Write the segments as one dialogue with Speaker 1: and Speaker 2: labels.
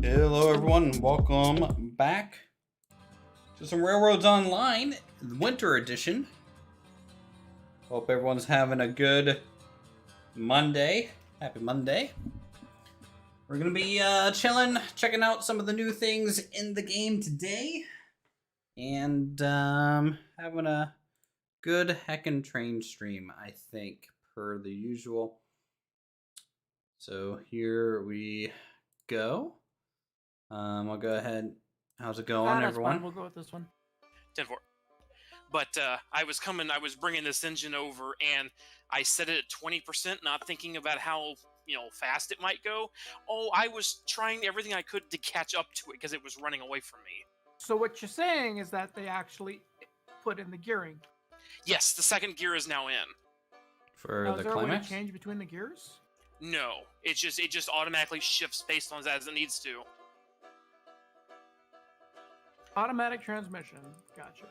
Speaker 1: Hello everyone, welcome back to some Railroads Online, Winter Edition. Hope everyone's having a good Monday. Happy Monday. We're going to be chilling, checking out some of the new things in the game today. And having a good heckin' train stream, I think, per the usual. So here we go. I'll go ahead. How's it going, everyone?
Speaker 2: Fine. We'll go with this one.
Speaker 3: 10-4. But I was bringing this engine over, and I set it at 20%, not thinking about how fast it might go. Oh, I was trying everything I could to catch up to it because it was running away from me.
Speaker 2: So what you're saying is that they actually put in the gearing.
Speaker 3: Yes, the second gear is now in.
Speaker 1: For
Speaker 2: now,
Speaker 1: the
Speaker 2: is there
Speaker 1: climax?
Speaker 2: a way to change between the gears?
Speaker 3: No, it just automatically shifts based on as it needs to.
Speaker 2: Automatic transmission. Gotcha.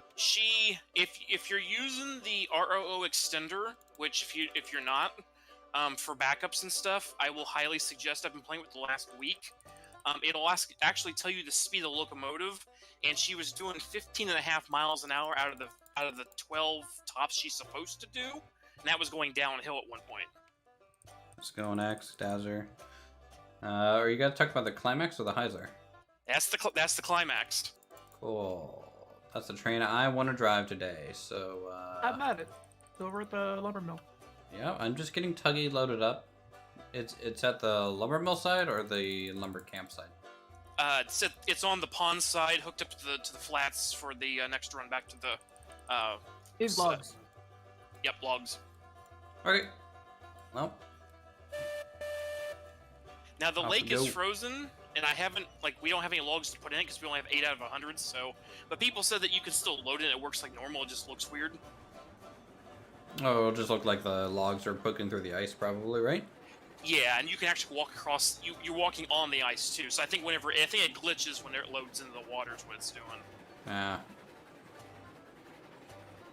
Speaker 3: If you're using the ROO extender, which if you're not, for backups and stuff, I will highly suggest. I've been playing with it the last week. It'll actually tell you the speed of the locomotive, and she was doing 15.5 miles an hour out of the 12 tops she's supposed to do, and that was going downhill at one point.
Speaker 1: Let's go on X, Dazzler. Are you guys talking about the climax or the Heisler?
Speaker 3: That's the climax.
Speaker 1: Cool. That's the train I want to drive today. So
Speaker 2: I've met it. It's over at the lumber mill.
Speaker 1: Yeah, I'm just getting Tuggy loaded up. It's at the lumber mill side or the lumber camp side?
Speaker 3: It's on the pond side, hooked up to the flats for the next run back to the.
Speaker 2: These logs.
Speaker 3: Yep, logs.
Speaker 1: Okay. Well.
Speaker 3: Now the lake is frozen, and we don't have any logs to put in it because we only have 8 out of 100. So, but people said that you can still load it. It works like normal. It just looks weird.
Speaker 1: Oh, it'll just look like the logs are poking through the ice, probably, right?
Speaker 3: Yeah, and you can actually walk across. You're walking on the ice too. So I think it glitches when it loads into the water is what it's doing.
Speaker 1: Yeah.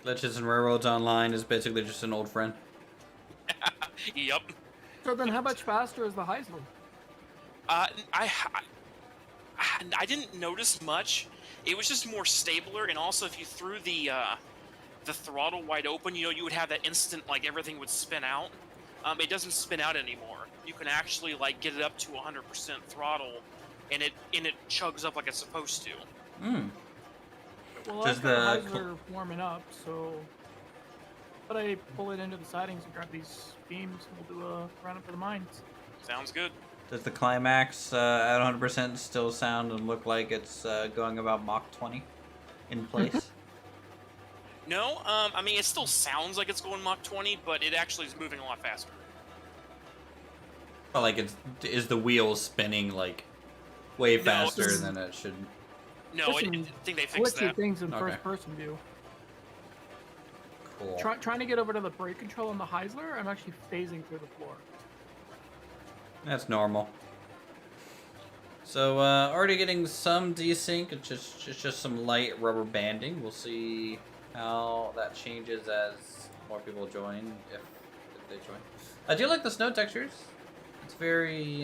Speaker 1: Glitches and Railroads Online is basically just an old friend.
Speaker 3: Yep.
Speaker 2: So then, how much faster is the Heisler?
Speaker 3: I didn't notice much. It was just more stabler, and also if you threw the throttle wide open, you would have that instant, everything would spin out. It doesn't spin out anymore. You can actually get it up to 100% throttle, and it chugs up like it's supposed to.
Speaker 1: Hmm.
Speaker 2: Well, I've got the Heisler warming up, so but I pull it into the sidings and grab these beams, and we'll do a roundup for the mines.
Speaker 3: Sounds good.
Speaker 1: Does the climax at 100% still sound and look like it's going about Mach 20 in place?
Speaker 3: No, I mean, it still sounds like it's going Mach 20, but it actually is moving a lot faster.
Speaker 1: But is the wheel spinning way faster than it should?
Speaker 3: No, I think they fixed that.
Speaker 2: Things in first-person view.
Speaker 1: Cool.
Speaker 2: Trying to get over to the brake control on the Heisler, I'm actually phasing through the floor.
Speaker 1: That's normal. So already getting some desync. It's just some light rubber banding. We'll see how that changes as more people join, if they join. I do like the snow textures. very,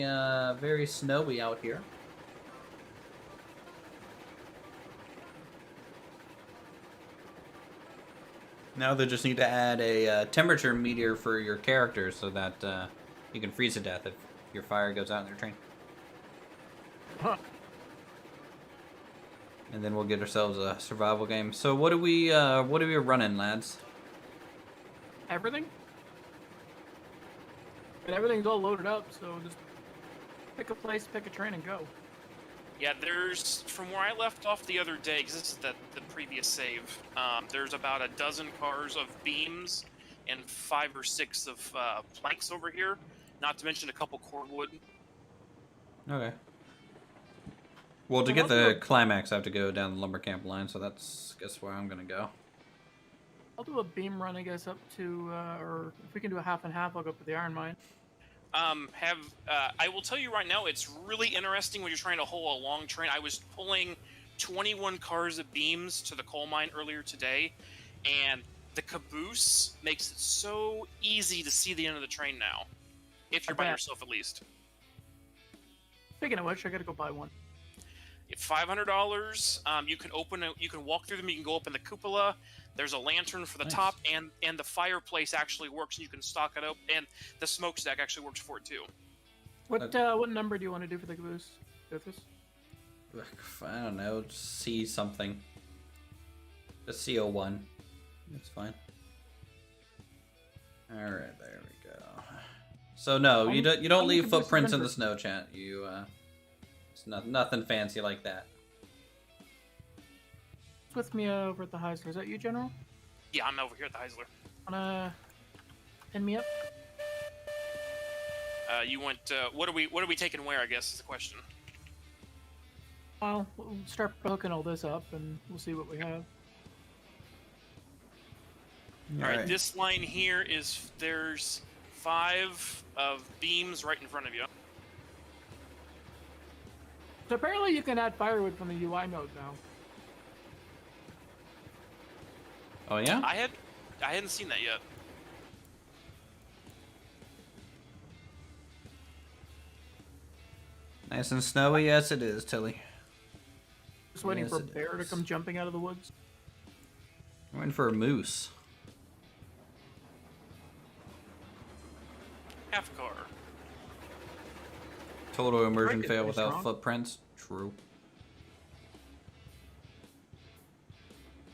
Speaker 1: very snowy out here. Now they just need to add a temperature meter for your characters so that you can freeze to death if your fire goes out in their train.
Speaker 2: Huh.
Speaker 1: And then we'll get ourselves a survival game. So what are we running, lads?
Speaker 2: Everything? And everything's all loaded up, so just pick a place, pick a train, and go.
Speaker 3: Yeah, there's, from where I left off the other day, because this is the previous save, there's about a dozen cars of beams and 5 or 6 of planks over here, not to mention a couple cordwood.
Speaker 1: Okay. Well, to get the climax, I have to go down the lumber camp line, so that's, I guess, where I'm gonna go.
Speaker 2: I'll do a beam run, I guess, up to, or if we can do a half and half, I'll go up to the iron mine.
Speaker 3: I will tell you right now, it's really interesting when you're trying to haul a long train. I was pulling 21 cars of beams to the coal mine earlier today, and the Caboose makes it so easy to see the end of the train now. If you're by yourself, at least.
Speaker 2: Speaking of which, I gotta go buy one.
Speaker 3: $500. You can you can walk through them. You can go up in the cupola. There's a lantern for the top, and the fireplace actually works. And you can stock it up, and the smokestack actually works for it too.
Speaker 2: What number do you want to do for the Caboose, Uthris?
Speaker 1: I don't know. C something. Just CO1. That's fine. All right, there we go. So no, you don't leave footprints in the snow, chat. You it's nothing fancy like that.
Speaker 2: With me over at the Heisler. Is that you, General?
Speaker 3: Yeah, I'm over here at the Heisler.
Speaker 2: Wanna pin me up?
Speaker 3: You went. What are we taking where? I guess is the question.
Speaker 2: Well, we'll start hooking all this up, and we'll see what we have.
Speaker 3: All right. This line here is there's 5 of beams right in front of you.
Speaker 2: So apparently you can add firewood from the UI mode now.
Speaker 1: Oh yeah?
Speaker 3: I hadn't seen that yet.
Speaker 1: Nice and snowy, yes it is, Tilly.
Speaker 2: Just waiting for a bear to come jumping out of the woods.
Speaker 1: I'm waiting for a moose.
Speaker 3: Half a car.
Speaker 1: Total immersion
Speaker 2: Right,
Speaker 1: fail
Speaker 2: pretty
Speaker 1: without
Speaker 2: strong.
Speaker 1: footprints. True.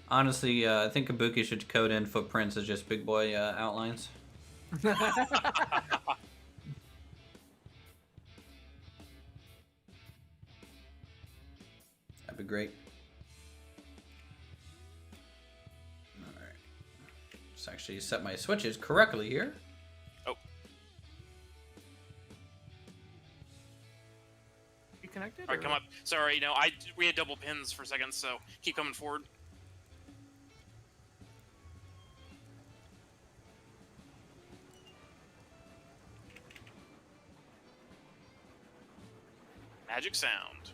Speaker 1: Honestly, I think Kabuki should code in footprints as just big boy outlines. That'd be great. Alright. Let's actually set my switches correctly here.
Speaker 3: Oh.
Speaker 2: You connected?
Speaker 3: All right, come up. Sorry, no, we had double pins for a second, so keep coming forward. Magic sound.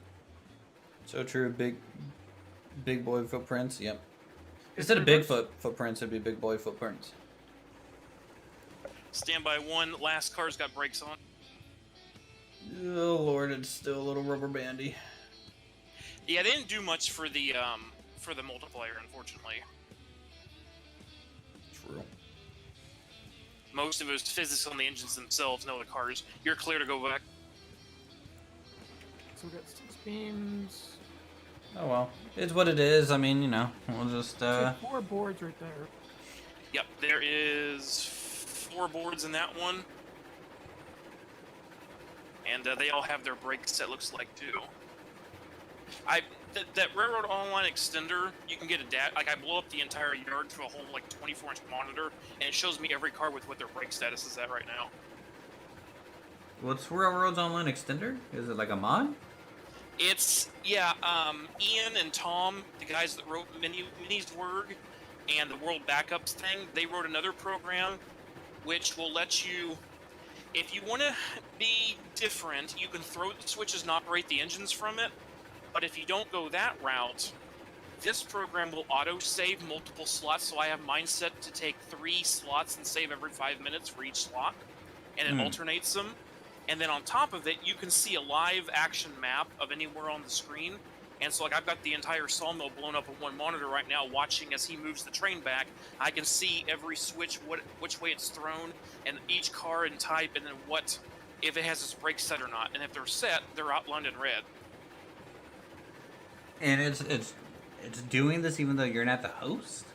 Speaker 1: So true, big boy footprints, yep. Instead of Bigfoot footprints, it'd be big boy footprints.
Speaker 3: Stand by 1. Last car's got brakes on.
Speaker 1: Oh lord, it's still a little rubber bandy.
Speaker 3: Yeah, they didn't do much for the multiplayer, unfortunately.
Speaker 1: True.
Speaker 3: Most of it was physics on the engines themselves, no the cars. You're clear to go back.
Speaker 2: So we got 6 beams.
Speaker 1: Oh well, it's what it is. I mean, you know, we'll just
Speaker 2: So 4 boards right there.
Speaker 3: Yep, there is 4 boards in that one. And they all have their brakes set, looks like, too. That Railroad Online extender, you can get like, I blow up the entire yard to a whole, like, 24-inch monitor, and it shows me every car with what their brake status is at right now.
Speaker 1: What's Railroads Online Extender? Is it like a mod?
Speaker 3: It's, yeah, Ian and Tom, the guys that wrote Mini's Word and the World Backups thing, they wrote another program which will let you, if you want to be different, you can throw the switches and operate the engines from it, but if you don't go that route, this program will auto-save multiple slots, so I have mine set to take 3 slots and save every 5 minutes for each slot, and it alternates them. And then on top of it, you can see a live action map of anywhere on the screen. And so, like, I've got the entire sawmill blown up on one monitor right now, watching as he moves the train back. I can see every switch, which way it's thrown, and each car and type, and then what, if it has its brakes set or not. And if they're set, they're outlined in red.
Speaker 1: And it's doing this even though you're not the host?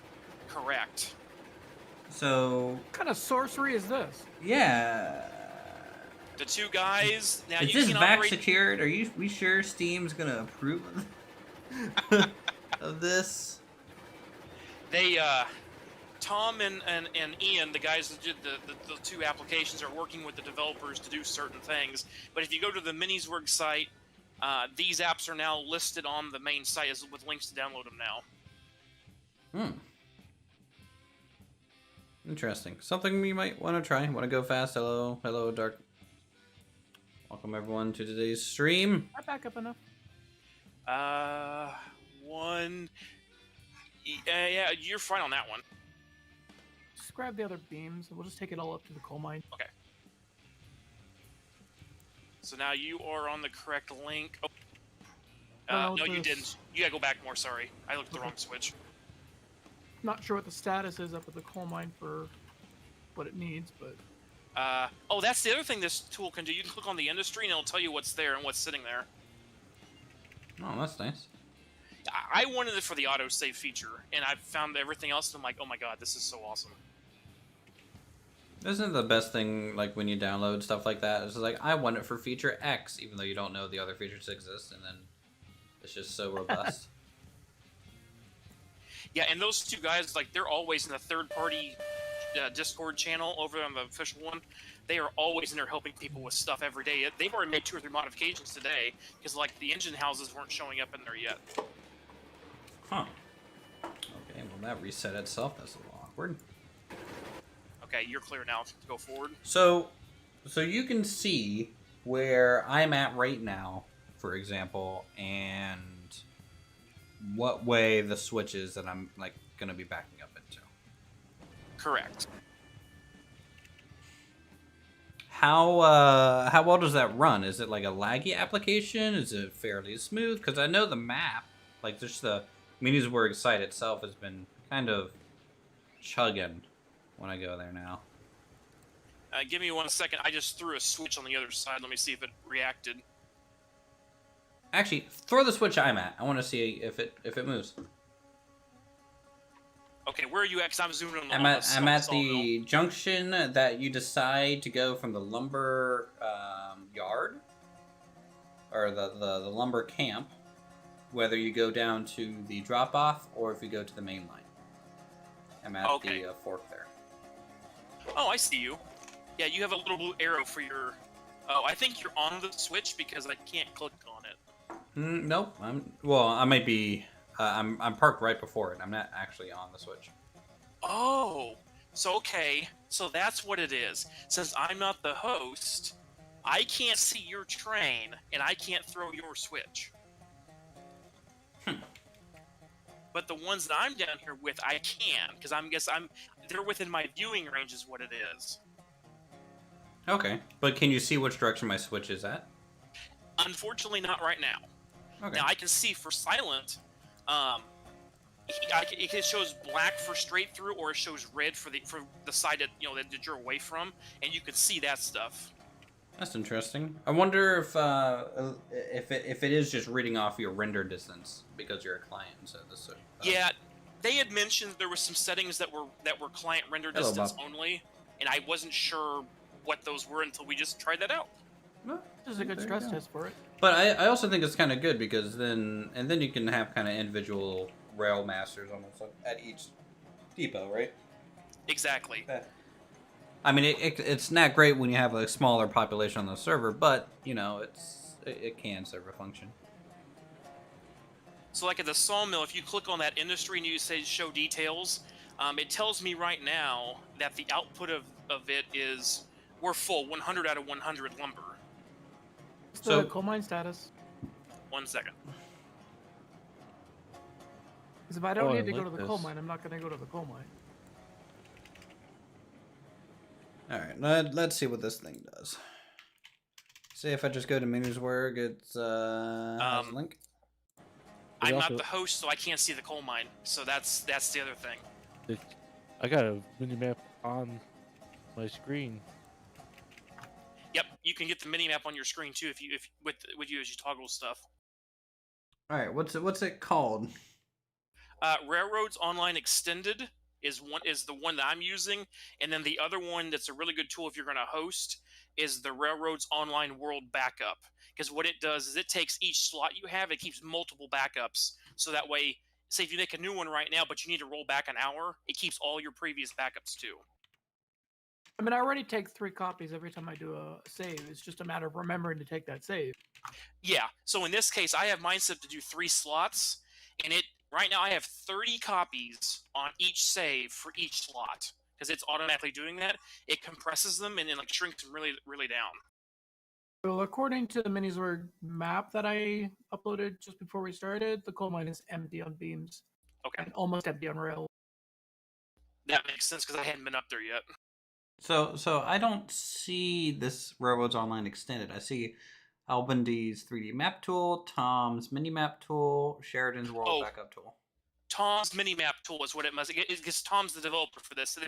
Speaker 3: Correct.
Speaker 1: So...
Speaker 2: What kind of sorcery is this?
Speaker 1: Yeah...
Speaker 3: The two guys... Now
Speaker 1: Is
Speaker 3: you
Speaker 1: this
Speaker 3: can
Speaker 1: back
Speaker 3: operate...
Speaker 1: secured? Are we sure Steam's gonna approve of this?
Speaker 3: They, Tom and Ian, the guys that did the two applications, are working with the developers to do certain things. But if you go to the Miniswerg site, these apps are now listed on the main site with links to download them now.
Speaker 1: Interesting. Something we might want to try. Want to go fast? Hello, Dark. Welcome everyone to today's stream.
Speaker 2: I back up enough.
Speaker 3: Yeah, you're fine on that one.
Speaker 2: Just grab the other beams, and we'll just take it all up to the coal mine.
Speaker 3: Okay. So now you are on the correct link. Oh. No, you didn't. You gotta go back more, sorry. I looked at the wrong switch.
Speaker 2: Not sure what the status is up at the coal mine for what it needs, but...
Speaker 3: Oh, that's the other thing this tool can do. You can click on the industry, and it'll tell you what's there and what's sitting there.
Speaker 1: Oh, that's nice.
Speaker 3: I wanted it for the autosave feature, and I've found everything else, and I'm like, oh my god, this is so awesome.
Speaker 1: Isn't it the best thing, like, when you download stuff like that? It's like, I want it for feature X, even though you don't know the other features exist, and then it's just so robust.
Speaker 3: Yeah, and those two guys, like, they're always in the third-party Discord channel over on the official one. They are always in there helping people with stuff every day. They've already made 2 or 3 modifications today, because, like, the engine houses weren't showing up in there yet.
Speaker 1: Huh. Okay, well, that reset itself. That's a little awkward.
Speaker 3: Okay, you're clear now to go forward.
Speaker 1: So you can see where I'm at right now, for example, and what way the switch is that I'm, like, going to be backing up into.
Speaker 3: Correct.
Speaker 1: How well does that run? Is it like a laggy application? Is it fairly smooth? Because I know the map, like just the Miniswerg site itself, has been kind of chugging when I go there now.
Speaker 3: Give me 1 second. I just threw a switch on the other side. Let me see if it reacted.
Speaker 1: Actually, throw the switch I'm at. I want to see if it moves.
Speaker 3: Okay, where are you at? Because I'm zooming on
Speaker 1: I'm at the junction that you decide to go from the lumber yard, or the lumber camp, whether you go down to the drop-off or if you go to the main line. I'm at the fork there.
Speaker 3: Oh, I see you. Yeah, you have a little blue arrow for your... Oh, I think you're on the switch because I can't click on it.
Speaker 1: Nope. I might be... I'm parked right before it. I'm not actually on the switch.
Speaker 3: Oh, so okay. So that's what it is. Since I'm not the host, I can't see your train, and I can't throw your switch. But the ones that I'm down here with, I can, because they're within my viewing range is what it is.
Speaker 1: Okay, but can you see which direction my switch is at?
Speaker 3: Unfortunately, not right now.
Speaker 1: Okay.
Speaker 3: Now I can see for silent. It shows black for straight through, or it shows red for the side that you're away from, and you can see that stuff.
Speaker 1: That's interesting. I wonder if it is just reading off your render distance because you're a client. So this.
Speaker 3: Yeah, they had mentioned there were some settings that were client render distance only, and I wasn't sure what those were until we just tried that out.
Speaker 1: Well,
Speaker 2: this is a good stress test for it.
Speaker 1: But I also think it's kind of good because then you can have kind of individual rail masters almost at each depot, right?
Speaker 3: Exactly.
Speaker 1: I mean, it's not great when you have a smaller population on the server, but it can serve a function.
Speaker 3: So, like at the sawmill, if you click on that industry and you say show details, it tells me right now that the output of it is we're full, 100 out of 100 lumber.
Speaker 2: What's the coal mine status?
Speaker 3: 1 second.
Speaker 2: Because if I don't need to go to the coal mine, I'm not going to go to the coal mine.
Speaker 1: All right, let's see what this thing does. Say if I just go to Minuswerg, it's has a link.
Speaker 3: I'm
Speaker 4: also-
Speaker 3: not the host, so I can't see the coal mine. So that's the other thing.
Speaker 4: I got a mini map on my screen.
Speaker 3: Yep, you can get the mini map on your screen too if with you as you toggle stuff.
Speaker 1: All right, what's it called?
Speaker 3: Railroads Online Extended is the one that I'm using, and then the other one that's a really good tool if you're going to host is the Railroads Online World Backup. Because what it does is it takes each slot you have, it keeps multiple backups, so that way, say if you make a new one right now, but you need to roll back an hour, it keeps all your previous backups too.
Speaker 2: I mean, I already take 3 copies every time I do a save. It's just a matter of remembering to take that save.
Speaker 3: Yeah, so in this case, I have mine set to do 3 slots, and right now I have 30 copies on each save for each slot because it's automatically doing that. It compresses them and then like shrinks them really, really down.
Speaker 2: Well, according to the Minuswerg map that I uploaded just before we started, the coal mine is empty on beams
Speaker 3: Okay,
Speaker 2: and almost empty on rail.
Speaker 3: that makes sense because I hadn't been up there yet.
Speaker 1: So I don't see this Railroads Online Extended. I see Albindy's 3D map tool, Tom's minimap tool, Sheridan's world backup tool.
Speaker 3: Tom's minimap tool is what it must. Because Tom's the developer for this, so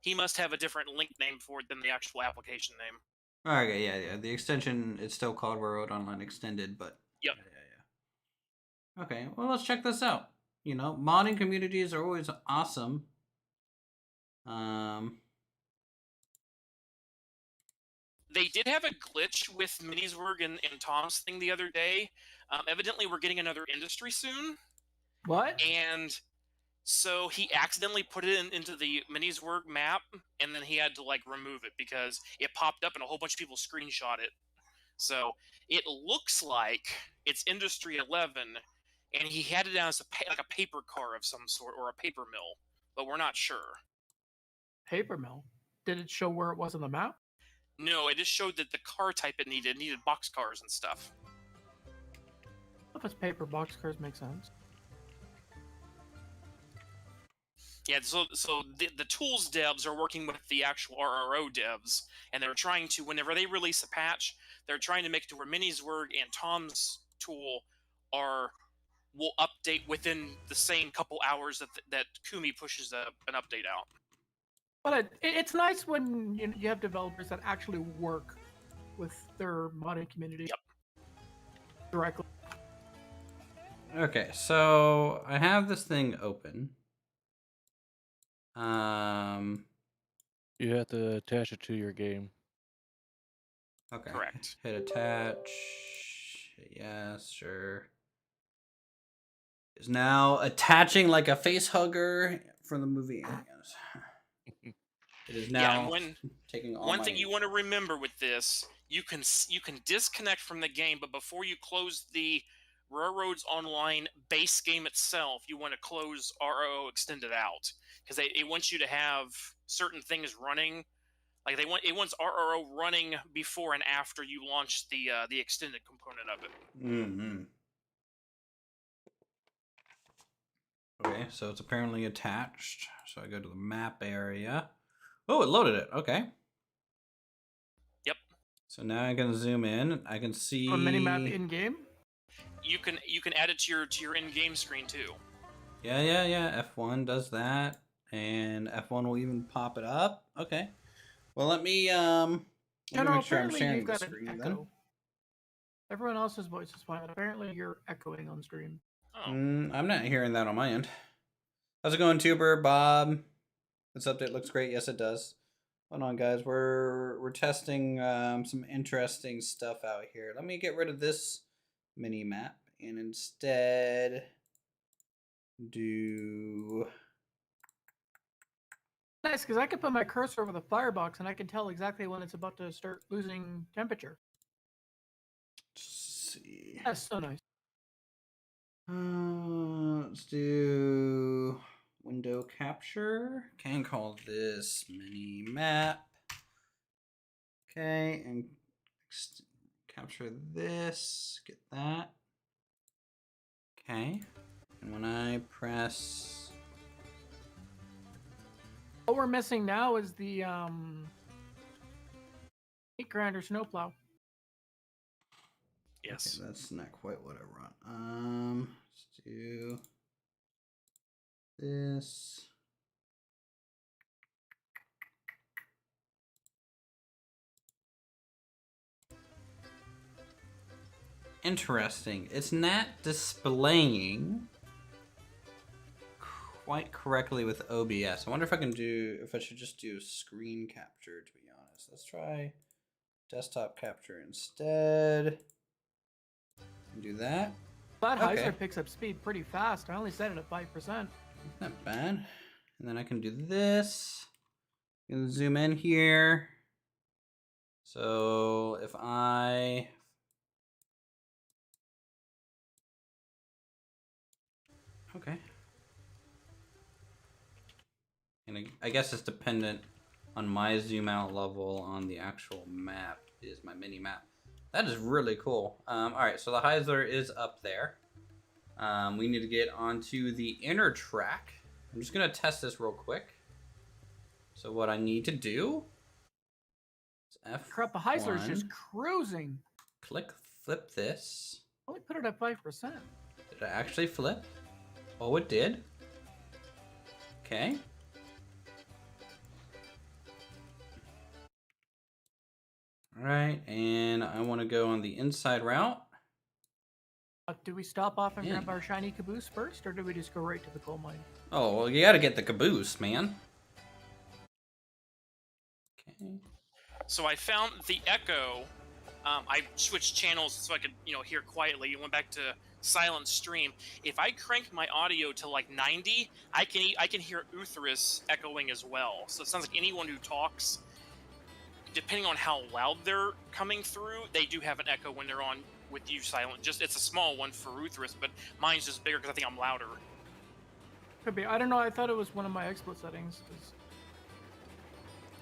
Speaker 3: he must have a different link name for it than the actual application name.
Speaker 1: Okay, yeah. The extension is still called Railroad Online Extended, but
Speaker 3: Yep.
Speaker 1: Yeah. Okay, well let's check this out. You know, modding communities are always awesome.
Speaker 3: They did have a glitch with Minuswerg and Tom's thing the other day. Evidently, we're getting another industry soon.
Speaker 2: What?
Speaker 3: And so he accidentally put it into the Minuswerg map, and then he had to like remove it because it popped up and a whole bunch of people screenshot it. So it looks like it's Industry 11, and he had it down as like a paper car of some sort or a paper mill, but we're not sure.
Speaker 2: Paper mill? Did it show where it was on the map?
Speaker 3: No, it just showed that the car type it needed box cars and stuff.
Speaker 2: If it's paper, box cars make sense.
Speaker 3: Yeah, so the tools devs are working with the actual RRO devs, and they're trying to, whenever they release a patch, they're trying to make it to where Minuswerg and Tom's tool will update within the same couple hours that Kumi pushes an update out.
Speaker 2: But it's nice when you have developers that actually work with their modding community directly.
Speaker 1: Okay, so I have this thing open.
Speaker 4: You have to attach it to your game.
Speaker 1: Okay.
Speaker 3: Correct.
Speaker 1: Hit attach. Yes, sure. Is now attaching like a face hugger from the movie Aliens. It is now taking all
Speaker 3: one thing you want to remember with this, you can disconnect from the game, but before you close the Railroads Online base game itself, you want to close ROO Extended out because it wants you to have certain things running. Like it wants RRO running before and after you launch the extended component of it.
Speaker 1: Mm-hmm. Okay, so it's apparently attached. So I go to the map area. Oh, it loaded it. Okay.
Speaker 3: Yep.
Speaker 1: So now I can zoom in. I can see
Speaker 2: A minimap in game.
Speaker 3: You can add it to your in-game screen too.
Speaker 1: Yeah. F1 does that, and F1 will even pop it up. Okay. Well, let me make sure I'm sharing the screen then.
Speaker 2: Everyone else's voice is fine. Apparently, you're echoing on stream.
Speaker 3: Oh.
Speaker 1: I'm not hearing that on my end. How's it going, Tuber? Bob? This update looks great. Yes, it does. Hold on, guys. We're testing some interesting stuff out here. Let me get rid of this mini map and instead do.
Speaker 2: Nice, because I can put my cursor over the firebox and I can tell exactly when it's about to start losing temperature.
Speaker 1: Let's see.
Speaker 2: That's so nice.
Speaker 1: Let's do window capture. Can call this mini map. Okay, and capture this. Get that. Okay, and when I press.
Speaker 2: What we're missing now is the meat grinder snowplow.
Speaker 3: Yes.
Speaker 1: Okay, that's not quite what I want. Let's do this. Interesting. It's not displaying quite correctly with OBS. I wonder if I should just do screen capture, to be honest. Let's try desktop capture instead. Do that.
Speaker 2: That
Speaker 1: Okay.
Speaker 2: Heisler picks up speed pretty fast. I only set it at 5%.
Speaker 1: Not bad. And then I can do this. And zoom in here. So if I okay. And I guess it's dependent on my zoom out level on the actual map, is my mini map. That is really cool. All right, so the Heisler is up there. We need to get onto the inner track. I'm just gonna test this real quick. So what I need to do is F1.
Speaker 2: Crap, the Heisler's just cruising.
Speaker 1: Flip this.
Speaker 2: Only put it at 5%.
Speaker 1: Did it actually flip? Oh, it did. Okay. All right, and I want to go on the inside route.
Speaker 2: Do we stop off and grab our shiny Caboose first, or do we just go right to the coal mine?
Speaker 1: Oh, well, you got to get the Caboose, man. Okay.
Speaker 3: So I found the echo. I switched channels so I could, hear quietly. It went back to silent stream. If I crank my audio to like 90, I can hear Uthris echoing as well. So it sounds like anyone who talks, depending on how loud they're coming through, they do have an echo when they're on with you silent. Just it's a small one for Uthris, but mine's just bigger because I think I'm louder.
Speaker 2: Could be. I don't know. I thought it was one of my XSplit settings.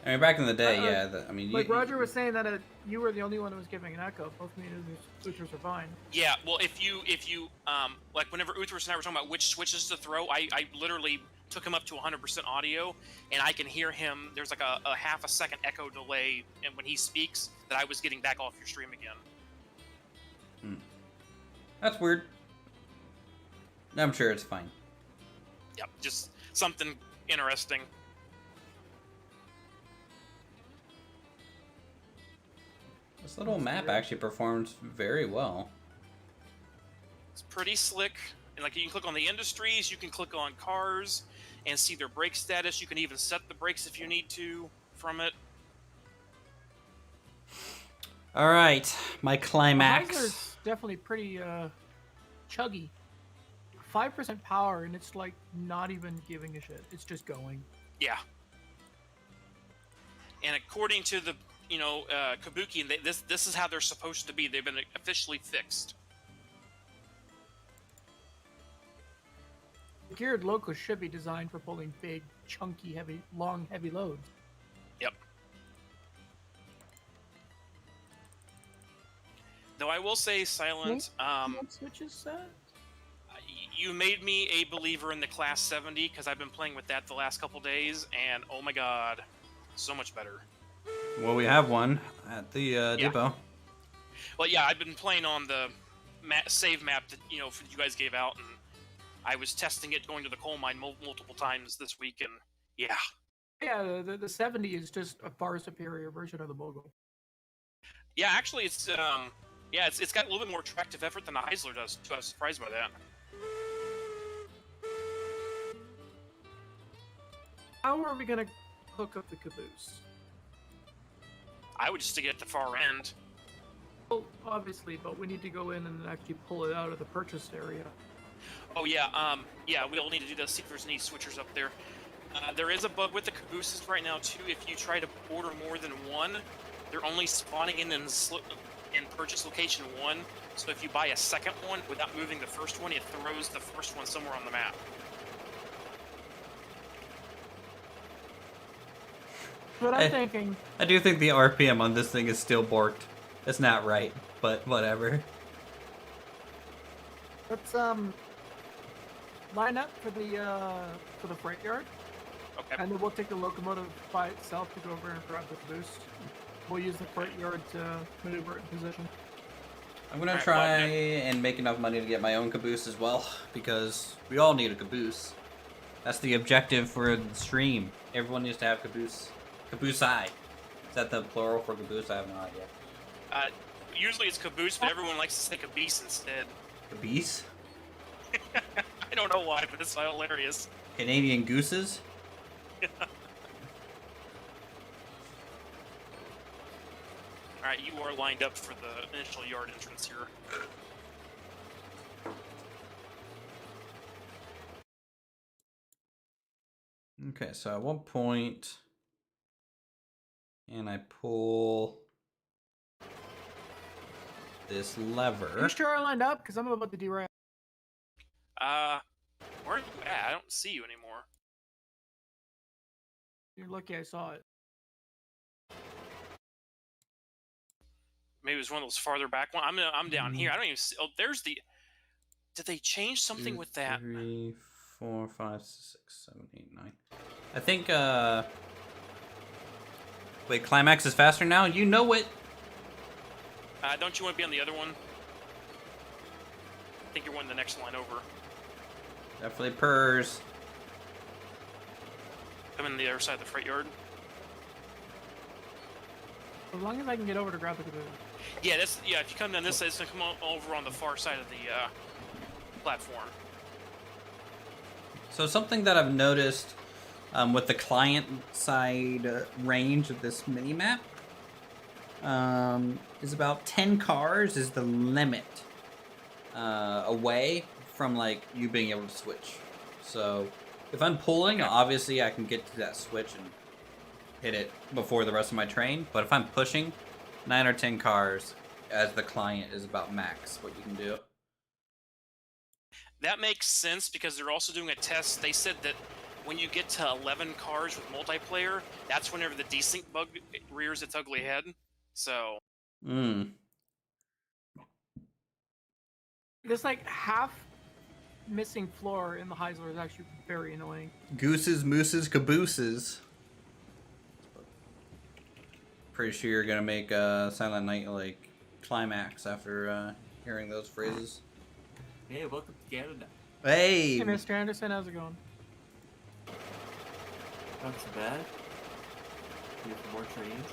Speaker 1: I mean, back in the day, yeah.
Speaker 2: Like Roger was saying that you were the only one who was giving an echo. Both me and Uthris are fine.
Speaker 3: Yeah, well, if you like whenever Uthris and I were talking about which switches to throw, I literally took him up to 100% audio, and I can hear him. There's like a half a second echo delay, and when he speaks, that I was getting back off your stream again.
Speaker 1: That's weird. I'm sure it's fine.
Speaker 3: Yep, just something interesting.
Speaker 1: This little map actually performs very well.
Speaker 3: It's pretty slick, and like you can click on the industries, you can click on cars, and see their brake status. You can even set the brakes if you need to from it.
Speaker 1: All right, my climax.
Speaker 2: Heiser's definitely pretty chuggy. 5% power, and it's like not even giving a shit. It's just going.
Speaker 3: Yeah. And according to the Kabuki, and this is how they're supposed to be. They've been officially fixed.
Speaker 2: Geared locos should be designed for pulling big, chunky, long, heavy loads.
Speaker 3: Yep. Though I will say, Silent,
Speaker 2: What switches set?
Speaker 3: you made me a believer in the Class 70 because I've been playing with that the last couple days, and oh my god, so much better.
Speaker 1: Well, we have one at the depot.
Speaker 3: Well, yeah, I've been playing on the save map that you guys gave out, and I was testing it going to the coal mine multiple times this week, and yeah.
Speaker 2: Yeah, the 70 is just a far superior version of the Mogul.
Speaker 3: Yeah, actually, it's got a little bit more attractive effort than the Heisler does. Too. I was surprised by that.
Speaker 2: How are we gonna hook up the Caboose?
Speaker 3: I would just stick it at the far end.
Speaker 2: Well, obviously, but we need to go in and actually pull it out of the purchased area.
Speaker 3: Oh yeah, we'll need to do this. See if there's any switchers up there. There is a bug with the Cabooses right now too. If you try to order more than one, they're only spawning in purchase location 1. So if you buy a second one without moving the first one, it throws the first one somewhere on the map.
Speaker 2: But I'm thinking.
Speaker 1: I do think the RPM on this thing is still borked. It's not right, but whatever.
Speaker 2: Let's line up for the freight yard.
Speaker 3: Okay.
Speaker 2: And then we'll take the locomotive by itself to go over and grab the Caboose. We'll use the freight yard to maneuver it in position.
Speaker 1: I'm gonna
Speaker 3: Alright,
Speaker 1: try
Speaker 3: well,
Speaker 1: and make enough money to get my own caboose as well, because we all need a caboose. That's the objective for the stream. Everyone needs to have caboose. Caboose-I. Is that the plural for caboose? I have no idea.
Speaker 3: Usually it's Caboose, but everyone likes to say Caboose instead.
Speaker 1: Caboose?
Speaker 3: I don't know why, but it's hilarious.
Speaker 1: Canadian gooses?
Speaker 3: Alright, you are lined up for the initial yard entrance here.
Speaker 1: Okay, so at what point can I pull this lever?
Speaker 2: Are you sure I lined up? Because I'm about to derail.
Speaker 3: Where are you at? I don't see you anymore.
Speaker 2: You're lucky I saw it.
Speaker 3: Maybe it was one of those farther back ones. I'm down here. I don't even see. Oh, there's the. Did they change something with that?
Speaker 1: 3, 4, 5, 6, 7, 8, 9. I think, wait, climax is faster now? You know it!
Speaker 3: Don't you want to be on the other one? I think you're one the next line over.
Speaker 1: Definitely purrs.
Speaker 3: I'm in the other side of the freight yard.
Speaker 2: As long as I can get over to grab the caboose.
Speaker 3: Yeah, that's yeah. If you come down this side, it's gonna come over on the far side of the platform.
Speaker 1: So something that I've noticed with the client side range of this mini-map is about 10 cars is the limit away from like you being able to switch. So if I'm pulling, obviously I can get to that switch and hit it before the rest of my train. But if I'm pushing, 9 or 10 cars as the client is about max what you can do.
Speaker 3: That makes sense because they're also doing a test. They said that when you get to 11 cars with multiplayer, that's whenever the desync bug rears its ugly head. So.
Speaker 2: This like half missing floor in the Heisler is actually very annoying.
Speaker 1: Gooses, mooses, cabooses. Pretty sure you're gonna make Silent Night like climax after hearing those phrases.
Speaker 5: Hey, welcome to Canada.
Speaker 1: Hey!
Speaker 2: Hey, Mr. Anderson, how's it going?
Speaker 5: Not so bad. Here for more trains.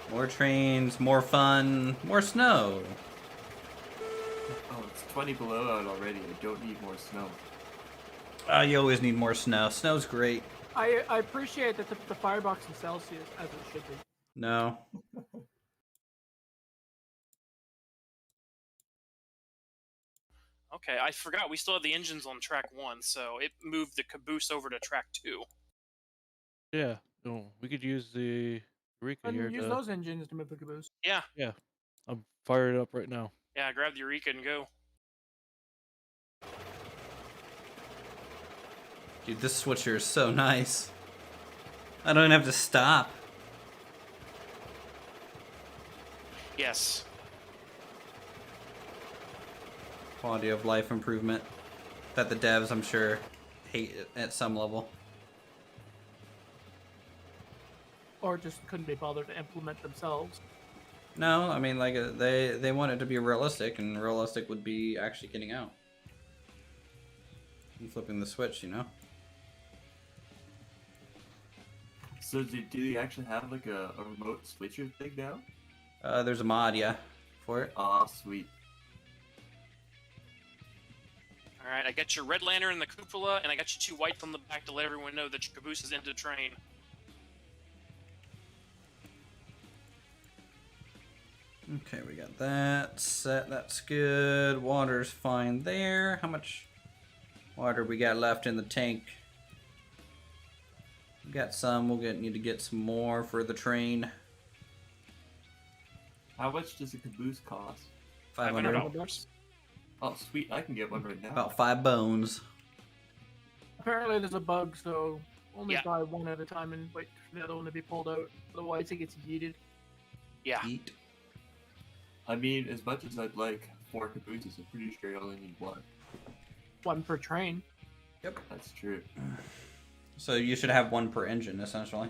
Speaker 1: More trains, more fun, more snow.
Speaker 5: Oh, it's 20 below out already. I don't need more snow.
Speaker 1: You always need more snow. Snow's great.
Speaker 2: I appreciate that the firebox in Celsius as it should be.
Speaker 1: No.
Speaker 3: Okay, I forgot we still have the engines on track 1, so it moved the caboose over to track 2.
Speaker 4: Yeah, no, we could use the Eureka
Speaker 2: And
Speaker 4: here
Speaker 2: use
Speaker 4: to...
Speaker 2: those engines to move the caboose.
Speaker 3: Yeah.
Speaker 4: Yeah, I'm fired up right now.
Speaker 3: Yeah, grab the Eureka and go.
Speaker 1: Dude, this switcher is so nice. I don't have to stop.
Speaker 3: Yes.
Speaker 1: Quality of life improvement that the devs, I'm sure, hate at some level.
Speaker 2: Or just couldn't be bothered to implement themselves.
Speaker 1: No, I mean, like, they want it to be realistic, and realistic would be actually getting out. And flipping the switch, you know?
Speaker 5: So do you actually have like a remote switcher thing now?
Speaker 1: There's a mod, yeah, for it.
Speaker 5: Ah, sweet.
Speaker 3: Alright, I got your red lantern in the cupola, and I got you 2 white from the back to let everyone know that your caboose is into the train.
Speaker 1: Okay, we got that set. That's good. Water's fine there. How much water we got left in the tank? We got some. We'll need to get some more for the train.
Speaker 5: How much does a caboose cost?
Speaker 1: 500.
Speaker 3: $500.
Speaker 5: Oh, sweet. I can get one right now.
Speaker 1: About 5 bones.
Speaker 2: Apparently there's a bug, so only
Speaker 3: Yeah.
Speaker 2: buy one at a time and wait for the other one to be pulled out. Otherwise it gets yeeted.
Speaker 3: Yeah.
Speaker 1: Eat.
Speaker 5: I mean, as much as I'd like 4 cabooses, I'm pretty sure you only need 1.
Speaker 2: One per train.
Speaker 1: Yep.
Speaker 5: That's true.
Speaker 1: So you should have 1 per engine, essentially.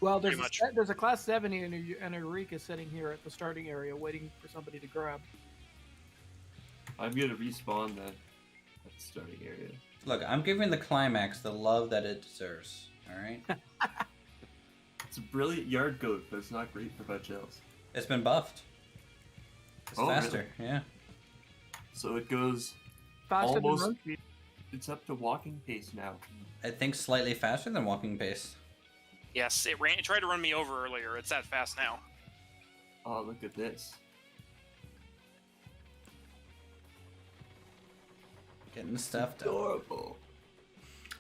Speaker 2: Well,
Speaker 3: Pretty much.
Speaker 2: there's a class 70 and a Eureka sitting here at the starting area waiting for somebody to grab.
Speaker 5: I'm gonna respawn that at the starting area.
Speaker 1: Look, I'm giving the climax the love that it deserves. All right.
Speaker 5: It's a brilliant yard goat, but it's not great for much else.
Speaker 1: It's been buffed. It's
Speaker 5: Oh,
Speaker 1: faster.
Speaker 5: really?
Speaker 1: Yeah.
Speaker 5: So it goes
Speaker 2: Faster
Speaker 5: almost.
Speaker 2: than run speed.
Speaker 5: It's up to walking pace now.
Speaker 1: I think slightly faster than walking pace.
Speaker 3: Yes, it tried to run me over earlier. It's that fast now.
Speaker 5: Oh, look at this.
Speaker 1: Getting stuff done.
Speaker 5: Adorable.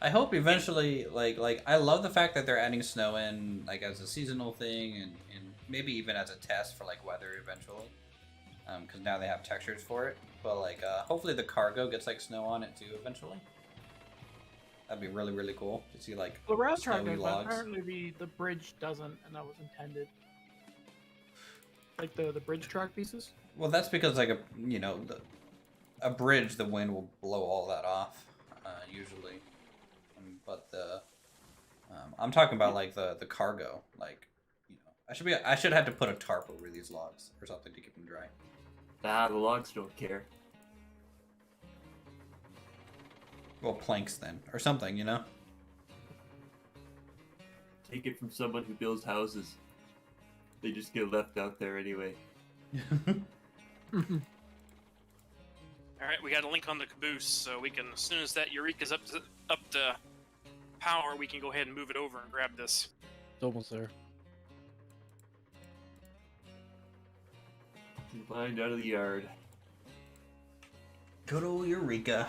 Speaker 1: I hope eventually, like I love the fact that they're adding snow in, like, as a seasonal thing, and maybe even as a test for, like, weather eventually. Because now they have textures for it. But, like, hopefully the cargo gets, like, snow on it, too, eventually. That'd be really, really cool to see, like,
Speaker 2: The rail track
Speaker 1: snowy
Speaker 2: does, but
Speaker 1: logs.
Speaker 2: apparently the bridge doesn't, and that was intended. Like the bridge track pieces.
Speaker 1: Well, that's because, like, a bridge, the wind will blow all that off, usually. But I'm talking about, like, the cargo, like, you know, I should have to put a tarp over these logs or something to keep them dry.
Speaker 5: Ah, the logs don't care.
Speaker 1: Well, planks then, or something, you know.
Speaker 5: Take it from someone who builds houses. They just get left out there anyway.
Speaker 3: All right, we got a link on the Caboose, so we can, as soon as that Eureka's up to power, we can go ahead and move it over and grab this.
Speaker 4: It's almost there.
Speaker 5: Combined out of the yard.
Speaker 1: Good old Eureka.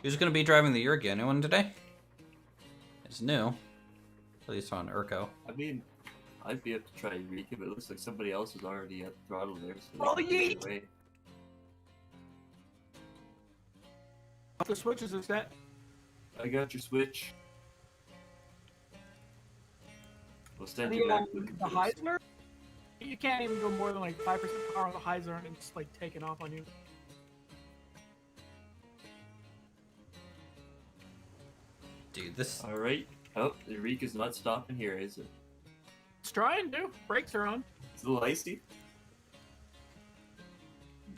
Speaker 1: Who's gonna be driving the Eureka? Anyone today? It's new. At least on Urco.
Speaker 5: I mean, I'd be up to try Eureka, but it looks like somebody else is already at the throttle there, so
Speaker 2: Oh,
Speaker 5: they can take it
Speaker 2: yeet!
Speaker 5: away.
Speaker 2: The switches are set.
Speaker 5: I got your switch. We'll send
Speaker 2: The,
Speaker 5: you back
Speaker 2: the
Speaker 5: to the Caboose.
Speaker 2: Heisler? You can't even go more than like 5% power on the Heisler and it's like taking off on you.
Speaker 1: Dude, this.
Speaker 5: Alright. Oh, the Eureka's not stopping here, is it?
Speaker 2: It's trying to. Brakes are on.
Speaker 5: It's a little icy.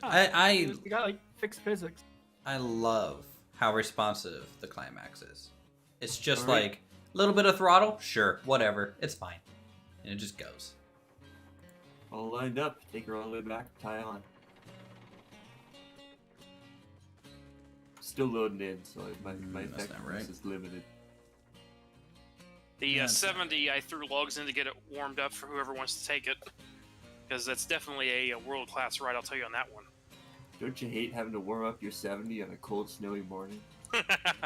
Speaker 2: You got like fixed physics.
Speaker 1: I love how responsive the climax is. It's just
Speaker 5: Alright.
Speaker 1: like a little bit of throttle, sure, whatever, it's fine, and it just goes.
Speaker 5: All lined up. Take her all the way back. Tie on. Still loading in, so my
Speaker 1: that's not
Speaker 5: effectiveness
Speaker 1: right.
Speaker 5: is limited.
Speaker 3: The
Speaker 1: Yeah.
Speaker 3: 70, I threw logs in to get it warmed up for whoever wants to take it. Because that's definitely a world-class ride, I'll tell you on that one.
Speaker 5: Don't you hate having to warm up your 70 on a cold, snowy morning?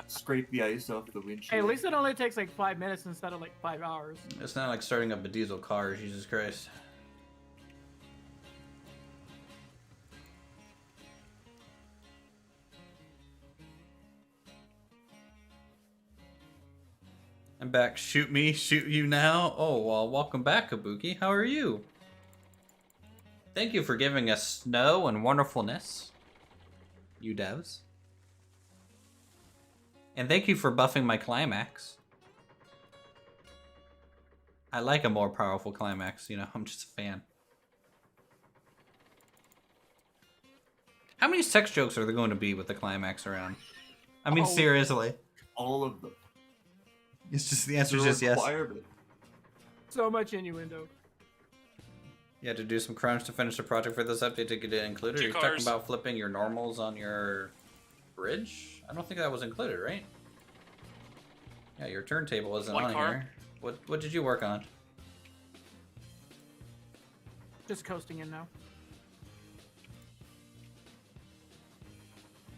Speaker 5: Scrape the ice off the windshield.
Speaker 2: Hey, at least it only takes like 5 minutes instead of like 5 hours.
Speaker 1: It's not like starting up a diesel car, Jesus Christ. I'm back. Shoot me, shoot you now. Oh, well, welcome back, Kabuki. How are you? Thank you for giving us snow and wonderfulness, you devs. And thank you for buffing my climax. I like a more powerful climax, you know, I'm just a fan. How many sex jokes are there going to be with the climax around? I mean,
Speaker 2: Oh.
Speaker 1: seriously.
Speaker 5: All of them.
Speaker 1: It's just, the answer is
Speaker 5: It's a
Speaker 1: just yes.
Speaker 5: requirement.
Speaker 2: So much innuendo.
Speaker 1: You had to do some crunch to finish the project for this update to get it included.
Speaker 3: Two
Speaker 1: You're talking
Speaker 3: cars.
Speaker 1: about flipping your normals on your bridge? I don't think that was included, right? Yeah, your turntable isn't
Speaker 3: One
Speaker 1: on
Speaker 3: car.
Speaker 1: here. What did you work on?
Speaker 2: Just coasting in now.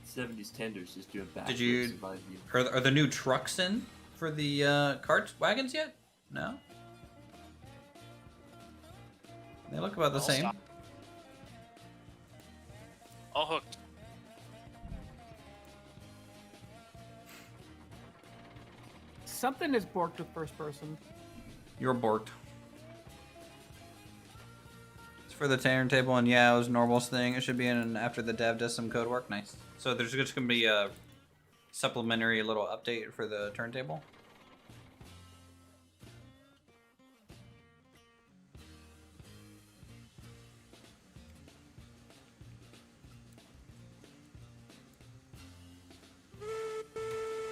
Speaker 5: 70s tenders just doing backflips.
Speaker 1: Did you-
Speaker 5: in my view.
Speaker 1: Are the new trucks in for the cart wagons yet? No? They look about the
Speaker 3: I'll
Speaker 1: same.
Speaker 3: stop. All hooked.
Speaker 2: Something is borked with first person.
Speaker 1: You're borked. It's for the turntable and yeah, it was Normal's thing. It should be in after the dev does some code work. Nice. So there's just going to be a supplementary little update for the turntable.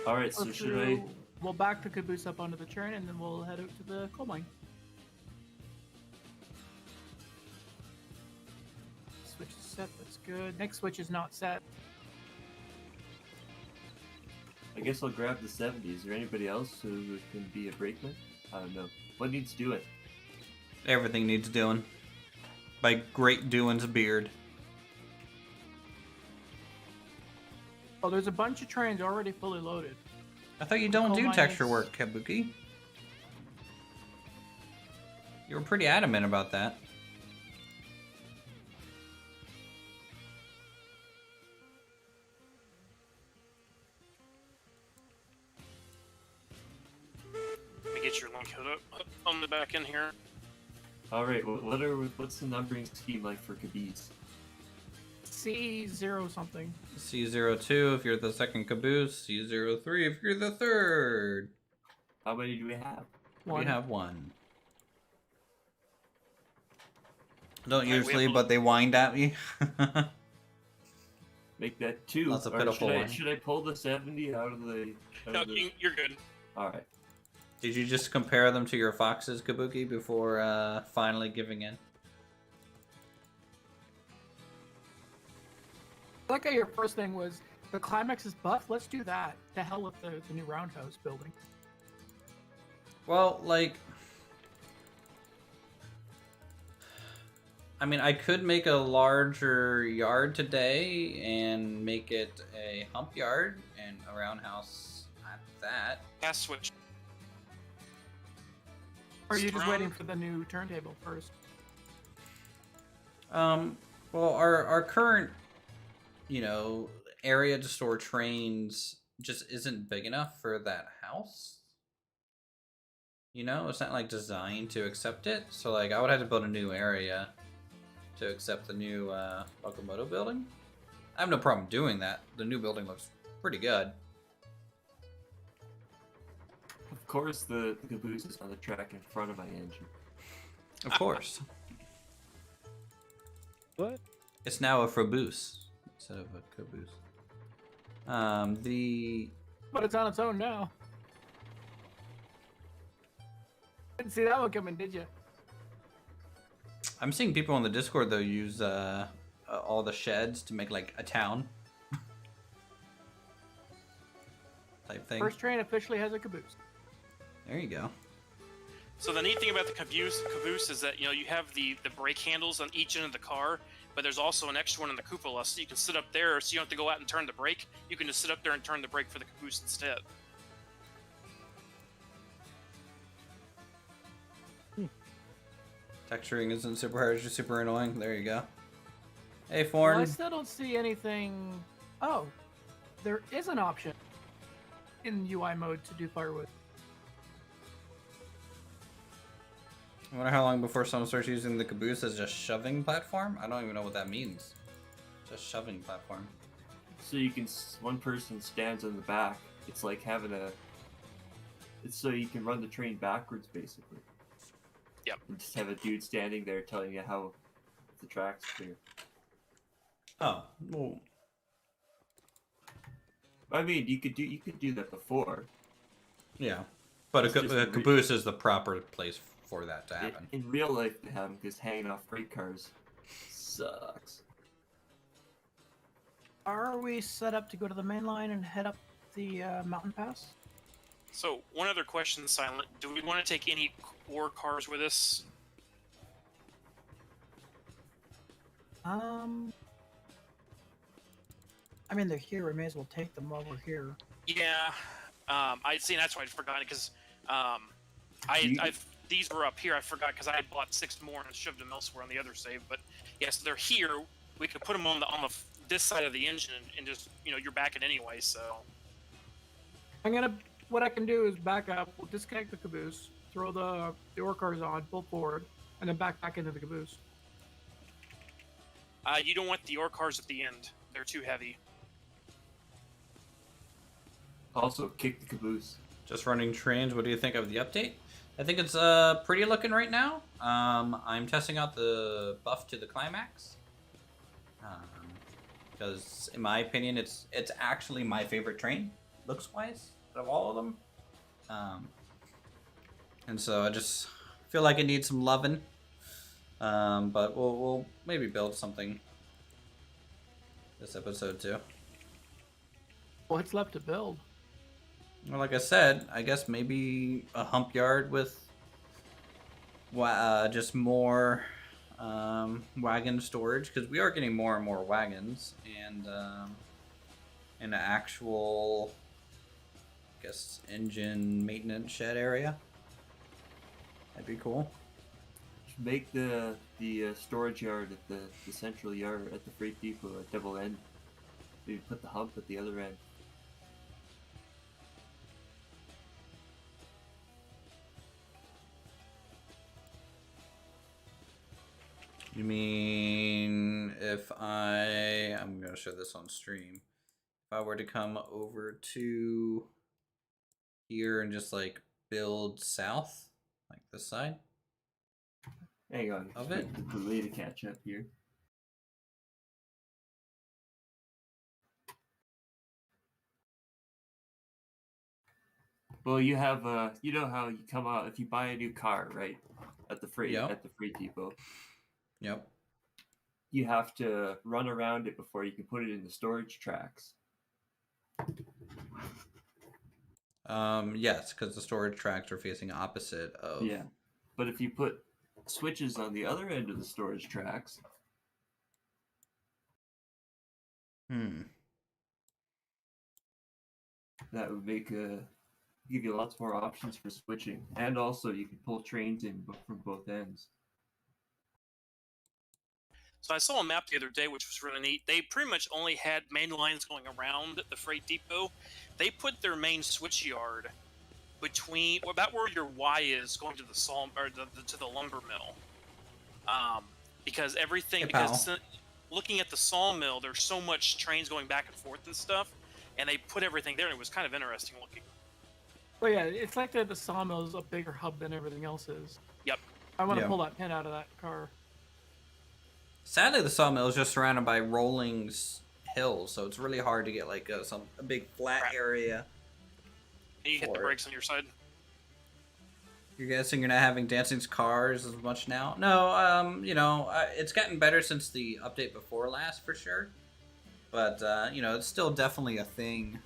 Speaker 5: Alright, so should I...
Speaker 2: We'll back the Caboose up onto the train, and then we'll head out to the coal mine. Switch is set, that's good. Next switch is not set.
Speaker 5: I guess I'll grab the 70. Is there anybody else who can be a brakeman? I don't know. What needs doing?
Speaker 1: Everything needs doing. By Great Doin's beard.
Speaker 2: Oh, there's a bunch of trains already fully loaded.
Speaker 1: I thought you don't
Speaker 2: Coal
Speaker 1: do
Speaker 2: mine
Speaker 1: texture
Speaker 2: is-
Speaker 1: work, Kabuki. You were pretty adamant about that.
Speaker 3: Let me get your link hood up on the back end here.
Speaker 5: Alright, what's the numbering scheme like for Caboose?
Speaker 2: C0 something.
Speaker 1: C02 if you're the second Caboose, C03 if you're the third.
Speaker 5: How many do we have?
Speaker 2: One.
Speaker 1: We have one. Don't
Speaker 3: we have
Speaker 1: usually,
Speaker 3: one.
Speaker 1: but they whined at me.
Speaker 5: Make that 2.
Speaker 1: That's a
Speaker 5: Or
Speaker 1: pitiful one.
Speaker 5: should I pull the 70 out of the...
Speaker 3: No, you're good.
Speaker 5: Alright.
Speaker 1: Did you just compare them to your foxes, Kabuki, before finally giving in?
Speaker 2: I like how your first thing was, the climax is buff, let's do that. To hell with the new roundhouse building.
Speaker 1: Well, like... I mean, I could make a larger yard today and make it a hump yard and a roundhouse at that.
Speaker 3: Pass switch.
Speaker 2: Or are you just
Speaker 3: Strong.
Speaker 2: waiting for the new turntable first?
Speaker 1: Well, our current, you know, area to store trains just isn't big enough for that house. You know, it's not like designed to accept it. So like, I would have to build a new area to accept the new locomotive building. I have no problem doing that. The new building looks pretty good.
Speaker 5: Of course the Caboose is on the track in front of my engine.
Speaker 1: Of course.
Speaker 4: What?
Speaker 1: It's now a Fraboose instead of a Caboose.
Speaker 2: But it's on its own now. Didn't see that one coming, did you?
Speaker 1: I'm seeing people on the Discord though use all the sheds to make like a town type thing.
Speaker 2: First train officially has a Caboose.
Speaker 1: There you go.
Speaker 3: So the neat thing about the Caboose is that, you know, you have the brake handles on each end of the car, but there's also an extra one in the cupola, so you can sit up there, so you don't have to go out and turn the brake. You can just sit up there and turn the brake for the Caboose instead.
Speaker 1: Texturing isn't super hard, it's just super annoying. There you go. Hey,
Speaker 2: Well,
Speaker 1: Forn.
Speaker 2: I still don't see anything. Oh, there is an option in UI mode to do firewood.
Speaker 1: I wonder how long before someone starts using the Caboose as just shoving platform? I don't even know what that means. Just shoving platform.
Speaker 5: So you can, one person stands on the back. It's like having a, it's so you can run the train backwards basically.
Speaker 3: Yep.
Speaker 5: And just have a dude standing there telling you how the track's clear.
Speaker 1: Oh, well,
Speaker 5: I mean, you could do that before.
Speaker 1: yeah. But
Speaker 5: It's just
Speaker 1: a
Speaker 5: a
Speaker 1: Caboose is the proper place for that to happen.
Speaker 5: In real life, they have them because hanging off freight cars sucks.
Speaker 2: Are we set up to go to the main line and head up the mountain pass?
Speaker 3: So one other question, Silent. Do we want to take any ore cars with us?
Speaker 2: I mean, they're here. We may as well take them while we're here.
Speaker 3: Yeah. I'd see, that's why I forgot it, because
Speaker 5: You-
Speaker 3: these were up here. I forgot because I had bought 6 more and shoved them elsewhere on the other save. But yes, they're here. We could put them on this side of the engine and just, you know, you're backing anyway. So
Speaker 2: What I can do is back up. We'll disconnect the Caboose, throw the ore cars on, pull forward, and then back into the Caboose.
Speaker 3: you don't want the ore cars at the end. They're too heavy.
Speaker 5: Also, kick the Caboose.
Speaker 1: Just running trains, what do you think of the update? I think it's pretty looking right now. I'm testing out the buff to the climax. Because in my opinion, it's actually my favorite train, looks-wise. out of all of them. And so I just feel like it needs some loving. But we'll maybe build something this episode too.
Speaker 2: What's left to build?
Speaker 1: Well, like I said, I guess maybe a hump yard with just more wagon storage, because we are getting more and more wagons, and an actual, I guess, engine maintenance shed area. That'd be cool.
Speaker 5: Make the storage yard at the central yard at the freight depot at double end. Maybe put the hump at the other end.
Speaker 1: You mean if I'm gonna show this on stream. If I were to come over to here and just like build south, like this side.
Speaker 5: Hang on,
Speaker 1: Of
Speaker 5: just
Speaker 1: it?
Speaker 5: wait for the delay to catch up here. Well, you have you know how you come out if you buy a new car, right? At the freight depot.
Speaker 1: Yep.
Speaker 5: You have to run around it before you can put it in the storage tracks.
Speaker 1: Yes, because the storage tracks are facing opposite of.
Speaker 5: Yeah, but if you put switches on the other end of the storage tracks, that would make give you lots more options for switching, and also you can pull trains in from both ends.
Speaker 3: So I saw a map the other day, which was really neat. They pretty much only had main lines going around the freight depot. They put their main switch yard between about where your Y is going to the to the lumber mill. Because everything, looking at the sawmill, there's so much trains going back and forth and stuff, and they put everything there, and it was kind of interesting looking.
Speaker 2: Well, yeah, it's like the sawmill is a bigger hub than everything else is.
Speaker 3: Yep.
Speaker 2: I want to pull that pin out of that car.
Speaker 1: Sadly, the sawmill is just surrounded by rolling hills, so it's really hard to get like a big flat area.
Speaker 3: And you hit the brakes on your side.
Speaker 1: You're guessing you're not having dancing cars as much now? No, you know, it's gotten better since the update before last, for sure. But, you know, it's still definitely a thing.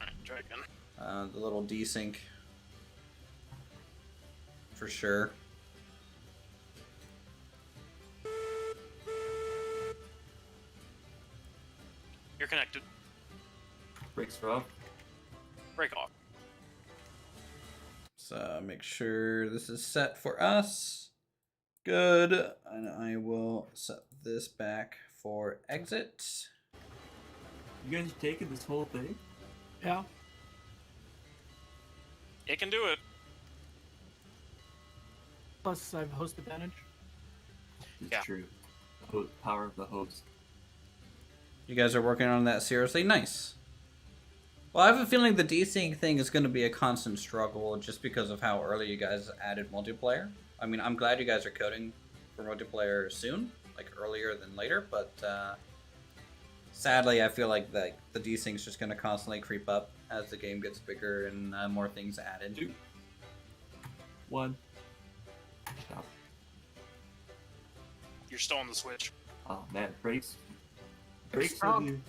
Speaker 3: Alright, try again.
Speaker 1: The little desync. For sure.
Speaker 3: You're connected.
Speaker 5: Brakes are off.
Speaker 3: Brake off.
Speaker 1: So make sure this is set for us. Good. And I will set this back for exit.
Speaker 5: You guys taking this whole thing?
Speaker 2: Yeah.
Speaker 3: It can do it.
Speaker 2: Plus, I have host advantage.
Speaker 5: It's true. Power of the host.
Speaker 1: You guys are working on that seriously? Nice. Well, I have a feeling the desync thing is going to be a constant struggle just because of how early you guys added multiplayer. I mean, I'm glad you guys are coding for multiplayer soon, like earlier than later, but sadly, I feel like the desync is just going to constantly creep up as the game gets bigger and more things added.
Speaker 5: 2, 1. Stop.
Speaker 3: You're still on the switch.
Speaker 5: Oh man, brakes.
Speaker 2: Brakes
Speaker 5: Brakes
Speaker 2: strong.
Speaker 5: are new.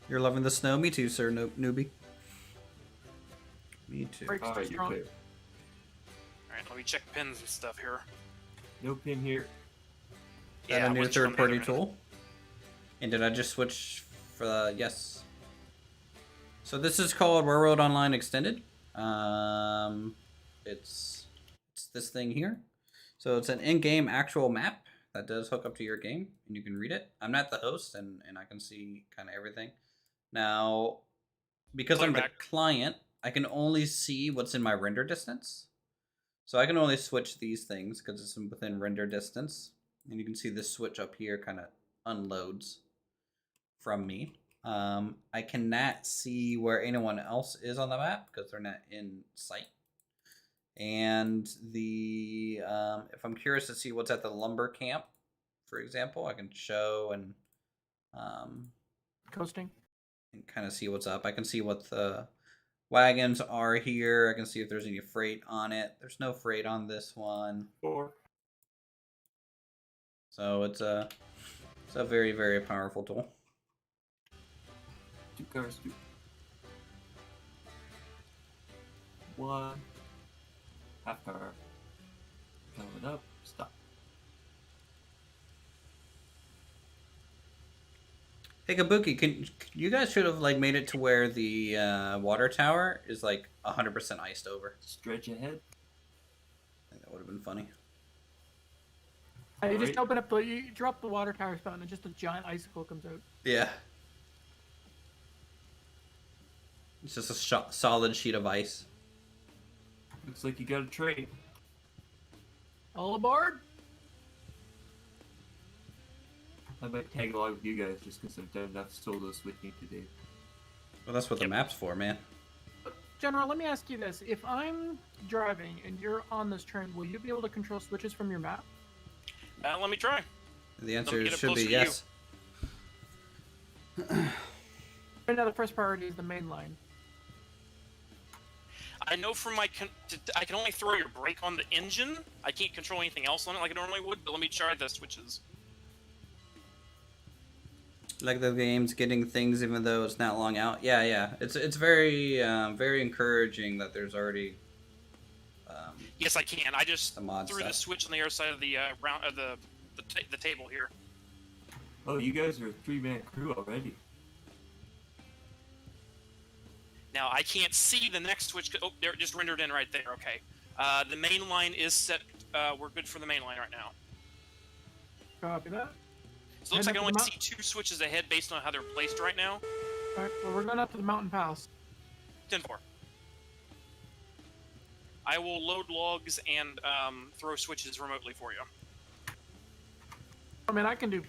Speaker 1: You're loving the snow? Me too, sir, newbie. Me too.
Speaker 2: Brakes are
Speaker 5: Alright, you're
Speaker 2: strong.
Speaker 5: clear.
Speaker 3: Alright, let me check pins and stuff here.
Speaker 5: No pin here.
Speaker 1: Is that a
Speaker 3: I
Speaker 1: new
Speaker 3: wasn't sure on the
Speaker 1: third-party
Speaker 3: other end.
Speaker 1: tool? And did I just switch for the... Yes. So this is called Railroad Online Extended. It's this thing here. So it's an in-game actual map that does hook up to your game, and you can read it. I'm not the host, and I can see kind of everything. Now, because I'm the client, I can only see what's in my render distance. So I can only switch these things because it's within render distance. And you can see this switch up here kind of unloads from me. I cannot see where anyone else is on the map because they're not in sight. And the if I'm curious to see what's at the lumber camp, for example, I can show and
Speaker 2: Coasting.
Speaker 1: kind of see what's up. I can see what the Wagons are here. I can see if there's any freight on it. There's no freight on this one.
Speaker 5: 4.
Speaker 1: So it's a very, very powerful tool.
Speaker 5: 2 cars, 2. 1. Half car. Coming up. Stop.
Speaker 1: Hey Kabuki, you guys should have like made it to where the water tower is like 100% iced over.
Speaker 5: Stretch ahead.
Speaker 1: I think that would have been funny.
Speaker 2: You just open up you drop the water tower spout and just a giant icicle comes out.
Speaker 1: Yeah. It's just a solid sheet of ice.
Speaker 5: Looks like you got a trade.
Speaker 2: All aboard!
Speaker 5: I might tag along with you guys just because I've done enough solo switching today.
Speaker 1: Well, that's what the map's for, man.
Speaker 2: General, let me ask you this. If I'm driving and you're on this train, will you be able to control switches from your map?
Speaker 3: Let me try.
Speaker 1: The answer
Speaker 3: get it
Speaker 1: should be
Speaker 3: closer to
Speaker 1: yes.
Speaker 2: Right now, the first priority is the main line.
Speaker 3: I know from my I can only throw your brake on the engine. I can't control anything else on it like I normally would. But let me try the switches.
Speaker 1: Like the game's getting things even though it's not long out. Yeah. It's very very encouraging that there's already.
Speaker 3: Yes, I can. I just
Speaker 1: The mod
Speaker 3: threw the
Speaker 1: stuff.
Speaker 3: switch on the other side of the round of the table here.
Speaker 5: Oh, you guys are a 3-man crew already.
Speaker 3: Now I can't see the next switch. Oh, they're just rendered in right there. Okay. The main line is set. We're good for the main line right now.
Speaker 2: Copy that.
Speaker 3: So it looks
Speaker 2: Head
Speaker 3: like I
Speaker 2: up
Speaker 3: only
Speaker 2: to the
Speaker 3: see 2 switches ahead based on how they're placed right now.
Speaker 2: Alright, well, we're going up to the mountain pass.
Speaker 3: 10-4. I will load logs and throw switches remotely for you.
Speaker 2: I mean, I can do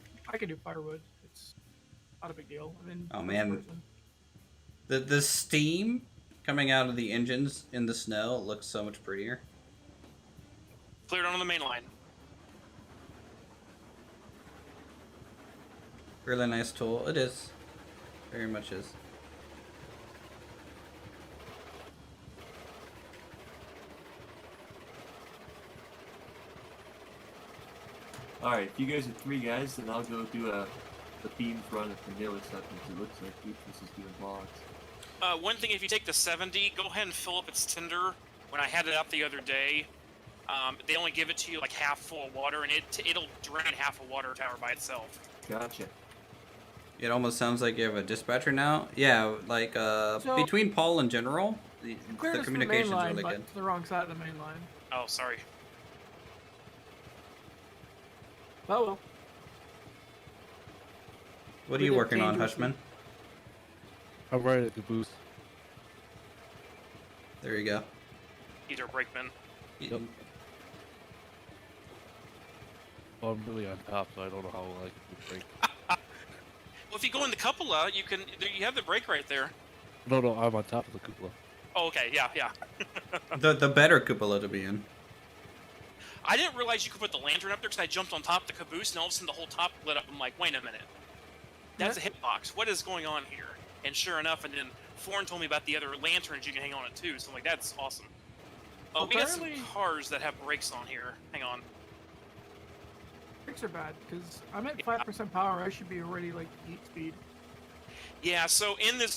Speaker 2: firewood. It's not a big deal. I mean,
Speaker 1: Oh, man. The steam coming out of the engines in the snow looks so much prettier.
Speaker 3: Cleared on the main line.
Speaker 1: Really nice tool. It is. Very much is.
Speaker 5: Alright, if you guys are 3 guys, then I'll go do the beams run at the mill or something, because it looks like Uthris is doing logs.
Speaker 3: One thing, if you take the 70, go ahead and fill up its tinder. When I had it up the other day, they only give it to you like half full of water, and it'll drain half a water tower by itself.
Speaker 5: Gotcha.
Speaker 1: It almost sounds like you have a dispatcher now. Yeah, like between Paul and General, the communication's
Speaker 2: line,
Speaker 1: really
Speaker 2: but
Speaker 1: good.
Speaker 2: to the wrong side of the main line.
Speaker 3: Oh, sorry.
Speaker 2: Oh well.
Speaker 1: What are you working on, Hushman?
Speaker 4: I'm right at Caboose.
Speaker 1: There you go.
Speaker 3: Either brakeman.
Speaker 4: Yep. Well, I'm really on top, so I don't know how I can break.
Speaker 3: Well, if you go in the cupola, you have the brake right there.
Speaker 4: No, I'm on top of the cupola.
Speaker 3: Oh, okay, yeah.
Speaker 1: The better cupola to be in.
Speaker 3: I didn't realize you could put the lantern up there because I jumped on top of the caboose, and all of a sudden the whole top lit up. I'm like, wait a minute. That's a hitbox. What is going on here? And sure enough, and then Foreign told me about the other lanterns you can hang on it too, so I'm like, that's awesome. Oh, we got some cars that have brakes on here. Hang on.
Speaker 2: Brakes are bad, because I'm at 5% power. I should be already like 8 speed.
Speaker 3: Yeah, so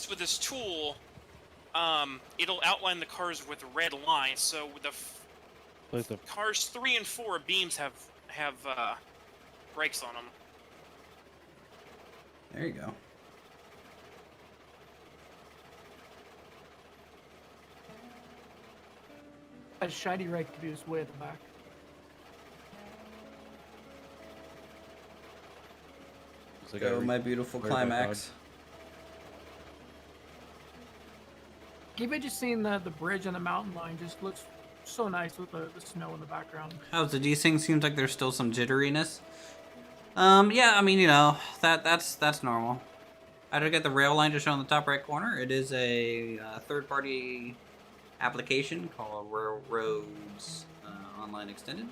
Speaker 3: with this tool, it'll outline the cars with red lines. So with the cars 3 and 4 beams have brakes on them.
Speaker 1: There you go.
Speaker 2: A shiny red Caboose way at the back.
Speaker 1: Go, my beautiful climax.
Speaker 2: Even just seeing the bridge and the mountain line just looks so nice with the snow in the background.
Speaker 1: How's the desync? Seems like there's still some jitteriness. Yeah, I mean, you know, that's normal. I did get the rail line to show in the top right corner. It is a third-party application called Railroads Online Extended.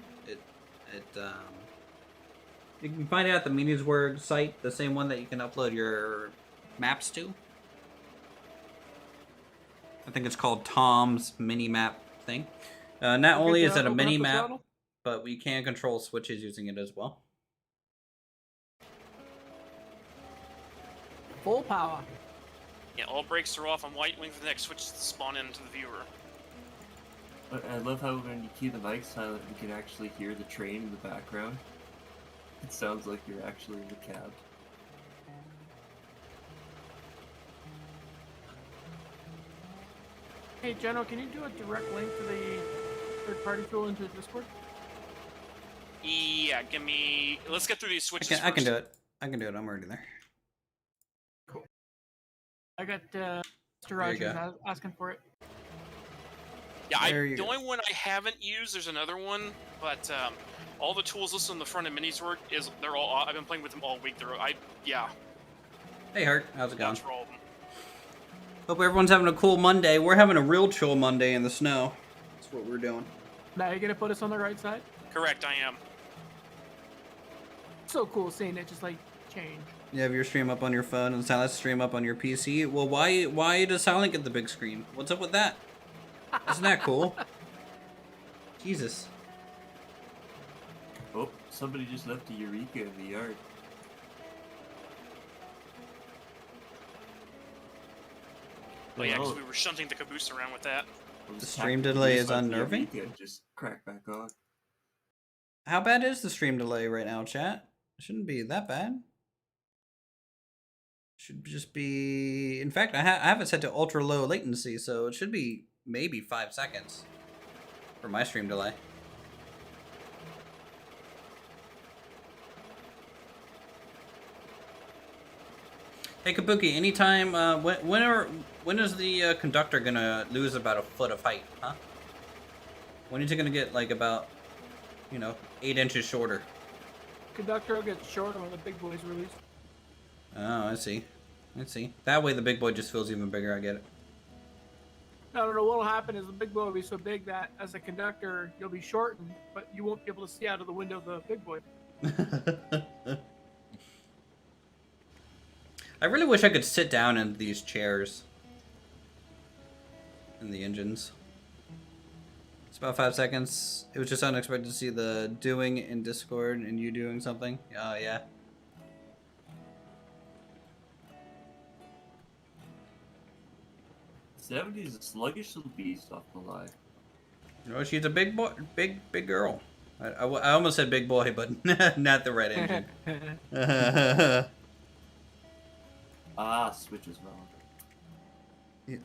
Speaker 1: You can find it at the Meaningsword site, the same one that you can upload your maps to. I think it's called Tom's mini map thing. Not only is it a mini map, but we can control switches using it as well.
Speaker 2: Full power.
Speaker 3: Yeah, all brakes are off. I'm waiting for the next switch to spawn into the viewer.
Speaker 5: I love how when you keep the mic silent, you can actually hear the train in the background. It sounds like you're actually in the cab.
Speaker 2: Hey, General, can you do a direct link to the third-party tool into Discord?
Speaker 3: Yeah, give me. Let's get through these switches.
Speaker 1: I can do it. I can do it. I'm already there.
Speaker 2: Cool. I got Mr. Rogers asking for it.
Speaker 3: Yeah, the only one I haven't used, there's another one, but all the tools listed on the front of Minisword they're all. I've been playing with them all week. Yeah.
Speaker 1: Hey, Hart, how's it going?
Speaker 3: For all of them.
Speaker 1: Hope everyone's having a cool Monday. We're having a real chill Monday in the snow. That's what we're doing.
Speaker 2: Now you're gonna put us on the right side?
Speaker 3: Correct, I am.
Speaker 2: So cool seeing it just like change.
Speaker 1: You have your stream up on your phone and Silent stream up on your PC. Well, why does Silent get the big screen? What's up with that? Isn't that cool? Jesus.
Speaker 5: Oh, somebody just left a Eureka in the yard.
Speaker 3: Oh yeah, because we were shunting the Caboose around with that.
Speaker 1: The stream delay is unnerving?
Speaker 5: Just crack back on.
Speaker 1: How bad is the stream delay right now, chat? It shouldn't be that bad. Should just be... In fact, I have it set to ultra low latency, so it should be maybe 5 seconds for my stream delay. Hey Kabuki, anytime, when is the conductor gonna lose about a foot of height, huh? When is it gonna get like about, 8 inches shorter?
Speaker 2: Conductor will get shorter when the big boys release.
Speaker 1: Oh, I see. That way the big boy just feels even bigger, I get it.
Speaker 2: No, what'll happen is the big boy will be so big that as a conductor, you'll be shortened, but you won't be able to see out of the window of the big boy.
Speaker 1: I really wish I could sit down in these chairs. In the engines. It's about 5 seconds. It was just unexpected to see the doing in Discord and you doing something. Oh, yeah.
Speaker 5: '70s a sluggish little beast off the line.
Speaker 1: No, she's a big boy, big girl. I almost said big boy, but not the right engine.
Speaker 5: Switch is wrong.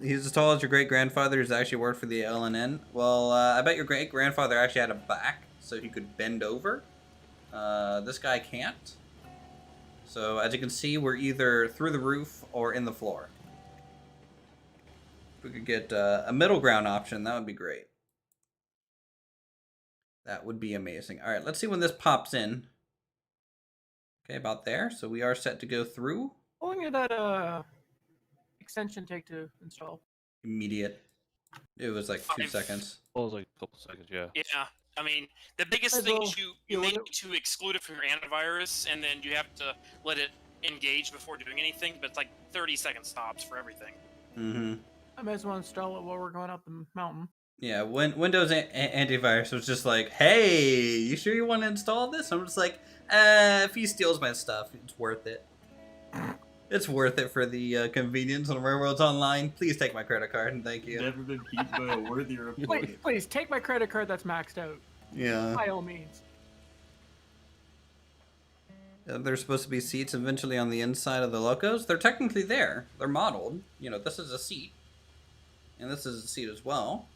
Speaker 1: He's as tall as your great-grandfather who's actually worked for the LNN. Well, I bet your great-grandfather actually had a back, so he could bend over. This guy can't. So, as you can see, we're either through the roof or in the floor. If we could get a middle ground option, that would be great. That would be amazing. Alright, let's see when this pops in. Okay, about there. So we are set to go through.
Speaker 2: How long did that extension take to install?
Speaker 1: Immediate. It was like 2 seconds.
Speaker 4: Well, it was like a couple seconds, yeah.
Speaker 3: Yeah, I mean, the biggest thing is you may need to exclude it from your antivirus, and then you have to let it engage before doing anything, but it's like 30-second stops for everything.
Speaker 1: Mm-hmm.
Speaker 2: I might as well install it while we're going up the mountain.
Speaker 1: Yeah, when Windows Antivirus was just like, hey, you sure you want to install this? I'm just like, if he steals my stuff, it's worth it. It's worth it for the convenience on Railroads Online. Please take my credit card, and thank you.
Speaker 5: Never been beat by a worthier opponent.
Speaker 2: Please, take my credit card that's maxed out.
Speaker 1: Yeah.
Speaker 2: By all means.
Speaker 1: There's supposed to be seats eventually on the inside of the locos. They're technically there. They're modeled. This is a seat. And this is a seat as well.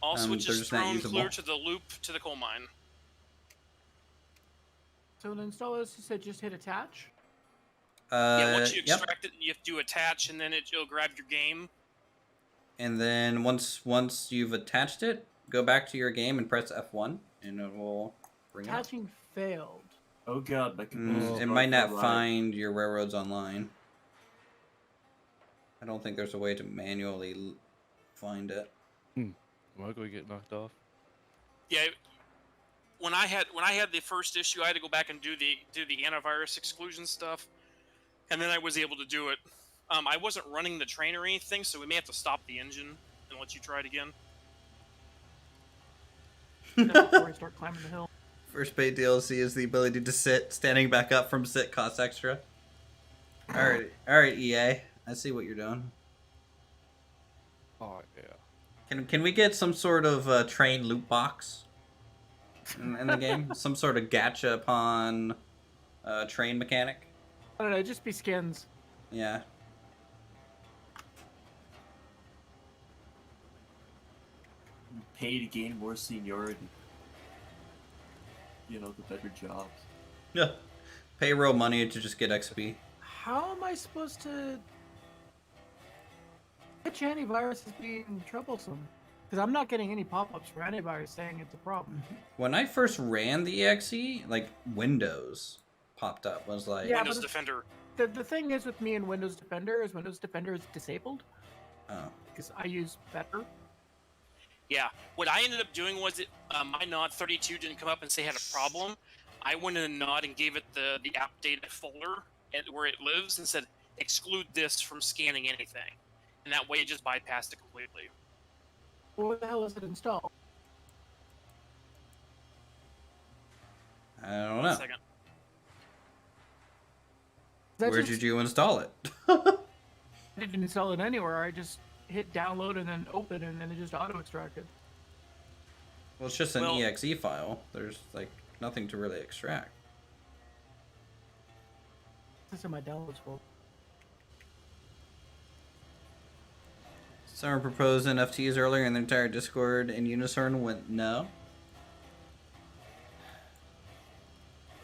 Speaker 3: All switches thrown clear to the loop to the coal mine.
Speaker 2: So to install this, you said just hit attach?
Speaker 3: Yeah, once you extract it, you have to do attach, and then it'll grab your game.
Speaker 1: And then once you've attached it, go back to your game and press F1, and it will bring it up.
Speaker 2: Attaching failed.
Speaker 5: Oh god, my computer.
Speaker 1: It might not find your Railroads Online. I don't think there's a way to manually find it.
Speaker 4: Am I going to get knocked off?
Speaker 3: Yeah. When I had the first issue, I had to go back and do the antivirus exclusion stuff, and then I was able to do it. I wasn't running the train or anything, so we may have to stop the engine and let you try it again.
Speaker 2: Before I start climbing the hill.
Speaker 1: First paid DLC is the ability to sit. Standing back up from sit costs extra. Alright, EA. I see what you're doing.
Speaker 4: Oh yeah.
Speaker 1: Can we get some sort of train loot box in the game? Some sort of gacha upon train mechanic?
Speaker 2: I don't know, just be skins.
Speaker 1: Yeah.
Speaker 5: Pay to gain more seniority. You know, the better jobs.
Speaker 1: Yeah. Pay real money to just get XP.
Speaker 2: How am I supposed to... Which antivirus is being troublesome? Because I'm not getting any pop-ups for antivirus saying it's a problem.
Speaker 1: When I first ran the EXE, like, Windows popped up. Was like...
Speaker 2: Yeah,
Speaker 3: Windows Defender.
Speaker 2: The thing is with me and Windows Defender is disabled.
Speaker 1: Oh.
Speaker 2: Because I use better.
Speaker 3: Yeah, what I ended up doing was my nod 32 didn't come up and say it had a problem. I went in a nod and gave it the app data folder where it lives and said exclude this from scanning anything, and that way it just bypassed it completely.
Speaker 2: Well, what the hell is it installed?
Speaker 1: I don't
Speaker 3: One
Speaker 1: know.
Speaker 3: second.
Speaker 1: Where did you install it?
Speaker 2: I didn't install it anywhere. I just hit download and then open, and then it just auto-extracted.
Speaker 1: Well, it's just an EXE file. There's, like, nothing to really extract.
Speaker 2: This is in my downloads folder.
Speaker 1: Someone proposed NFTs earlier in the entire Discord, and Unicorn went no.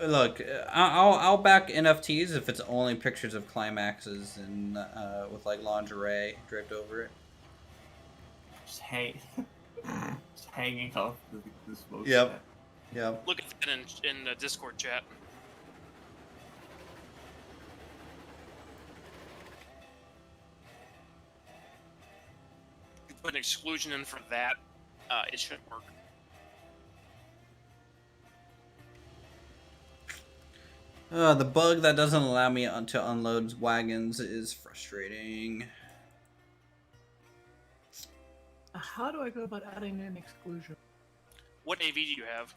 Speaker 1: Look, I'll back NFTs if it's only pictures of climaxes and with like lingerie draped over it.
Speaker 5: Just hanging off the smoke.
Speaker 1: Yep. Yep.
Speaker 3: Look at that in the Discord chat. If you put an exclusion in for that, it should work.
Speaker 1: The bug that doesn't allow me to unload wagons is frustrating.
Speaker 2: How do I go about adding an exclusion?
Speaker 3: What AV do you have?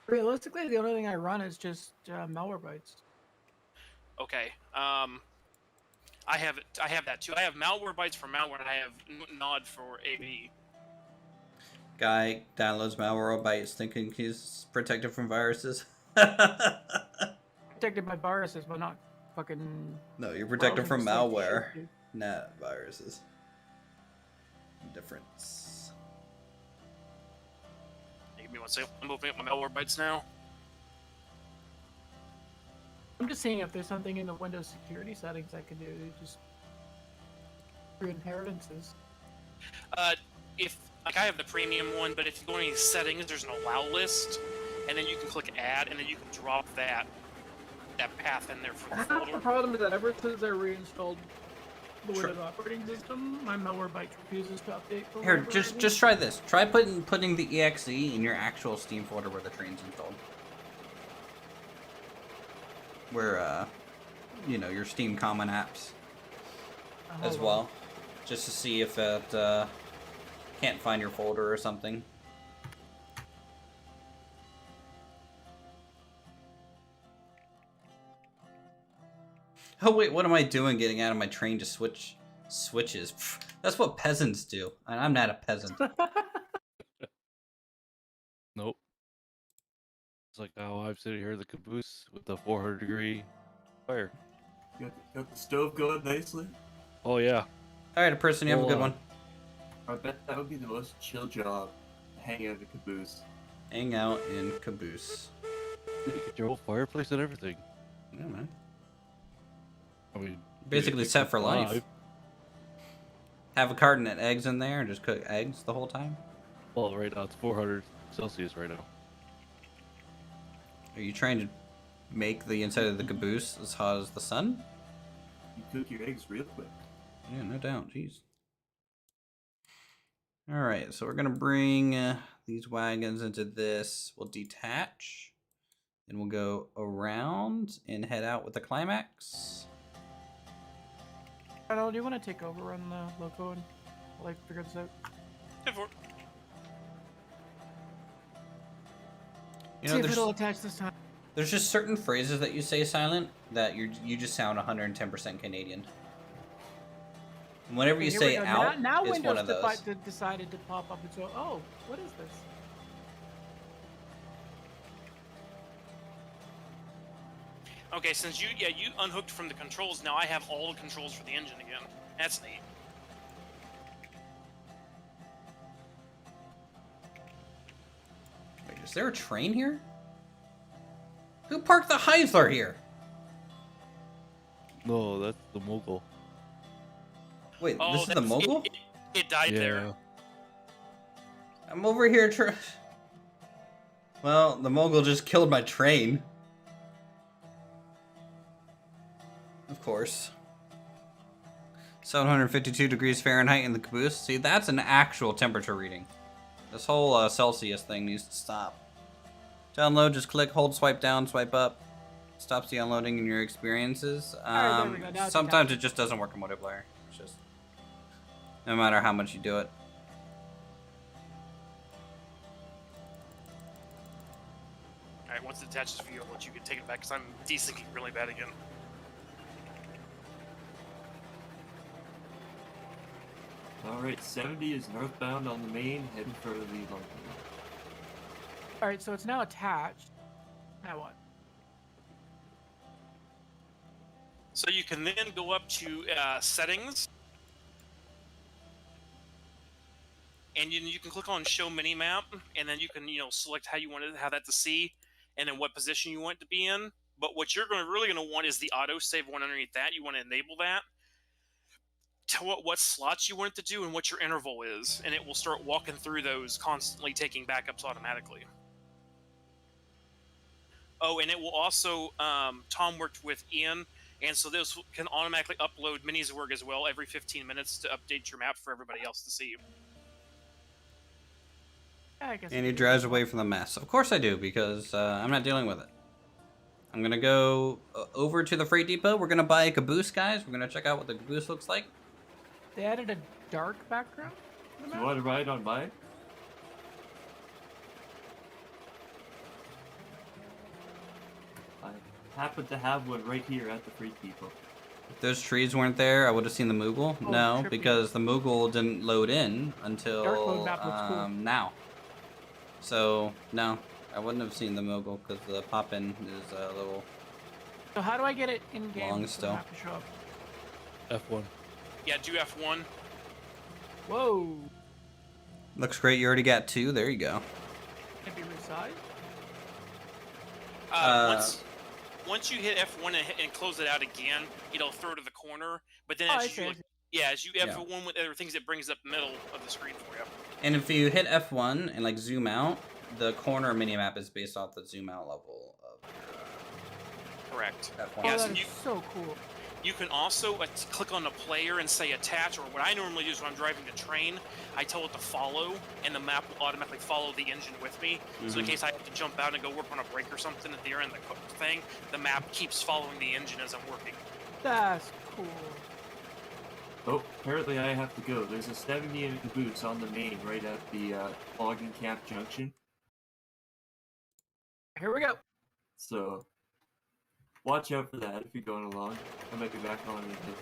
Speaker 2: Realistically, the only thing I run is just Malwarebytes.
Speaker 3: Okay. I have that too. I have Malwarebytes for malware, and I have Nod for AV.
Speaker 1: Guy downloads Malwarebytes thinking he's protected from viruses.
Speaker 2: Protected by viruses, but not fucking...
Speaker 1: No, you're protected from
Speaker 2: browsing stuff
Speaker 1: malware,
Speaker 2: shit, dude.
Speaker 1: not viruses. Difference.
Speaker 3: Give me one second. I'm opening up my Malwarebytes now.
Speaker 2: I'm just seeing if there's something in the Windows security settings I can do to just... for inheritances.
Speaker 3: If like I have the premium one, but if you go into settings, there's an allow list, and then you can click add, and then you can drop that path in there for the
Speaker 2: Half
Speaker 3: folder.
Speaker 2: the problem is that ever since I reinstalled the Windows operating system, my Malwarebytes refuses to update. For
Speaker 1: Here,
Speaker 2: whatever
Speaker 1: just
Speaker 2: reason.
Speaker 1: try this. Try putting the exe in your actual Steam folder where the train's installed. Where you know, your Steam common apps as
Speaker 2: Hold on.
Speaker 1: well, just to see if it can't find your folder or something. Oh wait, what am I doing getting out of my train to switch switches? Pfft, that's what peasants do, and I'm not a peasant.
Speaker 4: Nope. It's like how I'm sitting here in the caboose with the 400-degree fire.
Speaker 5: Got the stove going nicely.
Speaker 4: Oh yeah.
Speaker 1: Alright, a person, you have a good one.
Speaker 5: I bet that would be the most chill job, hanging out in a caboose.
Speaker 1: Hang out in Caboose.
Speaker 4: You get your whole fireplace and everything.
Speaker 1: Yeah, man.
Speaker 4: I mean,
Speaker 1: Basically
Speaker 4: you
Speaker 1: set
Speaker 4: can
Speaker 1: for life.
Speaker 4: survive.
Speaker 1: Have a carton of eggs in there and just cook eggs the whole time?
Speaker 4: Well, right now it's 400 Celsius right now.
Speaker 1: Are you trying to make the inside of the caboose as hot as the sun?
Speaker 5: You cook your eggs real quick.
Speaker 1: Yeah, no doubt. Jeez. Alright, so we're going to bring these wagons into this. We'll detach. And we'll go around and head out with the climax.
Speaker 2: Arnold, do you want to take over on the loco and like figure this out?
Speaker 3: Go for it.
Speaker 1: You
Speaker 2: See
Speaker 1: know,
Speaker 2: if it'll
Speaker 1: there's
Speaker 2: attach this time.
Speaker 1: just certain phrases that you say silent that you just sound 110% Canadian. And whenever
Speaker 2: Okay,
Speaker 1: you
Speaker 2: here we
Speaker 1: say
Speaker 2: go.
Speaker 1: out,
Speaker 2: now
Speaker 1: it's
Speaker 2: Windows
Speaker 1: one of those.
Speaker 2: decided to pop up and so, oh, what is this?
Speaker 3: Okay, since you unhooked from the controls, now I have all the controls for the engine again. That's neat.
Speaker 1: Wait, is there a train here? Who parked the Heisler here?
Speaker 4: No, that's the Mogul.
Speaker 1: Wait,
Speaker 3: Oh,
Speaker 1: this is the Mogul?
Speaker 3: It died there.
Speaker 1: I'm over here Well, the Mogul just killed my train. Of course. 752 degrees Fahrenheit in the Caboose. See, that's an actual temperature reading. This whole Celsius thing needs to stop. To unload, just click, hold, swipe down, swipe up. Stops the unloading in your experiences.
Speaker 2: Alright, there we go. Now it's
Speaker 1: Sometimes it just doesn't work in multiplayer. It's just no matter how much you do it.
Speaker 3: Alright, once it attaches for you, I'll let you can take it back because I'm desyncing really bad again.
Speaker 5: Alright, 70 is northbound on the main, heading for the London.
Speaker 2: Alright, so it's now attached. Now what?
Speaker 3: So you can then go up to settings, and you can click on show minimap, and then you can select how you want to have that to see, and then what position you want it to be in. But what you're really going to want is the auto save one underneath that. You want to enable that. Tell it what slots you want it to do and what your interval is, and it will start walking through those, constantly taking backups automatically. Oh, and it will also, Tom worked with Ian, and so this can automatically upload Minizorg as well every 15 minutes to update your map for everybody else to see.
Speaker 2: I guess
Speaker 1: And he drives away from the mess. Of course I do, because I'm not dealing with it. I'm going to go over to the freight depot. We're going to buy a Caboose, guys. We're going to check out what the Caboose looks like.
Speaker 2: They added a dark background? to the
Speaker 5: You
Speaker 2: map?
Speaker 5: want to ride on mine? I happen to have one right here at the Freight Depot.
Speaker 1: If those trees weren't there, I would have seen the Moogle.
Speaker 2: Oh,
Speaker 1: No,
Speaker 2: trippy.
Speaker 1: because the Moogle didn't load in
Speaker 2: Dark
Speaker 1: until
Speaker 2: mode map looks cool.
Speaker 1: now. So, no, I wouldn't have seen the Moogle because the pop-in is a little...
Speaker 2: So how do I get it in game
Speaker 1: Long
Speaker 2: for the
Speaker 1: still.
Speaker 2: map to show up?
Speaker 4: F1.
Speaker 3: Yeah, do F1.
Speaker 2: Whoa!
Speaker 1: Looks great. You already got 2. There you go.
Speaker 2: Can it be resized?
Speaker 3: Once you hit F1 and close it out again, it'll throw to the corner. But then
Speaker 2: Oh, I
Speaker 3: as
Speaker 2: see, I
Speaker 3: you
Speaker 2: see.
Speaker 3: as you F1 with other things, it brings up middle of the screen for you.
Speaker 1: And if you hit F1 and like zoom out, the corner minimap is based off the zoom out level of
Speaker 3: Correct.
Speaker 1: your F1.
Speaker 2: Oh,
Speaker 3: Yes,
Speaker 2: that
Speaker 3: and
Speaker 2: is so cool.
Speaker 3: You can also click on the player and say attach, or what I normally do is when I'm driving the train, I tell it to follow, and the map will automatically follow the engine with me. So in
Speaker 1: Mhm.
Speaker 3: case I have to jump out and go work on a break or something at the end of the thing, the map keeps following the engine as I'm working.
Speaker 2: That's cool.
Speaker 5: Oh, apparently I have to go. There's a 70 in Caboose on the main right at the logging camp junction.
Speaker 2: Here we go.
Speaker 5: So, watch out for that if you're going along. I might be back on in a bit.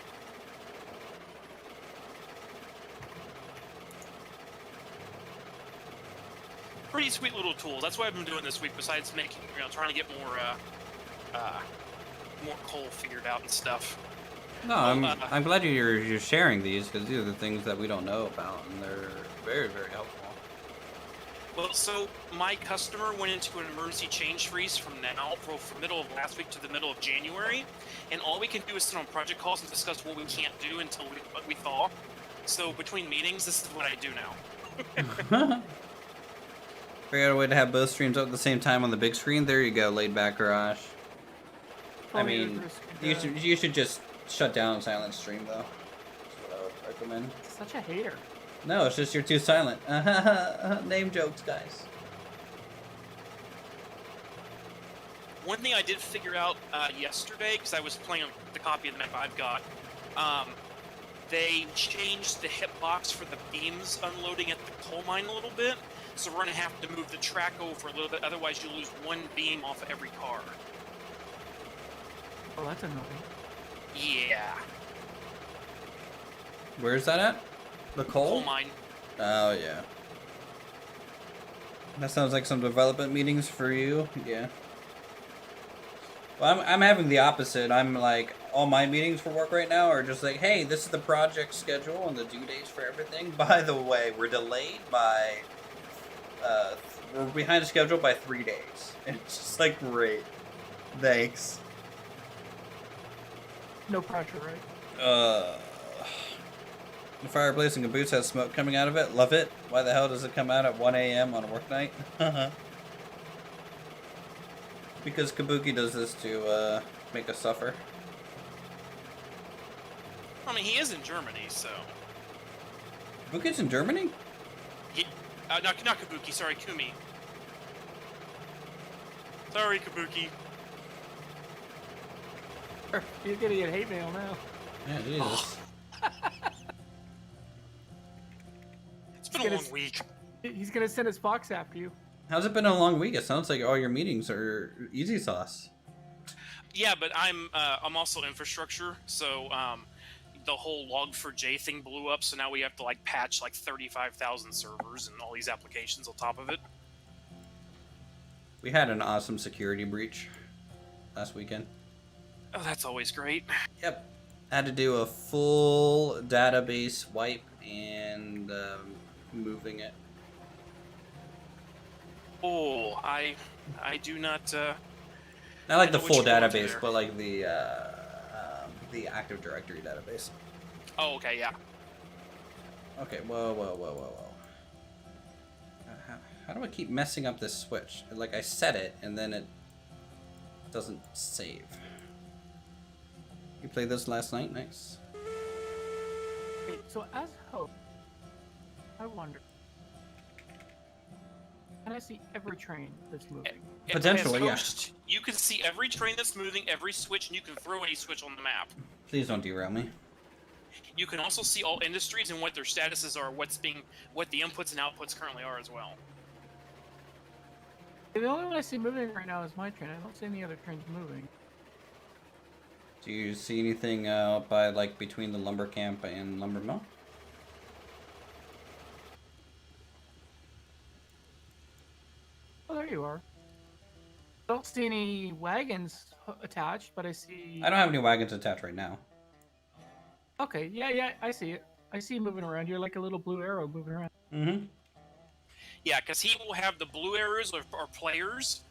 Speaker 3: Pretty sweet little tools. That's what I've been doing this week. Besides making, trying to get more coal figured out and stuff.
Speaker 1: No, I'm glad you're sharing these because these are the things that we don't know about, and they're very, very helpful.
Speaker 3: Well, so my customer went into an emergency change freeze from middle of last week to the middle of January, and all we can do is sit on project calls and discuss what we can't do until we thaw. So between meetings, this is what I do now.
Speaker 1: Figure out a way to have both streams up at the same time on the big screen. There you go, laid back garage. I
Speaker 2: Only
Speaker 1: mean,
Speaker 2: Uthris could,
Speaker 1: you should just shut down silent stream though. That's what I would recommend.
Speaker 2: Such a hater.
Speaker 1: No, it's just you're too silent. Name jokes, guys.
Speaker 3: One thing I did figure out yesterday, because I was playing the copy of the map I've got, they changed the hitbox for the beams unloading at the coal mine a little bit, so we're going to have to move the track over a little bit, otherwise you lose one beam off of every car.
Speaker 2: Oh, that's annoying.
Speaker 3: Yeah.
Speaker 1: Where's that at? The coal?
Speaker 3: Coal mine.
Speaker 1: Oh, yeah. That sounds like some development meetings for you. Yeah. Well, I'm having the opposite. I'm like, all my meetings for work right now are just like, hey, this is the project schedule and the due dates for everything. By the way, we're delayed by, we're behind the schedule by 3 days. And it's just like, great. Thanks.
Speaker 2: No pressure, right?
Speaker 1: The fireplace in Caboose has smoke coming out of it. Love it. Why the hell does it come out at 1 a.m. on a work night? Because Kabuki does this to make us suffer.
Speaker 3: I mean, he is in Germany, so...
Speaker 1: Kabuki's in Germany?
Speaker 3: Not Kabuki, sorry, Kumi. Sorry, Kabuki.
Speaker 2: You're gonna get hate mail now.
Speaker 1: Yeah, Jesus.
Speaker 3: It's been a long week.
Speaker 2: He's gonna send his fox after you.
Speaker 1: How's it been a long week? It sounds like all your meetings are easy sauce.
Speaker 3: Yeah, but I'm also infrastructure, so the whole log4j thing blew up, so now we have to like patch like 35,000 servers and all these applications on top of it.
Speaker 1: We had an awesome security breach last weekend.
Speaker 3: Oh, that's always great.
Speaker 1: Yep. Had to do a full database wipe and moving it.
Speaker 3: Oh, I do not.
Speaker 1: Not like the
Speaker 3: know
Speaker 1: full
Speaker 3: what you're going to
Speaker 1: database,
Speaker 3: there.
Speaker 1: but like the Active Directory database.
Speaker 3: Oh, okay, yeah.
Speaker 1: Okay, whoa. How do I keep messing up this switch? Like, I set it, and then it doesn't save. You played this last night? Nice.
Speaker 2: Wait, so as host, I wonder, can I see every train that's moving?
Speaker 1: Potentially,
Speaker 3: As
Speaker 1: yeah.
Speaker 3: host, you can see every train that's moving, every switch, and you can throw any switch on the map.
Speaker 1: Please don't derail me.
Speaker 3: You can also see all industries and what their statuses are, what the inputs and outputs currently are as well.
Speaker 2: The only one I see moving right now is my train. I don't see any other trains moving.
Speaker 1: Do you see anything by, like, between the lumber camp and lumber mill?
Speaker 2: Oh, there you are. I don't see any wagons attached, but I see...
Speaker 1: I don't have any wagons attached right now.
Speaker 2: Okay, yeah, I see it. I see you moving around. You're like a little blue arrow moving around.
Speaker 1: Mm-hmm.
Speaker 3: Yeah, because he will have the blue arrows or players,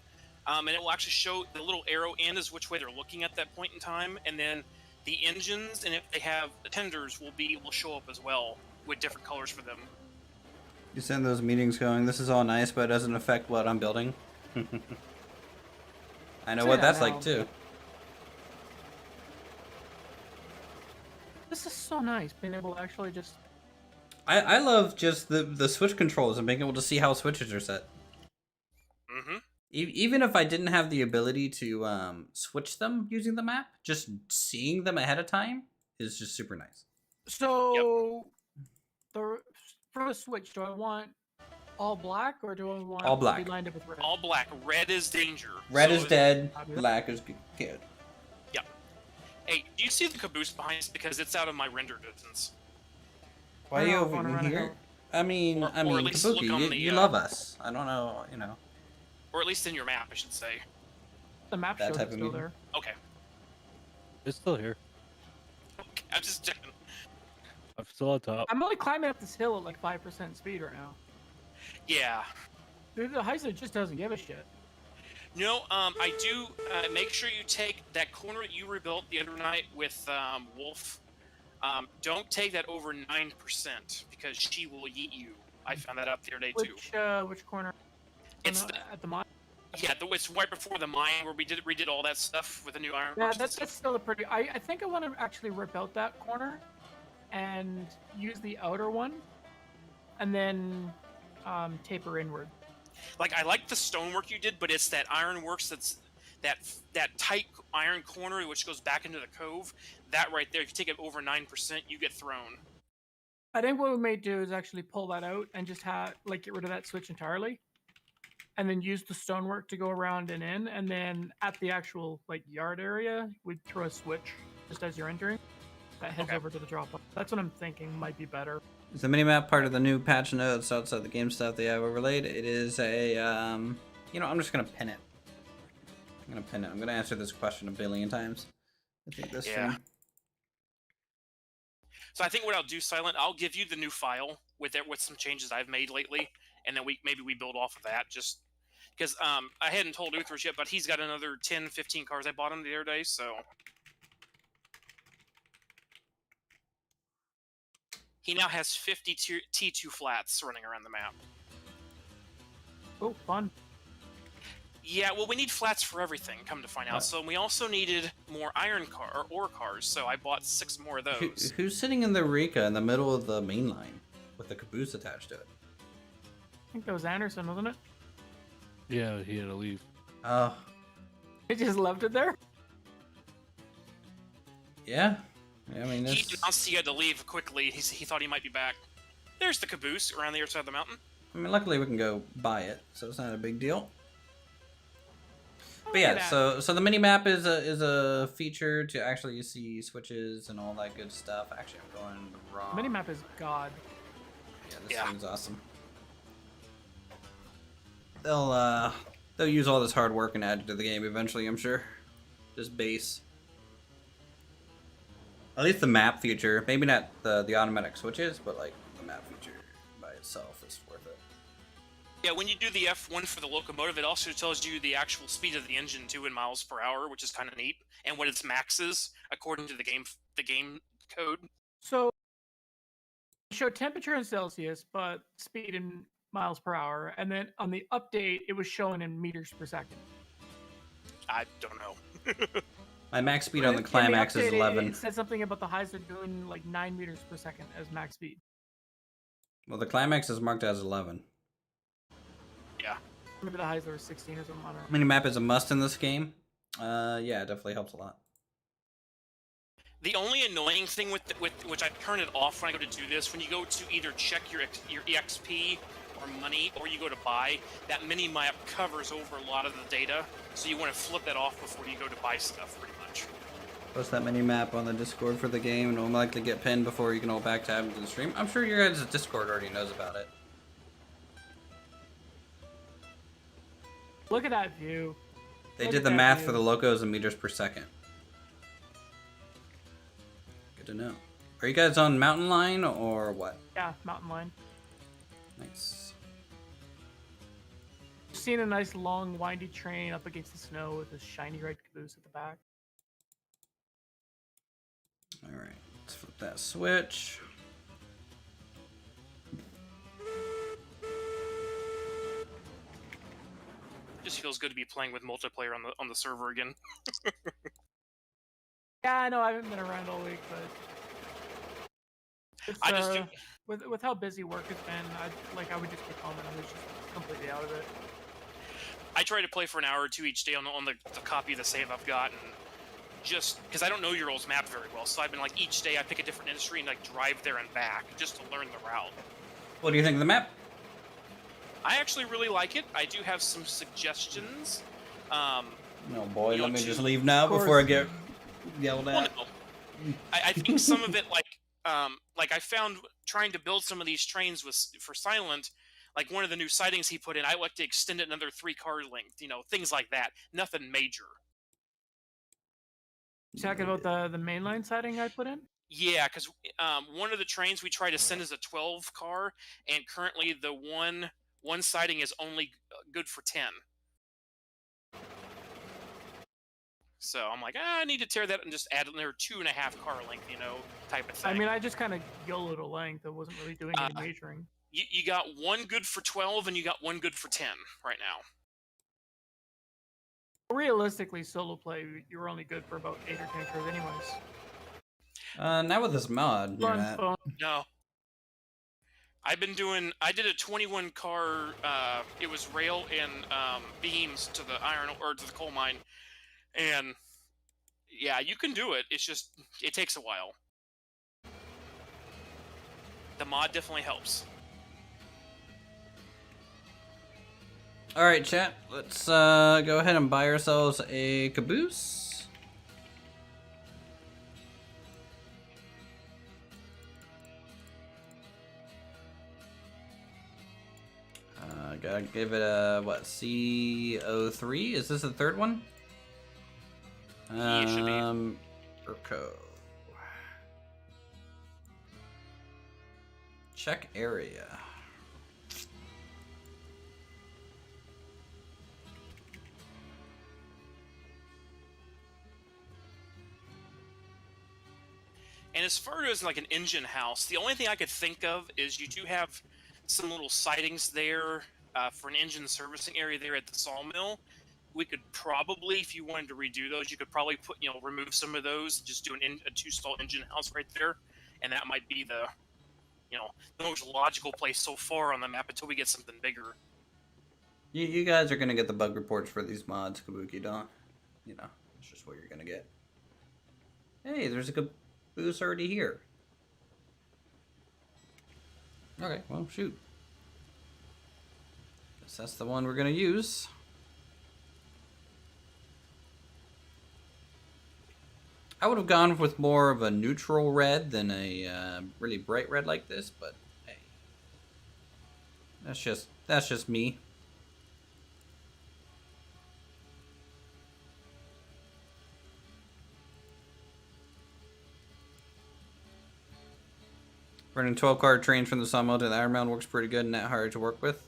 Speaker 3: and it will actually show the little arrow end is which way they're looking at that point in time, and then the engines and if they have tenders will show up as well with different colors for them.
Speaker 1: You send those meetings going, this is all nice, but it doesn't affect what I'm building. I know
Speaker 2: Say
Speaker 1: what
Speaker 2: that
Speaker 1: that's
Speaker 2: now.
Speaker 1: like, too.
Speaker 2: This is so nice, being able to actually just...
Speaker 1: I love just the switch controls and being able to see how switches are set.
Speaker 3: Mm-hmm.
Speaker 1: Even if I didn't have the ability to switch them using the map, just seeing them ahead of time is just super nice.
Speaker 2: So, for the switch, do I want all black or do I want
Speaker 1: All
Speaker 2: it
Speaker 1: black.
Speaker 2: to be lined up with red?
Speaker 3: All black. Red is danger.
Speaker 1: Red
Speaker 3: So
Speaker 1: is dead,
Speaker 2: Obvious.
Speaker 1: black is good.
Speaker 3: Yeah. Hey, do you see the caboose behind us? Because it's out of my render distance.
Speaker 1: Why are you
Speaker 2: I
Speaker 1: over
Speaker 2: wanna run a
Speaker 1: here?
Speaker 2: hill.
Speaker 1: I mean,
Speaker 3: Or at least look
Speaker 1: Kabuki,
Speaker 3: on
Speaker 1: you,
Speaker 3: the,
Speaker 1: you love us. I don't know, you know.
Speaker 3: Or at least in your map, I should say.
Speaker 2: The map
Speaker 1: that
Speaker 2: shows
Speaker 1: type
Speaker 2: it's
Speaker 1: of
Speaker 2: still
Speaker 1: meeting.
Speaker 2: there.
Speaker 3: Okay.
Speaker 4: It's still here.
Speaker 3: Okay, I'm just checking.
Speaker 4: I'm still on top.
Speaker 2: I'm only climbing up this hill at like 5% speed right now.
Speaker 3: Yeah.
Speaker 2: Dude, the Heiser just doesn't give a shit.
Speaker 3: No, I do make sure you take that corner that you rebuilt the other night with Wolf. Don't take that over 9% because she will yeet you. I found that out the other day too.
Speaker 2: Which corner?
Speaker 3: It's
Speaker 2: At the mine.
Speaker 3: Yeah, it's right before the mine where we redid all that stuff with the new iron.
Speaker 2: Yeah, that's still a pretty... I think I want to actually rip out that corner and use the outer one and then taper inward.
Speaker 3: Like, I like the stonework you did, but it's that ironworks that tight iron corner which goes back into the cove, that right there, if you take it over 9%, you get thrown.
Speaker 2: I think what we may do is actually pull that out and just get rid of that switch entirely, and then use the stonework to go around and in, and then at the actual yard area, we'd throw a switch just as you're entering that heads over to the drop off. That's what I'm thinking might be better.
Speaker 1: Is the minimap part of the new patch notes outside the game stuff they have overlaid? It is a, I'm just going to pin it. I'm going to answer this question a billion times. I think this stream.
Speaker 3: So I think what I'll do, Silent, I'll give you the new file with some changes I've made lately, and then maybe we build off of that, just because I hadn't told Uthris yet, but he's got another 10, 15 cars I bought him the other day, so... He now has 50 T2 flats running around the map.
Speaker 2: Oh, fun.
Speaker 3: Yeah, well, we need flats for everything, come to find out. So we also needed more ore cars, so I bought 6 more of those.
Speaker 1: Who's sitting in the Rika in the middle of the main line with the caboose attached to it?
Speaker 2: I think that was Anderson, wasn't it?
Speaker 4: Yeah, he had to leave.
Speaker 1: Oh.
Speaker 2: He just left it there?
Speaker 1: Yeah. I mean,
Speaker 3: he announced he had to leave quickly. He thought he might be back. There's the caboose around the other side of the mountain.
Speaker 1: I mean, luckily we can go buy it, so it's not a big deal. But yeah, so the mini map is a feature to actually see switches and all that good stuff. Actually, I'm going wrong.
Speaker 2: Mini map is god.
Speaker 1: Yeah, this thing's awesome. They'll use all this hard work and add it to the game eventually, I'm sure. Just base. At least the map feature, maybe not the automatic switches, but like the map feature by itself is worth it.
Speaker 3: Yeah, when you do the F1 for the locomotive, it also tells you the actual speed of the engine too in miles per hour, which is kind of neat, and what its max is according to the game code.
Speaker 2: So, show temperature in Celsius, but speed in miles per hour, and then on the update, it was showing in meters per second.
Speaker 3: I don't know.
Speaker 1: My max speed on the climax is 11.
Speaker 2: It said something about the highs are doing like 9 meters per second as max speed.
Speaker 1: Well, the climax is marked as 11.
Speaker 3: Yeah.
Speaker 2: Maybe the highs are 16 or something. I don't know.
Speaker 1: Minimap is a must in this game. Yeah, it definitely helps a lot.
Speaker 3: The only annoying thing with which I turn it off when I go to do this, when you go to either check your EXP or money, or you go to buy, that mini map covers over a lot of the data, so you want to flip that off before you go to buy stuff, pretty much.
Speaker 1: Post that mini map on the Discord for the game, and it'll likely get pinned before you can all back tab into the stream. I'm sure your guys' Discord already knows about it.
Speaker 2: Look at that view.
Speaker 1: They did the math for the locos in meters per second. Good to know. Are you guys on mountain line or what?
Speaker 2: Yeah, mountain line.
Speaker 1: Nice.
Speaker 2: Seeing a nice long windy train up against the snow with a shiny red caboose at the back.
Speaker 1: Alright, let's flip that switch.
Speaker 3: Just feels good to be playing with multiplayer on the server again.
Speaker 2: Yeah, I know I haven't been around all week, but it's,
Speaker 3: I just do...
Speaker 2: with how busy work has been, I would just be calm and I was just completely out of it.
Speaker 3: I try to play for an hour or two each day on the copy of the save I've got, and just because I don't know your old map very well, so I've been like each day I pick a different industry and like drive there and back just to learn the route.
Speaker 1: What do you think of the map?
Speaker 3: I actually really like it. I do have some suggestions.
Speaker 1: No boy, let me just leave now before I get yelled at.
Speaker 3: Well, no. I think some of it, like I found trying to build some of these trains for Silent, like one of the new sidings he put in, I like to extend it another 3 car length, things like that. Nothing major.
Speaker 2: You talking about the mainline siding I put in?
Speaker 3: Yeah, because one of the trains we try to send is a 12 car, and currently the one siding is only good for 10. So I'm like, I need to tear that and just add another 2.5 car length, type of thing.
Speaker 2: I mean, I just kind of YOLO'd a length. I wasn't really doing any measuring.
Speaker 3: You got one good for 12, and you got one good for 10 right now.
Speaker 2: Realistically, solo play, you're only good for about 8 or 10 cars anyways.
Speaker 1: Not with this mod, you're not.
Speaker 3: No. I did a 21 car, it was rail and beams to the to the coal mine. And yeah, you can do it. It's just it takes a while. The mod definitely helps.
Speaker 1: All right, chat. Let's go ahead and buy ourselves a caboose. Gotta give it a what? CO3? Is this the third one?
Speaker 3: Yeah, it should be.
Speaker 1: Urco. Check area.
Speaker 3: And as far as like an engine house, the only thing I could think of is you do have some little sidings there for an engine servicing area there at the sawmill. We could probably, if you wanted to redo those, you could probably put, remove some of those, just do a two-stall engine house right there, and that might be the most logical place so far on the map until we get something bigger.
Speaker 1: You guys are gonna get the bug reports for these mods, Kabuki, don't? It's just what you're gonna get. Hey, there's a caboose already here. Okay, well, shoot. Guess that's the one we're gonna use. I would have gone with more of a neutral red than a really bright red like this, but hey, that's just me. Running 12-car trains from the sawmill to the iron mound works pretty good and not hard to work with.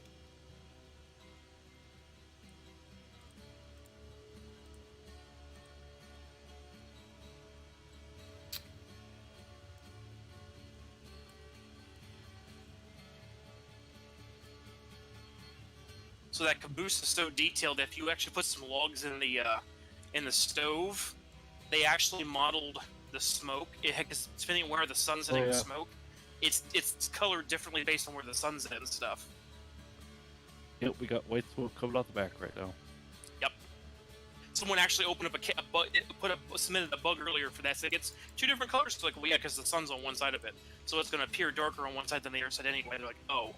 Speaker 3: So that caboose is so detailed that if you actually put some logs in the stove, they actually modeled the smoke. Depending on where the sun's hitting the smoke, it's colored differently based on where the sun's at and stuff.
Speaker 4: Yep, we got white smoke coming out the back right now.
Speaker 3: Yep. Someone actually opened up submitted a bug earlier for that. So it gets two different colors. So like, well, yeah, because the sun's on one side of it, so it's going to appear darker on one side than the other side anyway. They're like, oh.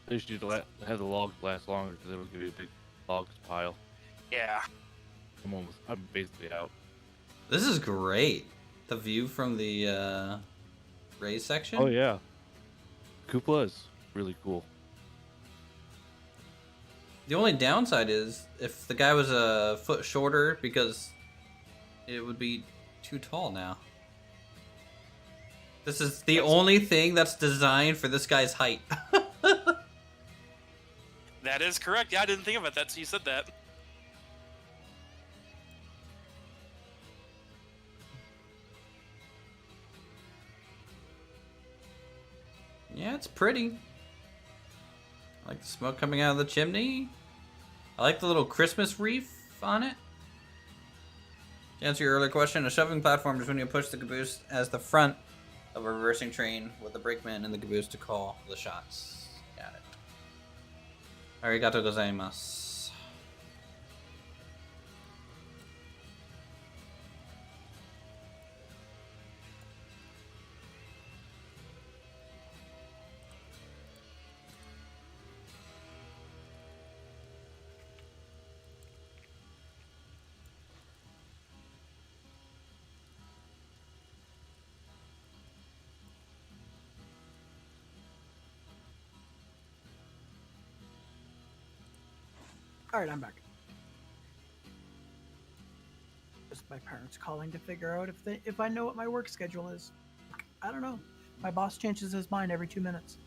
Speaker 4: They should have the logs last longer because it'll give you a big logs pile.
Speaker 3: Yeah.
Speaker 4: I'm basically out.
Speaker 1: This is great. The view from the raised section.
Speaker 4: Oh yeah. Cupola is really cool.
Speaker 1: The only downside is if the guy was a foot shorter, because it would be too tall now. This is the only thing that's designed for this guy's height.
Speaker 3: That is correct. Yeah, I didn't think about that, so you said that.
Speaker 1: Yeah, it's pretty. I like the smoke coming out of the chimney. I like the little Christmas wreath on it. To answer your earlier question, a shoving platform is when you push the caboose as the front of a reversing train with the brakeman in the caboose to call the shots. Got it. Arigato gozaimasu.
Speaker 2: All right, I'm back. Just my parents calling to figure out if I know what my work schedule is. I don't know. My boss changes his mind every 2 minutes.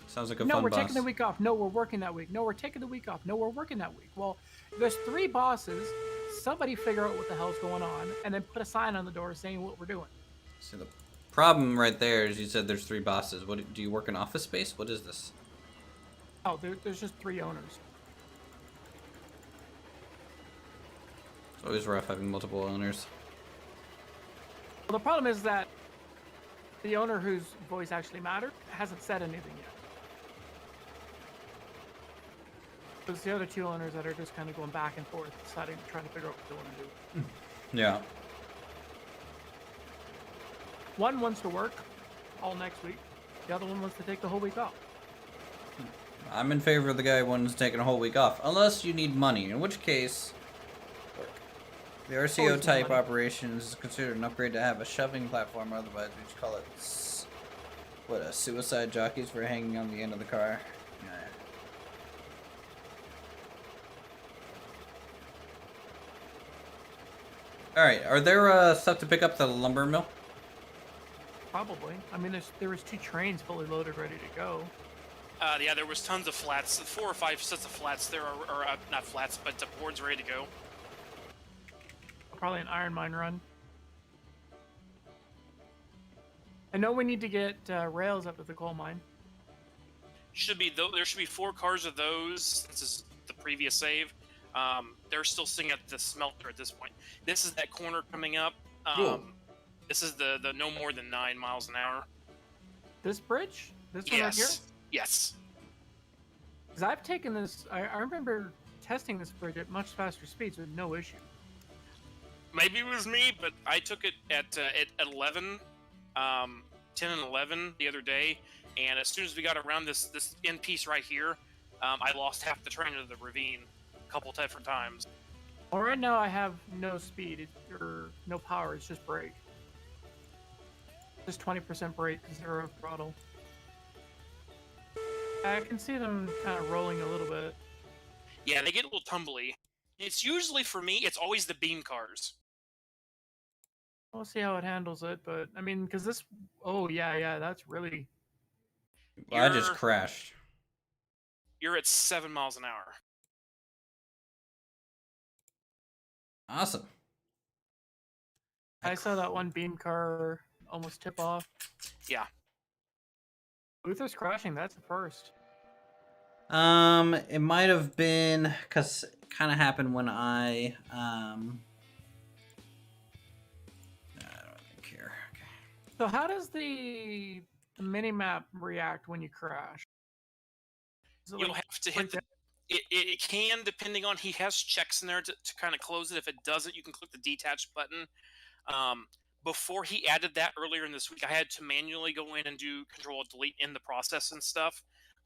Speaker 1: Sounds like a
Speaker 2: No,
Speaker 1: fun
Speaker 2: we're
Speaker 1: boss.
Speaker 2: taking the week off. No, we're working that week. No, we're taking the week off. No, we're working that week. Well, there's 3 bosses. Somebody figure out what the hell's going on, and then put a sign on the door saying what we're doing.
Speaker 1: See, the problem right there is you said there's 3 bosses. What do you work in office space? What is this?
Speaker 2: Oh, there's just 3 owners.
Speaker 1: It's always rough having multiple owners.
Speaker 2: Well, the problem is that the owner whose voice actually mattered hasn't said anything yet. There's the other two owners that are just kind of going back and forth, deciding, trying to figure out what they want to do.
Speaker 1: Yeah.
Speaker 2: One wants to work all next week. The other one wants to take the whole week off.
Speaker 1: I'm in favor of the guy who's taking a whole week off, unless you need money, in which case, the RCO
Speaker 2: Always
Speaker 1: type
Speaker 2: money.
Speaker 1: operations is considered an upgrade to have a shoving platform, otherwise we just call it, what, a suicide jockeys for hanging on the end of the car. Alright, are there stuff to pick up the lumber mill?
Speaker 2: Probably. I mean, there was 2 trains fully loaded, ready to go.
Speaker 3: Yeah, there was tons of flats, 4 or 5 sets of flats there, or not flats, but boards ready to go.
Speaker 2: Probably an iron mine run. I know we need to get rails up at the coal mine.
Speaker 3: There should be 4 cars of those. This is the previous save. They're still sitting at the smelter at this point. This is that corner coming up.
Speaker 1: Cool.
Speaker 3: This is the no more than 9 miles an hour.
Speaker 2: This bridge? This one right here?
Speaker 3: Yes.
Speaker 2: Because I've taken this, I remember testing this bridge at much faster speeds with no issue.
Speaker 3: Maybe it was me, but I took it at 11, 10 and 11 the other day, and as soon as we got around this end piece right here, I lost half the train into the ravine a couple different times.
Speaker 2: Well, right now I have no speed, or no power, it's just brake. Just 20% brake, 0 throttle. I can see them kind of rolling a little bit.
Speaker 3: Yeah, they get a little tumbly. It's usually, for me, it's always the beam cars.
Speaker 2: We'll see how it handles it, but I mean, because this, oh yeah, that's really.
Speaker 1: Well, I just crashed.
Speaker 3: You're at 7 miles an hour.
Speaker 1: Awesome.
Speaker 2: I saw that one beam car almost tip off.
Speaker 3: Yeah.
Speaker 2: Uthris crashing, that's the first.
Speaker 1: It might have been, because it kind of happened when I don't even care. Okay.
Speaker 2: So how does the mini-map react when you crash? Is it
Speaker 3: You'll
Speaker 2: like-
Speaker 3: have to hit the... It can, depending on... He has checks in there to kind of close it. If it doesn't, you can click the detach button. Before he added that earlier in this week, I had to manually go in and do Control-Delete in the process and stuff.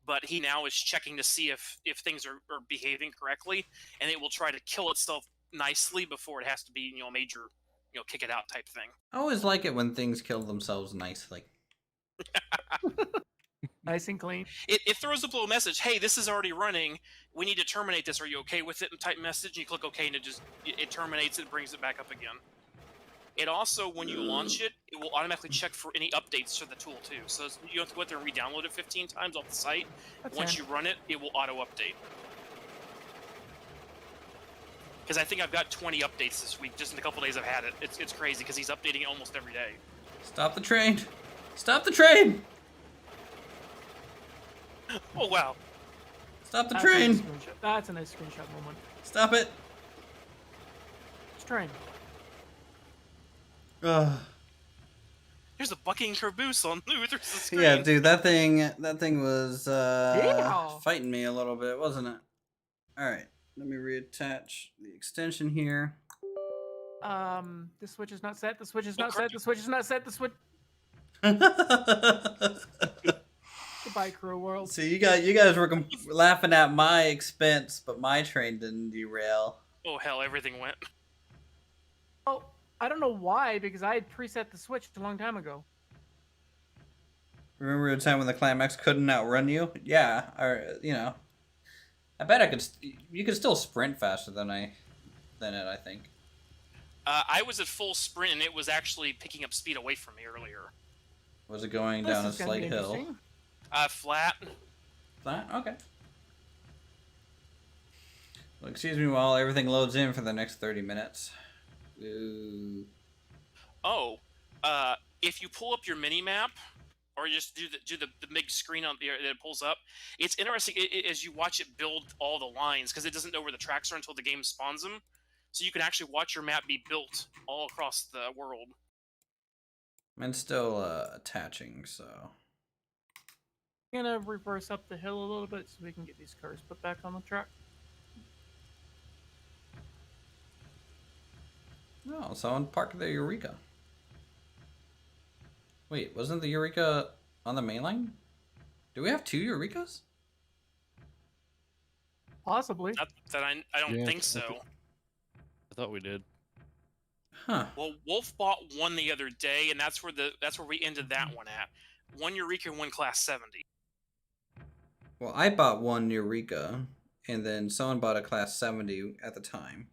Speaker 3: But he now is checking to see if things are behaving correctly, and it will try to kill itself nicely before it has to be, a major, kick it out type thing.
Speaker 1: I always like it when things kill themselves nicely.
Speaker 2: Nice and clean.
Speaker 3: It throws up a little message, hey, this is already running, we need to terminate this, are you okay with it? And type message, and you click OK, and it terminates it and brings it back up again. It also, when you launch it, it will automatically check for any updates to the tool too. So you don't have to go out there and re-download it 15 times off the site. Once you run it, it will auto-update. Because I think I've got 20 updates this week, just in the couple days I've had it. It's crazy, because he's updating it almost every day.
Speaker 1: Stop the train! Stop the train!
Speaker 3: Oh, wow.
Speaker 1: Stop the
Speaker 2: That's
Speaker 1: train!
Speaker 2: A nice screenshot. That's a nice screenshot moment.
Speaker 1: Stop it!
Speaker 2: It's train.
Speaker 3: Here's a bucking caboose on Uthris' screen.
Speaker 1: Yeah, dude, that thing was
Speaker 2: Yeah.
Speaker 1: fighting me a little bit, wasn't it? Alright, let me reattach the extension here.
Speaker 2: The switch is not set. The switch is not set. The switch is not set. The switch. Goodbye, Crew World.
Speaker 1: So you guys were laughing at my expense, but my train didn't derail.
Speaker 3: Oh, hell, everything went.
Speaker 2: Oh, I don't know why, because I had preset the switch a long time ago.
Speaker 1: Remember the time when the Climax couldn't outrun you? Yeah, or I bet you could still sprint faster than it, I think.
Speaker 3: I was at full sprint, and it was actually picking up speed away from me earlier.
Speaker 1: Was it going
Speaker 2: This
Speaker 1: down a
Speaker 2: is gonna
Speaker 1: slight
Speaker 2: be
Speaker 1: hill?
Speaker 2: interesting.
Speaker 3: Flat.
Speaker 1: Flat? Okay. Well, excuse me while everything loads in for the next 30 minutes. Ooh.
Speaker 3: Oh, if you pull up your mini map, or just do the big screen on that it pulls up, it's interesting as you watch it build all the lines, because it doesn't know where the tracks are until the game spawns them. So you can actually watch your map be built all across the world.
Speaker 1: Mine's still attaching, so.
Speaker 2: I'm gonna reverse up the hill a little bit so we can get these cars put back on the track.
Speaker 1: No, someone parked the Eureka. Wait, wasn't the Eureka on the main line? Do we have 2 Eurekas?
Speaker 2: Possibly.
Speaker 3: Not that I don't
Speaker 4: Yeah,
Speaker 3: think
Speaker 4: I
Speaker 3: so.
Speaker 4: I thought we did.
Speaker 1: Huh.
Speaker 3: Well, Wolf bought one the other day, and that's where we ended that one at. 1 Eureka, 1 Class 70.
Speaker 1: Well, I bought 1 Eureka, and then someone bought a Class 70 at the time.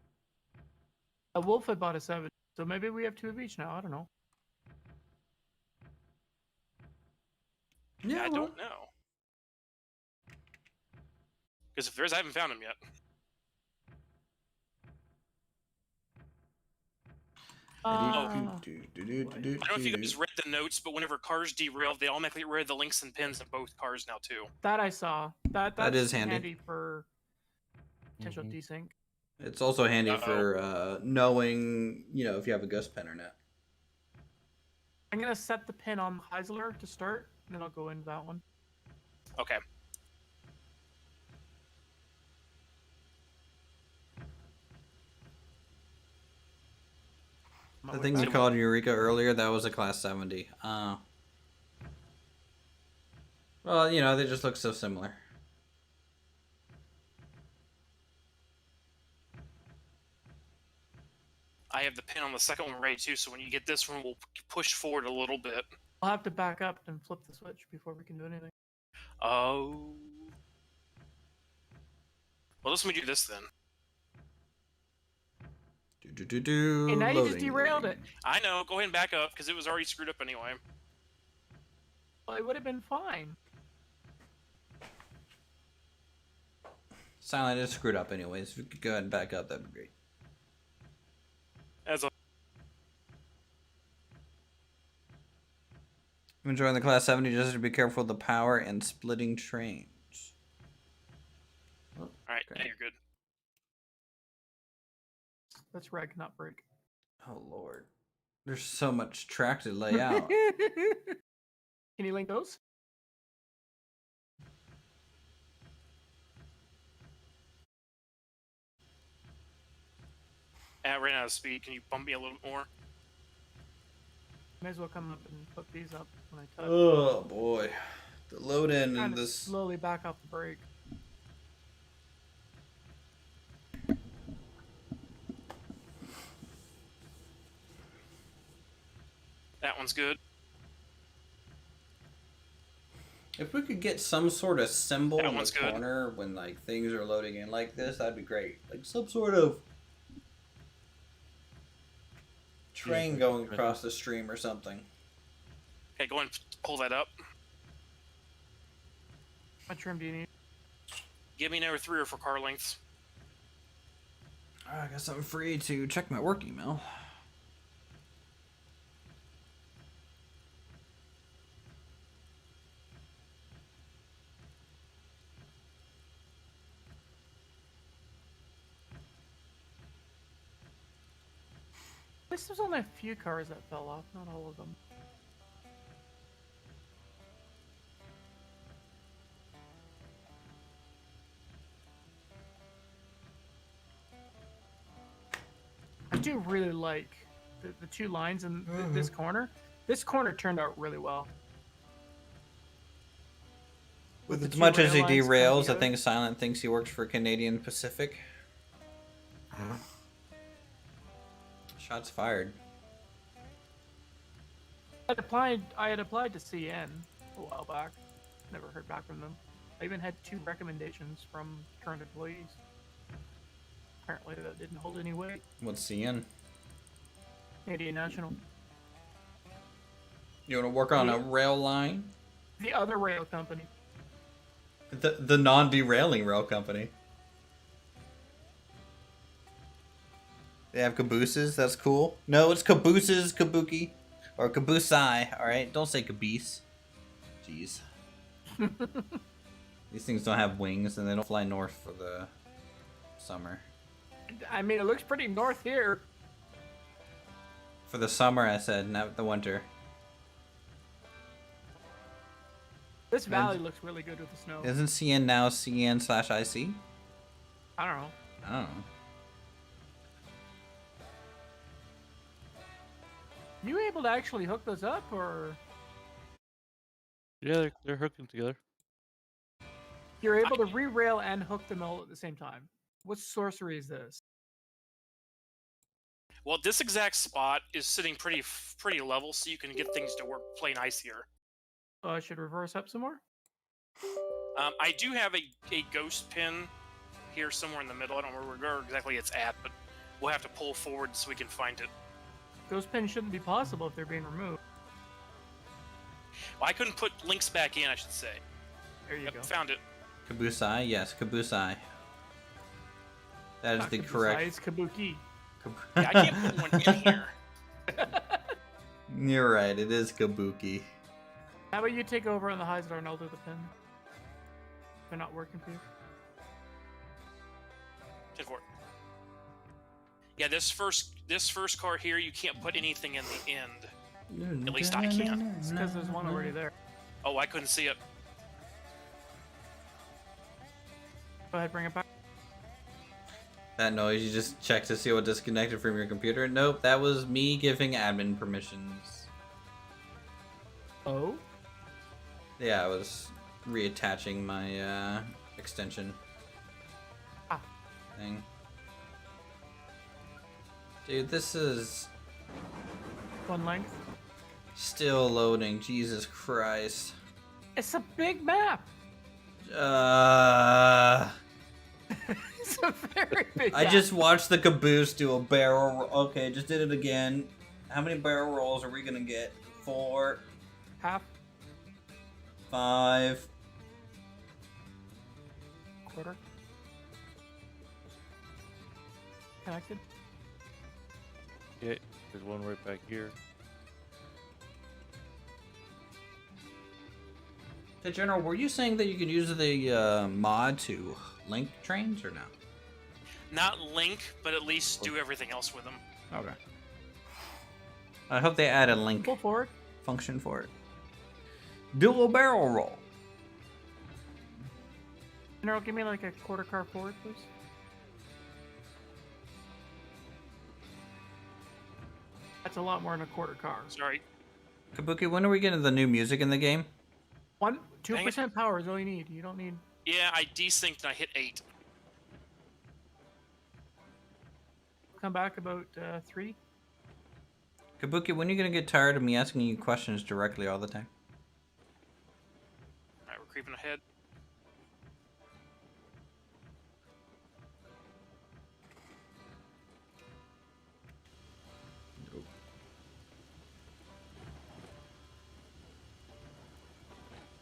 Speaker 2: A Wolf had bought a 7, so maybe we have 2 of each now. I don't know.
Speaker 3: I don't know. Because if there's, I haven't found him yet. I don't know if you guys read the notes, but whenever cars derail, they automatically read the links and pins in both cars now too.
Speaker 2: That I saw. That's
Speaker 1: is handy.
Speaker 2: for potential desync.
Speaker 1: It's also handy for knowing, if you have a ghost pin or not.
Speaker 2: I'm gonna set the pin on Heisler to start, and then I'll go into that one.
Speaker 3: Okay.
Speaker 1: The thing you called Eureka earlier, that was a Class 70. Well, they just look so similar.
Speaker 3: I have the pin on the second one ready too, so when you get this one, we'll push forward a little bit.
Speaker 2: I'll have to back up and flip the switch before we can do anything.
Speaker 3: Oh. Well, let's do this then.
Speaker 2: And now you just derailed it.
Speaker 3: I know. Go ahead and back up, because it was already screwed up anyway.
Speaker 2: Well, it would have been fine.
Speaker 1: Silent is screwed up anyways. If you could go ahead and back up, that'd be great.
Speaker 3: As a
Speaker 1: I'm enjoying the Class 70, just to be careful of the power and splitting trains.
Speaker 3: all right,
Speaker 1: Okay.
Speaker 3: now you're good.
Speaker 2: That's reg, not break.
Speaker 1: Oh lord. There's so much track to lay out.
Speaker 2: Can you link those?
Speaker 3: I ran out of speed. Can you bump me a little bit more?
Speaker 2: May as well come up and hook these up when I touch.
Speaker 1: Oh boy. The load in and
Speaker 2: Kinda
Speaker 1: this.
Speaker 2: slowly back off the brake.
Speaker 3: That one's good.
Speaker 1: If we could get some sort of symbol
Speaker 3: That
Speaker 1: in the
Speaker 3: one's good.
Speaker 1: corner when things are loading in like this, that'd be great. Like some sort of train going across the stream or something.
Speaker 3: Okay, go ahead and pull that up.
Speaker 2: What trim do you need?
Speaker 3: Give me another 3 or 4 car lengths.
Speaker 1: I got something free to check my work email.
Speaker 2: At least there's only a few cars that fell off, not all of them. I do really like the 2 lines in this corner. This corner turned out really well.
Speaker 1: With
Speaker 2: the
Speaker 1: as
Speaker 2: two
Speaker 1: much as he
Speaker 2: rail lines coming
Speaker 1: derails, I
Speaker 2: together.
Speaker 1: think Silent thinks he works for Canadian Pacific. Shots fired.
Speaker 2: I had applied to CN a while back. Never heard back from them. I even had 2 recommendations from current employees. Apparently that didn't hold any weight.
Speaker 1: What's CN?
Speaker 2: Canadian National.
Speaker 1: You want to work on a rail line?
Speaker 2: The other rail company.
Speaker 1: The non-derailing rail company. They have cabooses. That's cool. No, it's cabooses, kabuki, or caboosai. All right, don't say caboose. Jeez. These things don't have wings, and they don't fly north for the summer.
Speaker 2: I mean, it looks pretty north here.
Speaker 1: For the summer, I said, not the winter.
Speaker 2: This valley looks really good with the snow.
Speaker 1: Isn't CN now CN/IC?
Speaker 2: I don't know.
Speaker 1: I don't know.
Speaker 2: You able to actually hook those up, or
Speaker 4: Yeah, they're hooking together.
Speaker 2: you're able to re-rail and hook them all at the same time? What sorcery is this?
Speaker 3: Well, this exact spot is sitting pretty level, so you can get things to play nice here.
Speaker 2: Oh, I should reverse up some more.
Speaker 3: I do have a ghost pin here somewhere in the middle. I don't remember where exactly it's at, but we'll have to pull forward so we can find it.
Speaker 2: Ghost pins shouldn't be possible if they're being removed.
Speaker 3: Well, I couldn't put links back in, I should say.
Speaker 2: There you go.
Speaker 3: Found it.
Speaker 1: Caboose eye, yes, Caboose eye. That is
Speaker 2: Not
Speaker 1: the
Speaker 2: Kabuki,
Speaker 1: correct.
Speaker 2: It's Kabuki.
Speaker 3: Yeah, I can't put one in here.
Speaker 1: You're right, it is Kabuki.
Speaker 2: How about you take over on the highs and I'll do the pin? They're not working for you.
Speaker 3: 10-4. Yeah, this first card here, you can't put anything in the end. At least I can.
Speaker 2: It's because there's one already there.
Speaker 3: Oh, I couldn't see it.
Speaker 2: Go ahead, bring it back.
Speaker 1: That noise, you just check to see what disconnected from your computer. Nope, that was me giving admin permissions.
Speaker 2: Oh?
Speaker 1: Yeah, I was reattaching my extension thing. Dude, this is
Speaker 2: One length.
Speaker 1: still loading. Jesus Christ.
Speaker 2: It's a big map. It's a very big
Speaker 1: I
Speaker 2: map.
Speaker 1: just watched the Caboose do a barrel. Okay, just did it again. How many barrel rolls are we gonna get? 4,
Speaker 2: Half,
Speaker 1: 5.
Speaker 2: quarter. Connected.
Speaker 4: Okay, there's one right back here.
Speaker 1: Hey, General, were you saying that you could use the mod to link trains or no?
Speaker 3: Not link, but at least do everything else with them.
Speaker 1: Okay. I hope they add a link
Speaker 2: Pull forward.
Speaker 1: function for it. Do a barrel roll.
Speaker 2: General, give me like a quarter car forward, please. That's a lot more than a quarter car.
Speaker 3: Sorry.
Speaker 1: Kabuki, when are we getting the new music in the game?
Speaker 2: 2% power is all you need. You don't need.
Speaker 3: Yeah, I desynced and I hit 8.
Speaker 2: Come back about 3.
Speaker 1: Kabuki, when are you gonna get tired of me asking you questions directly all the time?
Speaker 3: Alright, we're creeping ahead.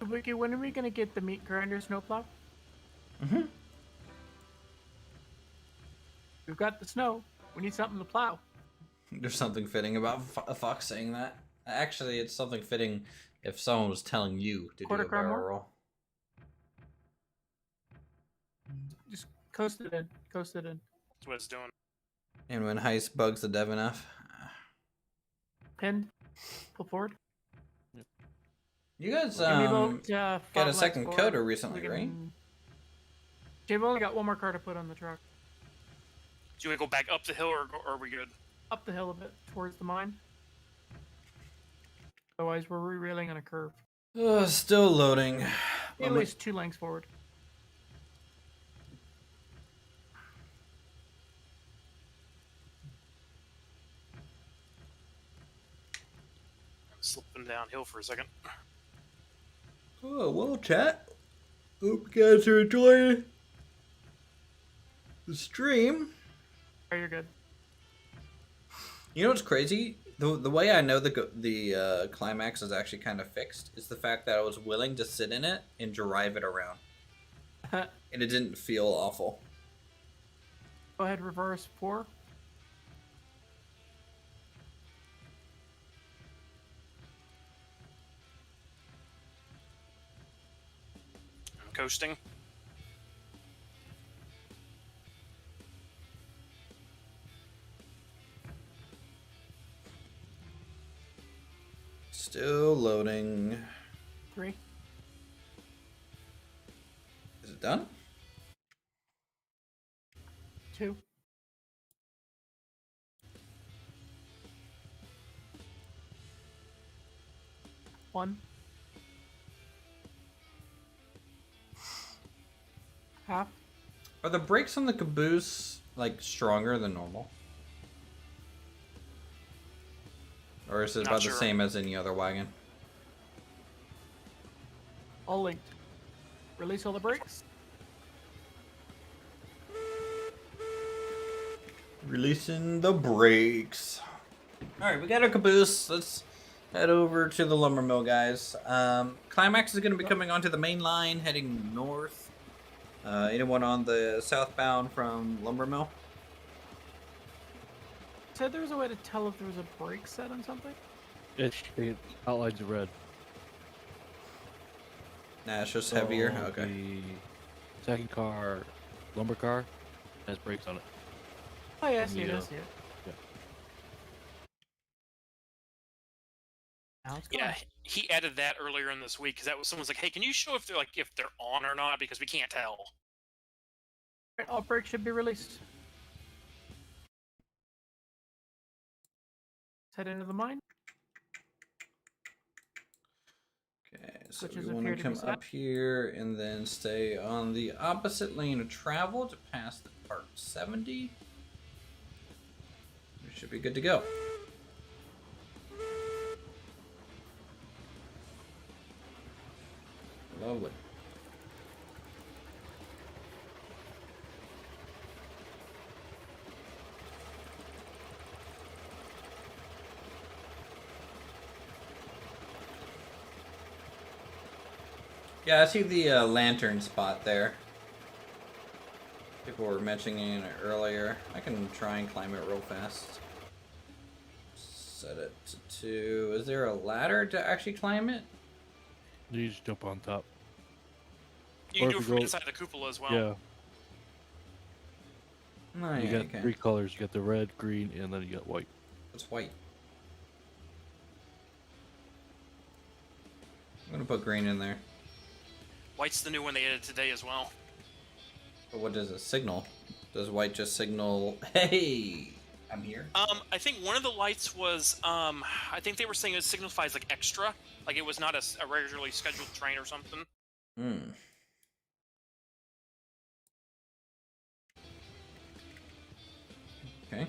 Speaker 2: Wiki, when are we gonna get the meat grinder snowplow?
Speaker 1: Mm-hmm.
Speaker 2: We've got the snow. We need something to plow.
Speaker 1: There's something fitting about Fox saying that. Actually, it's something fitting if someone was telling you to
Speaker 2: Quarter
Speaker 1: do a
Speaker 2: car
Speaker 1: barrel
Speaker 2: more?
Speaker 1: roll.
Speaker 2: Just coast it in. Coast it in.
Speaker 3: That's what it's doing.
Speaker 1: And when Heist bugs the dev enough.
Speaker 2: Pin. Pull forward.
Speaker 1: You guys
Speaker 2: Give me about,
Speaker 1: got
Speaker 2: 5
Speaker 1: a
Speaker 2: lengths
Speaker 1: second
Speaker 2: forward.
Speaker 1: coder recently,
Speaker 2: We
Speaker 1: right?
Speaker 2: can- Okay, we've only got one more car to put on the truck.
Speaker 3: Do you want to go back up the hill or are we good?
Speaker 2: Up the hill a bit towards the mine. Otherwise, we're re-railing on a curve.
Speaker 1: Still loading.
Speaker 2: At least 2 lengths forward.
Speaker 3: Slipping downhill for a second.
Speaker 1: Oh, well, chat. Hope you guys are enjoying the stream.
Speaker 2: Oh, you're good.
Speaker 1: You know what's crazy? The way I know the climax is actually kind of fixed is the fact that I was willing to sit in it and drive it around. And it didn't feel awful.
Speaker 2: Go ahead, reverse 4.
Speaker 3: I'm coasting.
Speaker 1: Still loading.
Speaker 2: 3.
Speaker 1: Is it done?
Speaker 2: 2. 1. Half.
Speaker 1: Are the brakes on the Caboose like stronger than normal? Or is it
Speaker 3: Not
Speaker 1: about
Speaker 3: sure.
Speaker 1: the same as any other wagon?
Speaker 2: All linked. Release all the brakes.
Speaker 1: Releasing the brakes. Alright, we got our Caboose. Let's head over to the lumber mill, guys. Climax is going to be coming onto the main line, heading north. Anyone on the southbound from lumber mill?
Speaker 2: Said there was a way to tell if there was a brake set on something.
Speaker 4: It outlines in red.
Speaker 1: Nah, it's just
Speaker 4: So
Speaker 1: heavier. Okay.
Speaker 4: The second car, lumber car, has brakes on it.
Speaker 2: Oh yeah, I see it. I
Speaker 4: Yeah.
Speaker 2: see it.
Speaker 4: Yeah.
Speaker 2: Now it's
Speaker 3: Yeah,
Speaker 2: gone.
Speaker 3: he added that earlier in this week because that was someone's like, "Hey, can you show if they're on or not because we can't tell."
Speaker 2: Right, all brakes should be released. Let's head into the mine.
Speaker 1: Okay, so
Speaker 2: Switches
Speaker 1: we want
Speaker 2: appear
Speaker 1: to
Speaker 2: to be
Speaker 1: come
Speaker 2: set.
Speaker 1: up here and then stay on the opposite lane of travel to pass the part 70. We should be good to go. Lovely. Yeah, I see the lantern spot there. People were mentioning it earlier. I can try and climb it real fast. Set it to 2. Is there a ladder to actually climb it?
Speaker 4: You just jump on top.
Speaker 3: You
Speaker 4: Or
Speaker 3: can do
Speaker 4: if
Speaker 3: it
Speaker 4: you
Speaker 3: from
Speaker 4: go-
Speaker 3: inside the cupola as well.
Speaker 4: Yeah.
Speaker 1: No,
Speaker 4: You
Speaker 1: yeah,
Speaker 4: got
Speaker 1: you can.
Speaker 4: 3 colors. You got the red, green, and then you got white.
Speaker 1: It's white. I'm gonna put green in there.
Speaker 3: White's the new one they added today as well.
Speaker 1: But what does it signal? Does white just signal, hey, I'm here?
Speaker 3: I think one of the lights was, I think they were saying it signifies like extra, like it was not a regularly scheduled train or something.
Speaker 1: Hmm. Okay.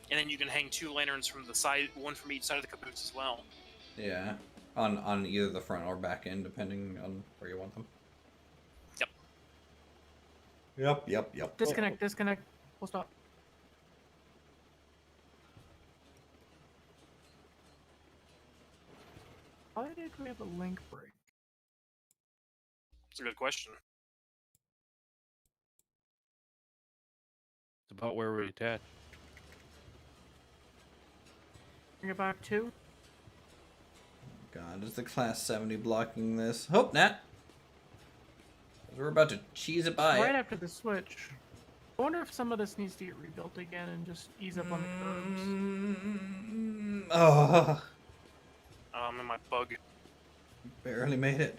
Speaker 3: And then you can hang 2 lanterns from the side, one from each side of the caboose as well.
Speaker 1: Yeah. On either the front or back end, depending on where you want them.
Speaker 3: Yep.
Speaker 1: Yep.
Speaker 2: Disconnect. Disconnect. We'll stop. Why did we have a link break?
Speaker 3: It's a good question.
Speaker 4: It's about where we attach.
Speaker 2: Bring it back to.
Speaker 1: God, is the class 70 blocking this? Hope not. 'Cause we're about to cheese it by
Speaker 2: Right
Speaker 1: it.
Speaker 2: after the switch. I wonder if some of this needs to get rebuilt again and just ease up on the curves.
Speaker 1: Oh,
Speaker 3: And my bug.
Speaker 1: barely made it.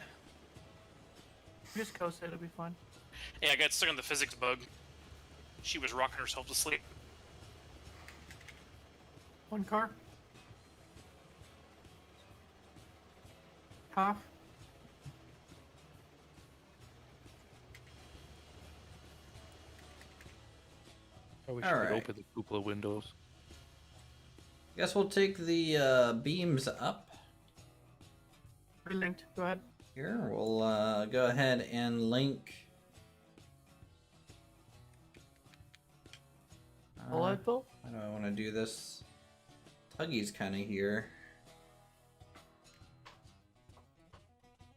Speaker 2: Just coast it, it'll be fine.
Speaker 3: Yeah, I got stuck on the physics bug. She was rocking herself to sleep.
Speaker 2: One car. Half.
Speaker 4: I wish
Speaker 1: All
Speaker 4: you
Speaker 1: right.
Speaker 4: could open the cupola windows.
Speaker 1: Guess we'll take the beams up.
Speaker 2: Relinked. Go ahead.
Speaker 1: Here, we'll go ahead and link.
Speaker 2: Full head full.
Speaker 1: How do I want to do this? Tuggy's kind of here.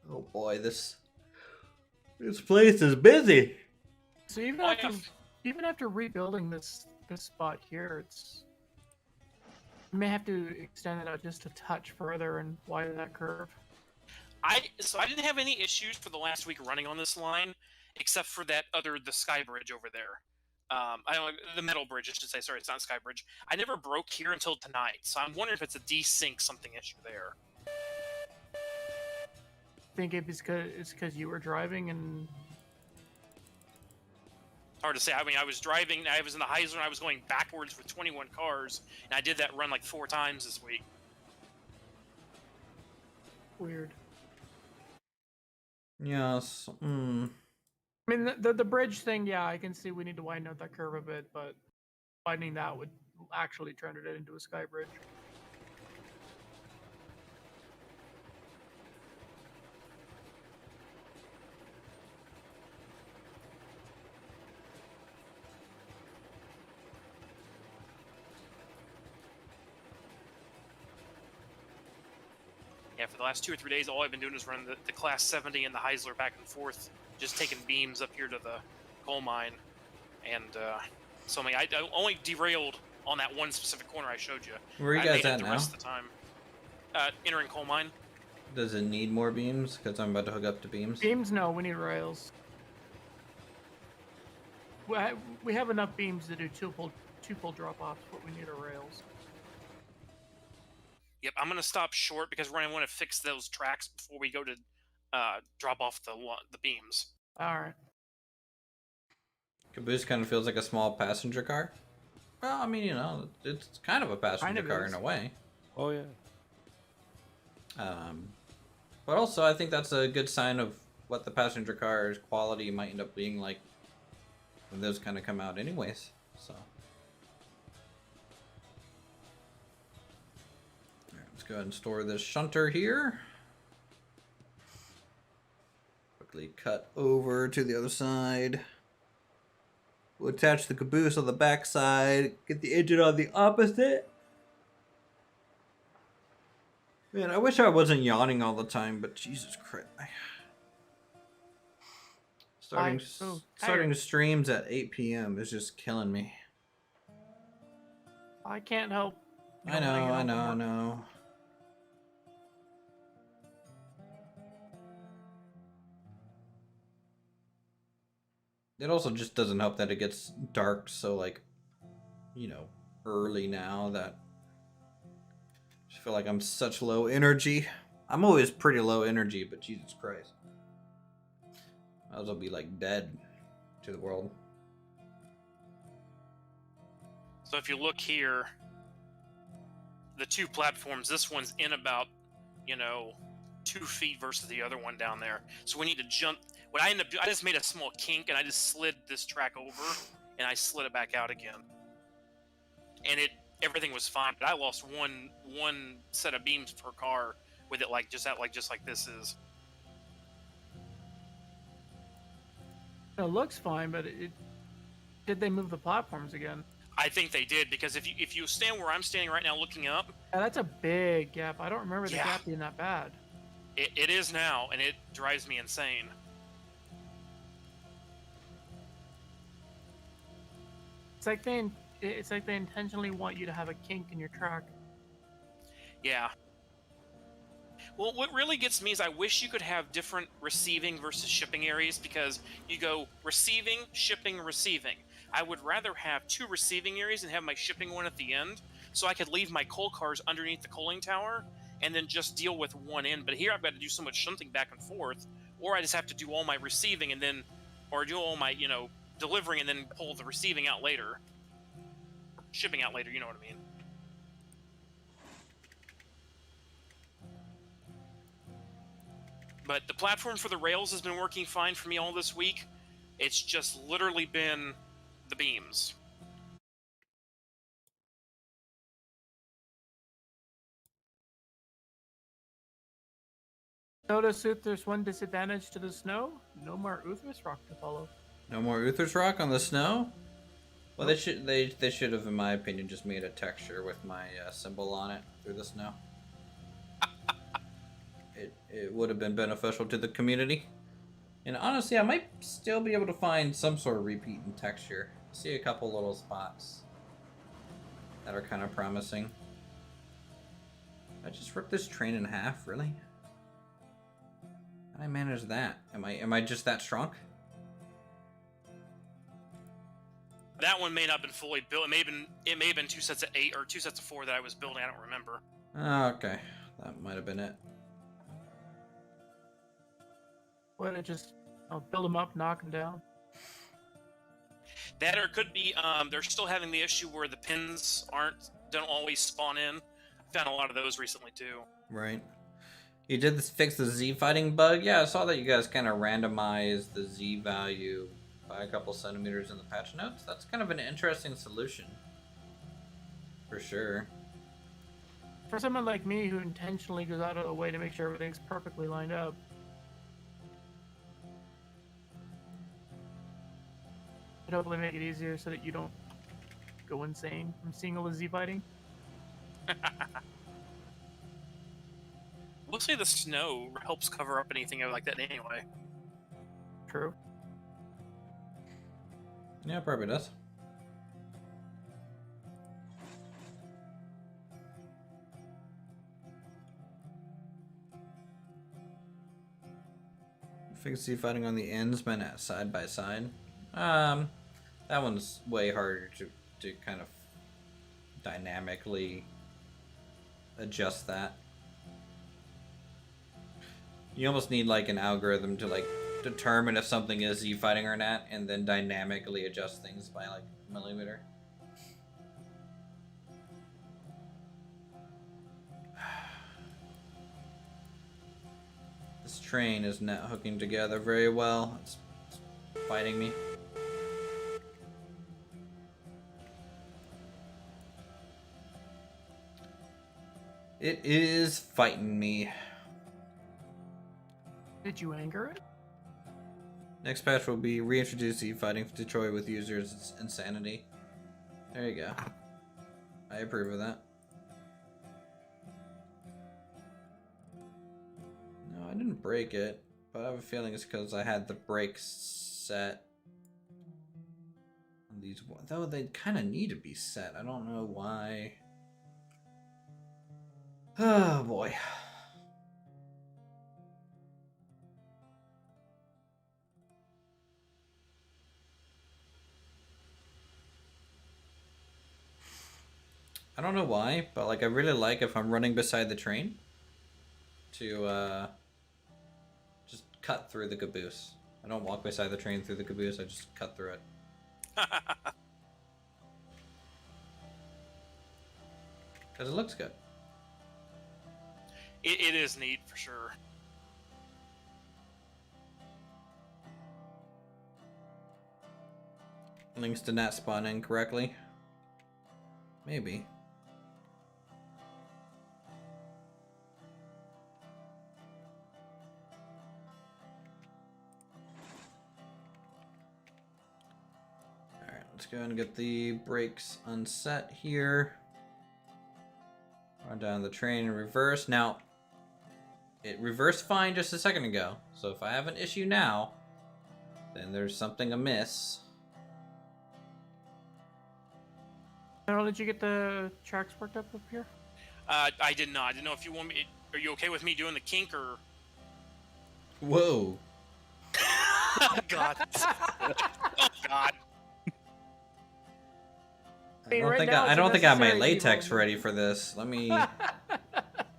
Speaker 1: Oh boy, this place is busy.
Speaker 2: So even
Speaker 3: Oh,
Speaker 2: after
Speaker 3: yeah.
Speaker 2: even after rebuilding this spot here, it's you may have to extend it out just a touch further and widen that curve.
Speaker 3: So I didn't have any issues for the last week running on this line, except for the sky bridge over there. I don't the metal bridge, I should say. Sorry, it's not sky bridge. I never broke here until tonight, so I'm wondering if it's a desync something issue there.
Speaker 2: I think it's because you were driving and
Speaker 3: Hard to say. I mean, I was driving. I was in the high zone. I was going backwards with 21 cars, and I did that run like 4 times this week.
Speaker 2: Weird.
Speaker 1: Yes.
Speaker 2: I mean, the bridge thing, yeah, I can see we need to widen out that curve a bit, but widening that would actually turn it into a sky bridge.
Speaker 3: Yeah, for the last 2 or 3 days, all I've been doing is running the Class 70 and the Heisler back and forth, just taking beams up here to the coal mine. And so I only derailed on that one specific corner I showed you.
Speaker 1: Where are you
Speaker 3: I
Speaker 1: guys
Speaker 3: made it
Speaker 1: at
Speaker 3: the
Speaker 1: now?
Speaker 3: rest of the time. Entering coal mine.
Speaker 1: Does it need more beams? Because I'm about to hook up to beams.
Speaker 2: Beams? No, we need rails. We have enough beams to do two pull drop-offs, but we need our rails.
Speaker 3: Yep, I'm gonna stop short because we're gonna want to fix those tracks before we go to drop off the beams.
Speaker 2: All right.
Speaker 1: Caboose kind of feels like a small passenger car. Well, I mean, you know, it's kind of a passenger car in a way.
Speaker 4: Oh yeah.
Speaker 1: But also, I think that's a good sign of what the passenger car's quality might end up being like when those kind of come out anyways. So, alright, let's go ahead and store this shunter here. Quickly cut over to the other side. We'll attach the caboose on the back side, get the engine on the opposite. Man, I wish I wasn't yawning all the time, but Jesus Christ. Starting streams at 8 p.m. is just killing me.
Speaker 2: I can't help.
Speaker 1: I know. It also just doesn't help that it gets dark so, like, you know, early now that I just feel like I'm such low energy. I'm always pretty low energy, but Jesus Christ. I was gonna be like dead to the world.
Speaker 3: So if you look here, the two platforms, this one's in about, 2 feet versus the other one down there. So we need to jump. What I ended up doing, I just made a small kink and I just slid this track over and I slid it back out again. And everything was fine, but I lost one set of beams per car with it just like this is.
Speaker 2: It looks fine, but did they move the platforms again?
Speaker 3: I think they did, because if you stand where I'm standing right now looking up,
Speaker 2: Yeah, that's a big gap. I don't remember the gap being that bad.
Speaker 3: it is now, and it drives me insane.
Speaker 2: It's like they intentionally want you to have a kink in your track.
Speaker 3: Yeah. Well, what really gets me is I wish you could have different receiving versus shipping areas, because you go receiving, shipping, receiving. I would rather have 2 receiving areas and have my shipping one at the end, so I could leave my coal cars underneath the coaling tower and then just deal with one end. But here I've got to do so much shunting back and forth, or I just have to do all my receiving and then, or do all my, delivering and then pull the receiving out later. Shipping out later, you know what I mean. But the platform for the rails has been working fine for me all this week. It's just literally been the beams.
Speaker 2: Notice if there's one disadvantage to the snow, no more Uthris rock to follow.
Speaker 1: No more Uthris rock on the snow? Well, they should have, in my opinion, just made a texture with my symbol on it through the snow. It would have been beneficial to the community. And honestly, I might still be able to find some sort of repeat in texture. I see a couple little spots that are kind of promising. I just ripped this train in half, really? How did I manage that? Am I just that strong?
Speaker 3: That one may not have been fully built. It may have been 2 sets of 8 or 2 sets of 4 that I was building. I don't remember.
Speaker 1: Oh, okay, that might have been it.
Speaker 2: Why don't just build them up, knock them down?
Speaker 3: That, or it could be they're still having the issue where the pins don't always spawn in. I found a lot of those recently too.
Speaker 1: Right. You did this, fix the Z fighting bug? Yeah, I saw that you guys kind of randomized the Z value by a couple centimeters in the patch notes. That's kind of an interesting solution. For sure.
Speaker 2: For someone like me who intentionally goes out of the way to make sure everything's perfectly lined up. It'd hopefully make it easier so that you don't go insane from seeing all the Z fighting.
Speaker 3: We'll say the snow helps cover up anything like that anyway.
Speaker 2: True.
Speaker 1: Yeah, probably does. Fix Z fighting on the ends, but not side by side. That one's way harder to kind of dynamically adjust that. You almost need like an algorithm to like determine if something is Z fighting or not, and then dynamically adjust things by like a millimeter. This train is not hooking together very well. It's fighting me. It is fighting me.
Speaker 2: Did you anger it?
Speaker 1: Next patch will be reintroduce Z fighting for Detroit with users' insanity. There you go. I approve of that. No, I didn't break it, but I have a feeling it's because I had the brakes set. On these, though they kind of need to be set. I don't know why. Oh boy. I don't know why, but like I really like if I'm running beside the train to just cut through the caboose. I don't walk beside the train through the caboose, I just cut through it. Because it looks good.
Speaker 3: It is neat for sure.
Speaker 1: Links did not spawn in correctly. Maybe. Alright, let's go and get the brakes unset here. Run down the train in reverse. Now, it reversed fine just a second ago. So if I have an issue now, then there's something amiss.
Speaker 2: Carol, did you get the tracks worked up here?
Speaker 3: I did not. I didn't know if you want me. Are you okay with me doing the kink or?
Speaker 1: Whoa.
Speaker 3: Oh God. Oh God.
Speaker 1: I don't think I have my latex ready for this. Let me. I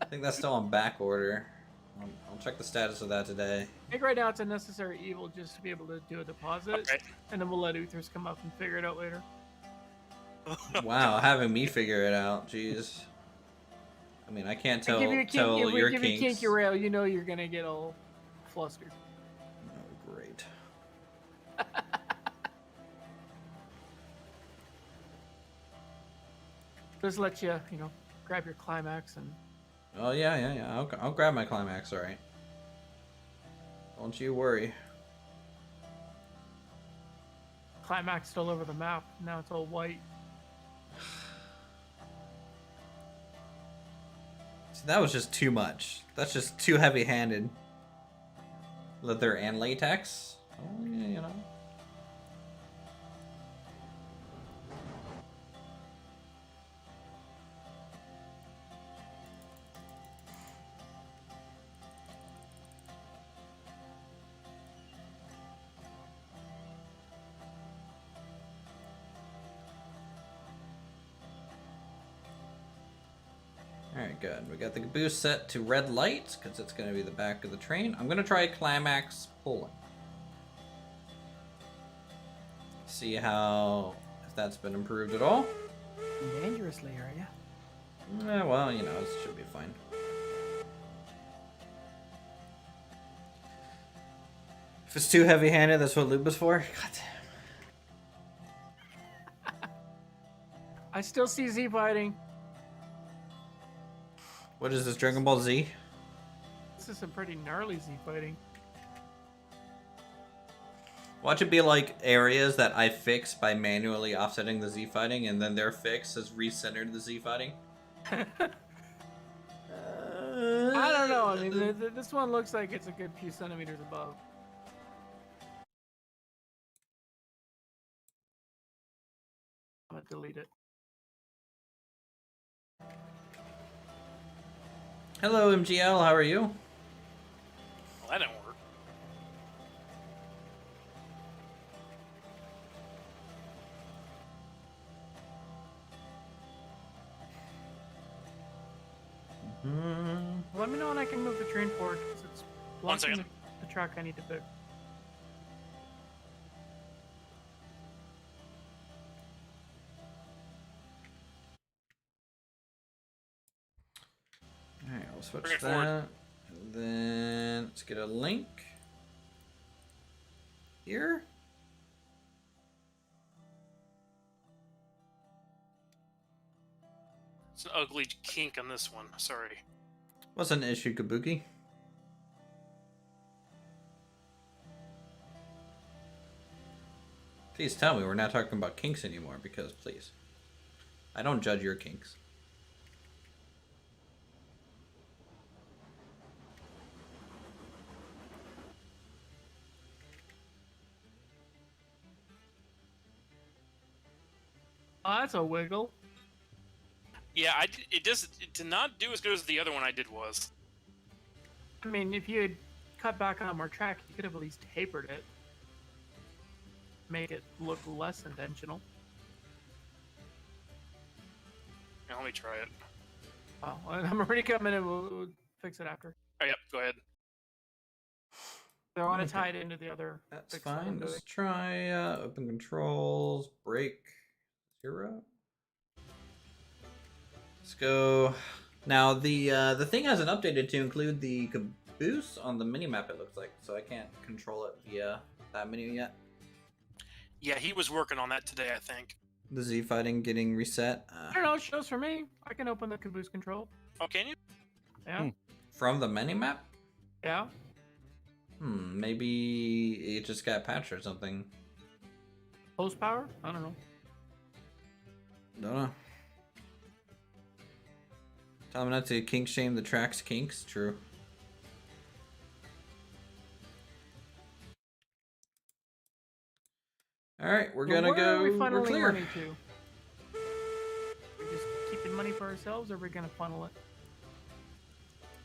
Speaker 1: think that's still on back order. I'll check the status of that today.
Speaker 2: I think right now it's a necessary evil just to be able to do a deposit,
Speaker 3: Okay.
Speaker 2: and then we'll let Uthris come up and figure it out later.
Speaker 1: Wow, having me figure it out, jeez. I mean, I can't tell your kinks.
Speaker 2: If we give you kinky rail, you know you're gonna get all flustered.
Speaker 1: Oh, great.
Speaker 2: Just let you, grab your climax and.
Speaker 1: Oh yeah. I'll grab my climax. All right. Don't you worry.
Speaker 2: Climaxed all over the map. Now it's all white.
Speaker 1: See, that was just too much. That's just too heavy-handed. Leather and latex. Oh yeah, Alright, good. We got the caboose set to red light, because it's going to be the back of the train. I'm going to try climax pulling. See if that's been improved at all.
Speaker 2: Dangerously, are you?
Speaker 1: Well, it should be fine. If it's too heavy-handed, that's what lube is for. God damn.
Speaker 2: I still see Z fighting.
Speaker 1: What is this, Dragon Ball Z?
Speaker 2: This is some pretty gnarly Z fighting.
Speaker 1: Watch it be like areas that I fix by manually offsetting the Z fighting, and then their fix has recentered the Z fighting.
Speaker 2: I don't know. I mean, this one looks like it's a good few centimeters above. I'm gonna delete it.
Speaker 1: Hello, MGL. How are you?
Speaker 3: Well, that didn't work.
Speaker 2: Let me know when I can move the train forward, because it's
Speaker 3: One
Speaker 2: blocking
Speaker 3: second.
Speaker 2: the track I need to fix.
Speaker 1: All right, I'll switch
Speaker 3: Bring it
Speaker 1: that.
Speaker 3: forward.
Speaker 1: And then let's get a link here.
Speaker 3: It's an ugly kink on this one. Sorry.
Speaker 1: What's an issue, Kabuki? Please tell me we're not talking about kinks anymore, because please. I don't judge your kinks.
Speaker 2: Oh, that's a wiggle.
Speaker 3: Yeah, it did not do as good as the other one I did was.
Speaker 2: I mean, if you had cut back on more track, you could have at least tapered it. Make it look less intentional.
Speaker 3: Now, let me try it.
Speaker 2: Oh, I'm already coming in. We'll fix it after.
Speaker 3: Oh, yep, go ahead.
Speaker 2: I want to tie it into the other.
Speaker 1: That's
Speaker 2: fix that I'm
Speaker 1: fine.
Speaker 2: doing.
Speaker 1: Let's try open controls, break 0. Let's go. Now the thing hasn't updated to include the Caboose on the minimap, it looks like, so I can't control it via that menu yet.
Speaker 3: Yeah, he was working on that today, I think.
Speaker 1: The Z fighting getting reset
Speaker 2: I don't know. It shows for me. I can open the Caboose control.
Speaker 3: Oh, can you?
Speaker 2: Yeah.
Speaker 1: from the minimap.
Speaker 2: Yeah.
Speaker 1: Maybe it just got patched or something.
Speaker 2: Post power? I don't know.
Speaker 1: Don't know. Tell me not to kink shame the track's kinks. True. All right, we're
Speaker 2: So
Speaker 1: gonna
Speaker 2: where
Speaker 1: go.
Speaker 2: Are we
Speaker 1: We're
Speaker 2: funneling
Speaker 1: clear.
Speaker 2: money to? We're just keeping money for ourselves, or are we gonna funnel it?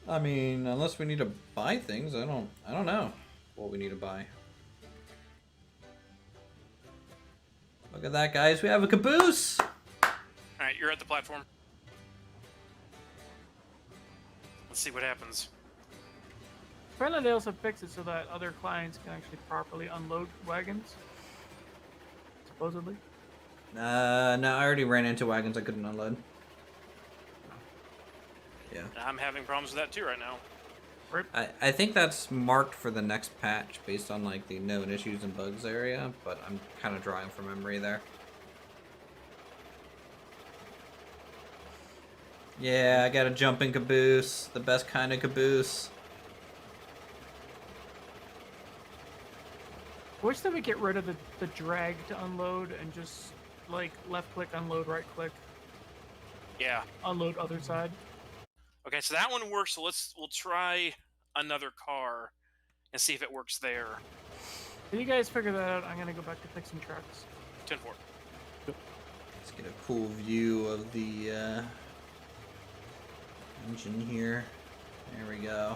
Speaker 1: I mean, unless we need to buy things, I don't know what we need to buy. Look at that, guys. We have a Caboose.
Speaker 3: Alright, you're at the platform. Let's see what happens.
Speaker 2: Apparently they also fixed it so that other clients can actually properly unload wagons. Supposedly.
Speaker 1: No, I already ran into wagons I couldn't unload. Yeah.
Speaker 3: I'm having problems with that too right now.
Speaker 1: I think that's marked for the next patch based on like the known issues and bugs area, but I'm kind of drawing from memory there. Yeah, I got a jumping Caboose, the best kind of Caboose.
Speaker 2: I wish that we get rid of the drag to unload and just like left click, unload, right click,
Speaker 3: Yeah.
Speaker 2: unload other side.
Speaker 3: Okay, so that one works, so we'll try another car and see if it works there.
Speaker 2: If you guys figure that out, I'm gonna go back to fixing trucks.
Speaker 3: 10-4.
Speaker 1: Let's get a cool view of the engine here. There we go.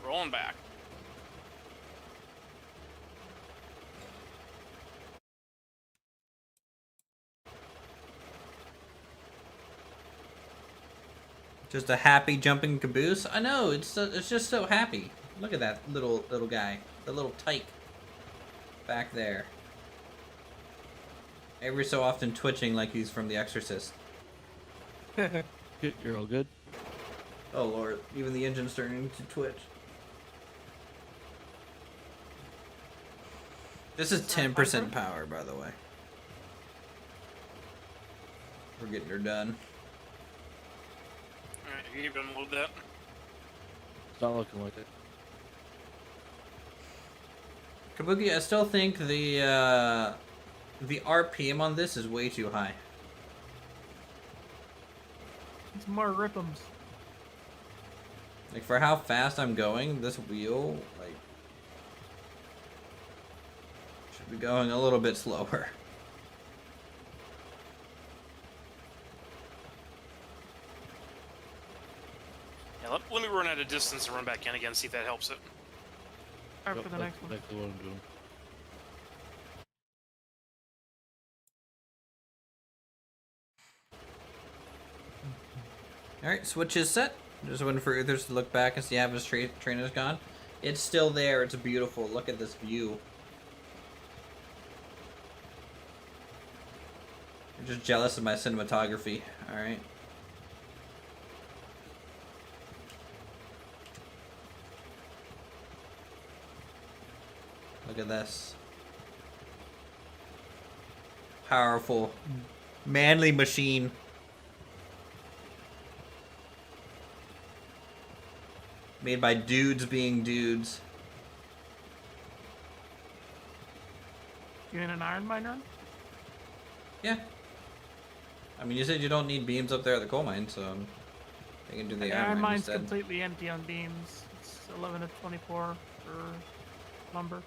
Speaker 3: Rolling back.
Speaker 1: Just a happy jumping Caboose. I know, it's just so happy. Look at that little guy, the little tyke back there. Every so often twitching like he's from The Exorcist.
Speaker 4: You're all good.
Speaker 1: Oh lord, even the engine's starting to twitch. This is 10% power, by the way. We're getting her done.
Speaker 3: Alright, you give it a little bit.
Speaker 4: It's not looking like it.
Speaker 1: Kabuki, I still think the RPM on this is way too high.
Speaker 2: It's more rip'ems.
Speaker 1: Like, for how fast I'm going, this wheel, like, should be going a little bit slower.
Speaker 3: Yeah, let me run out of distance and run back in again, see if that helps it.
Speaker 2: Alright, for the next one.
Speaker 4: Exactly what I'm doing.
Speaker 1: Alright, switch is set. Just waiting for Uthris to look back and see how his train is gone. It's still there. It's beautiful. Look at this view. I'm just jealous of my cinematography. Alright. Look at this. Powerful, manly machine. Made by dudes being dudes.
Speaker 2: You in an iron mine run?
Speaker 1: Yeah. I mean, you said you don't need beams up there at the coal mine, so they can do the iron mine
Speaker 2: mine's
Speaker 1: instead.
Speaker 2: completely empty on beams. It's 11 to 24 for lumber.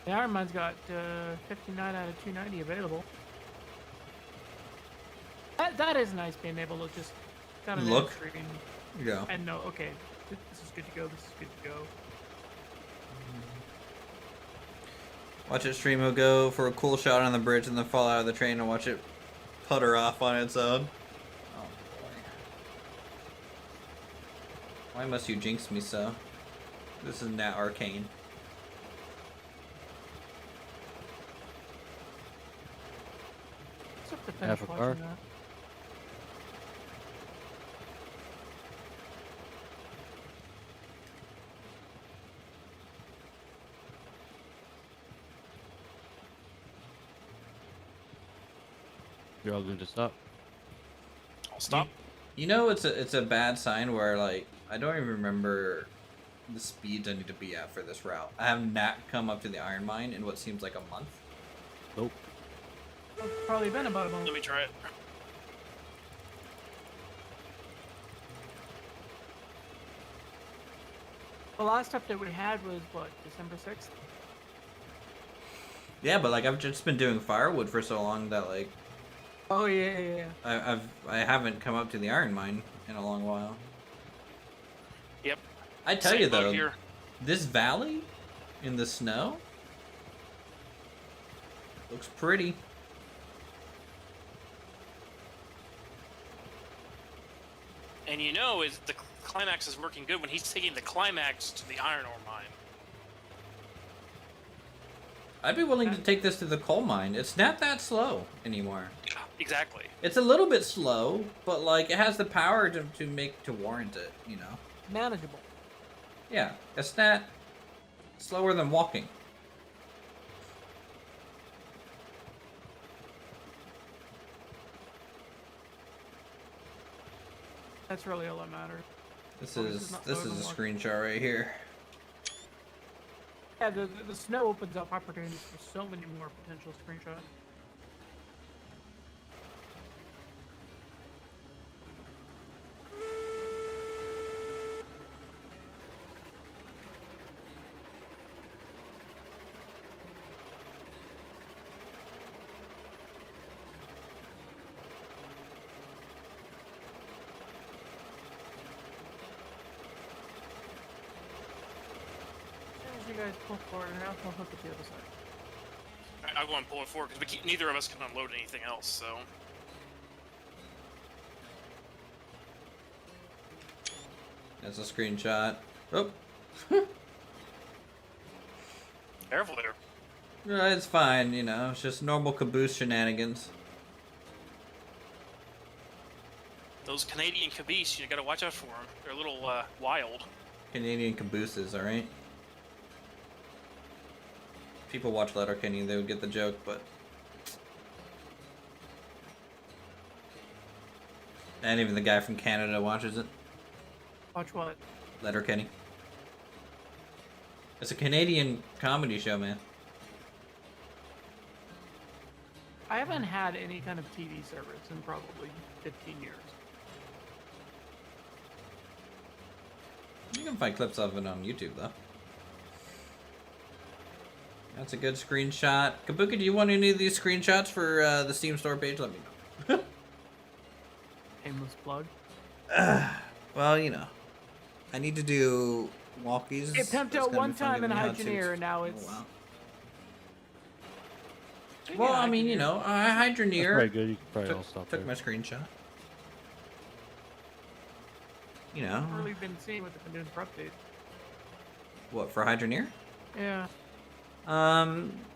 Speaker 2: The iron mine's got 59 out of 290 available. That is nice being able to just kind of
Speaker 1: Look.
Speaker 2: screen
Speaker 1: Yeah.
Speaker 2: and know, okay, this is good to go, this is good to go.
Speaker 1: Watch it stream. He'll go for a cool shot on the bridge and then fall out of the train and watch it putter off on its own. Oh boy. Why must you jinx me so? This is not arcane.
Speaker 2: Just have to finish
Speaker 4: Half a car?
Speaker 2: watching that.
Speaker 4: You're all good to stop.
Speaker 3: I'll stop.
Speaker 1: You know, it's a bad sign where, like, I don't even remember the speeds I need to be at for this route. I have not come up to the iron mine in what seems like a month.
Speaker 4: Nope.
Speaker 2: It's probably been about a month.
Speaker 3: Let me try it.
Speaker 2: The last update we had was, what, December 6th?
Speaker 1: Yeah, but like I've just been doing firewood for so long that like
Speaker 2: Oh, yeah.
Speaker 1: I haven't come up to the iron mine in a long while.
Speaker 3: Yep.
Speaker 1: I tell
Speaker 3: Same
Speaker 1: you
Speaker 3: boat
Speaker 1: though,
Speaker 3: here.
Speaker 1: this valley in the snow looks pretty.
Speaker 3: And you know, is the climax is working good when he's taking the climax to the iron ore mine.
Speaker 1: I'd be willing to take this to the coal mine. It's not that slow anymore.
Speaker 3: Yeah, exactly.
Speaker 1: It's a little bit slow, but like it has the power to warrant it, you know.
Speaker 2: Manageable.
Speaker 1: Yeah, it's not slower than walking.
Speaker 2: That's really all that matters.
Speaker 1: This
Speaker 2: Oh,
Speaker 1: is
Speaker 2: not
Speaker 1: this
Speaker 2: slower
Speaker 1: is a
Speaker 2: than
Speaker 1: screenshot right here.
Speaker 2: Yeah, the snow opens up opportunities for so many more potential screenshots. As you guys pull forward, and I'll hook at the other side.
Speaker 3: I'll go and pull it forward because neither of us can unload anything else. So
Speaker 1: That's a screenshot. Oh,
Speaker 3: careful there.
Speaker 1: it's fine, you know. It's just normal Caboose shenanigans.
Speaker 3: Those Canadian Caboose, you gotta watch out for them. They're a little wild.
Speaker 1: Canadian cabooses, alright? People watch Letterkenny, they would get the joke, but... And even the guy from Canada watches it.
Speaker 2: Watch what?
Speaker 1: Letterkenny. It's a Canadian comedy show, man.
Speaker 2: I haven't had any kind of TV service in probably 15 years.
Speaker 1: You can find clips of it on YouTube, though. That's a good screenshot. Kabuki, do you want any of these screenshots for the Steam store page? Let me know.
Speaker 2: Aimless plug.
Speaker 1: Well, you know. I need to do walkies.
Speaker 2: It pimped
Speaker 1: That's
Speaker 2: out
Speaker 1: gonna
Speaker 2: one
Speaker 1: be fun
Speaker 2: time in
Speaker 1: giving me how to.
Speaker 2: Hydroneer, and now
Speaker 1: Oh,
Speaker 2: it's...
Speaker 1: wow.
Speaker 2: Yeah,
Speaker 1: Well, I mean, you
Speaker 2: Hydroneer.
Speaker 1: know,
Speaker 4: That's
Speaker 1: Hydroneer
Speaker 4: pretty good. You can probably all stop
Speaker 1: took
Speaker 4: there.
Speaker 1: my screenshot. You know.
Speaker 2: I've really been seeing what they've been doing for updates.
Speaker 1: What, for Hydroneer?
Speaker 2: Yeah.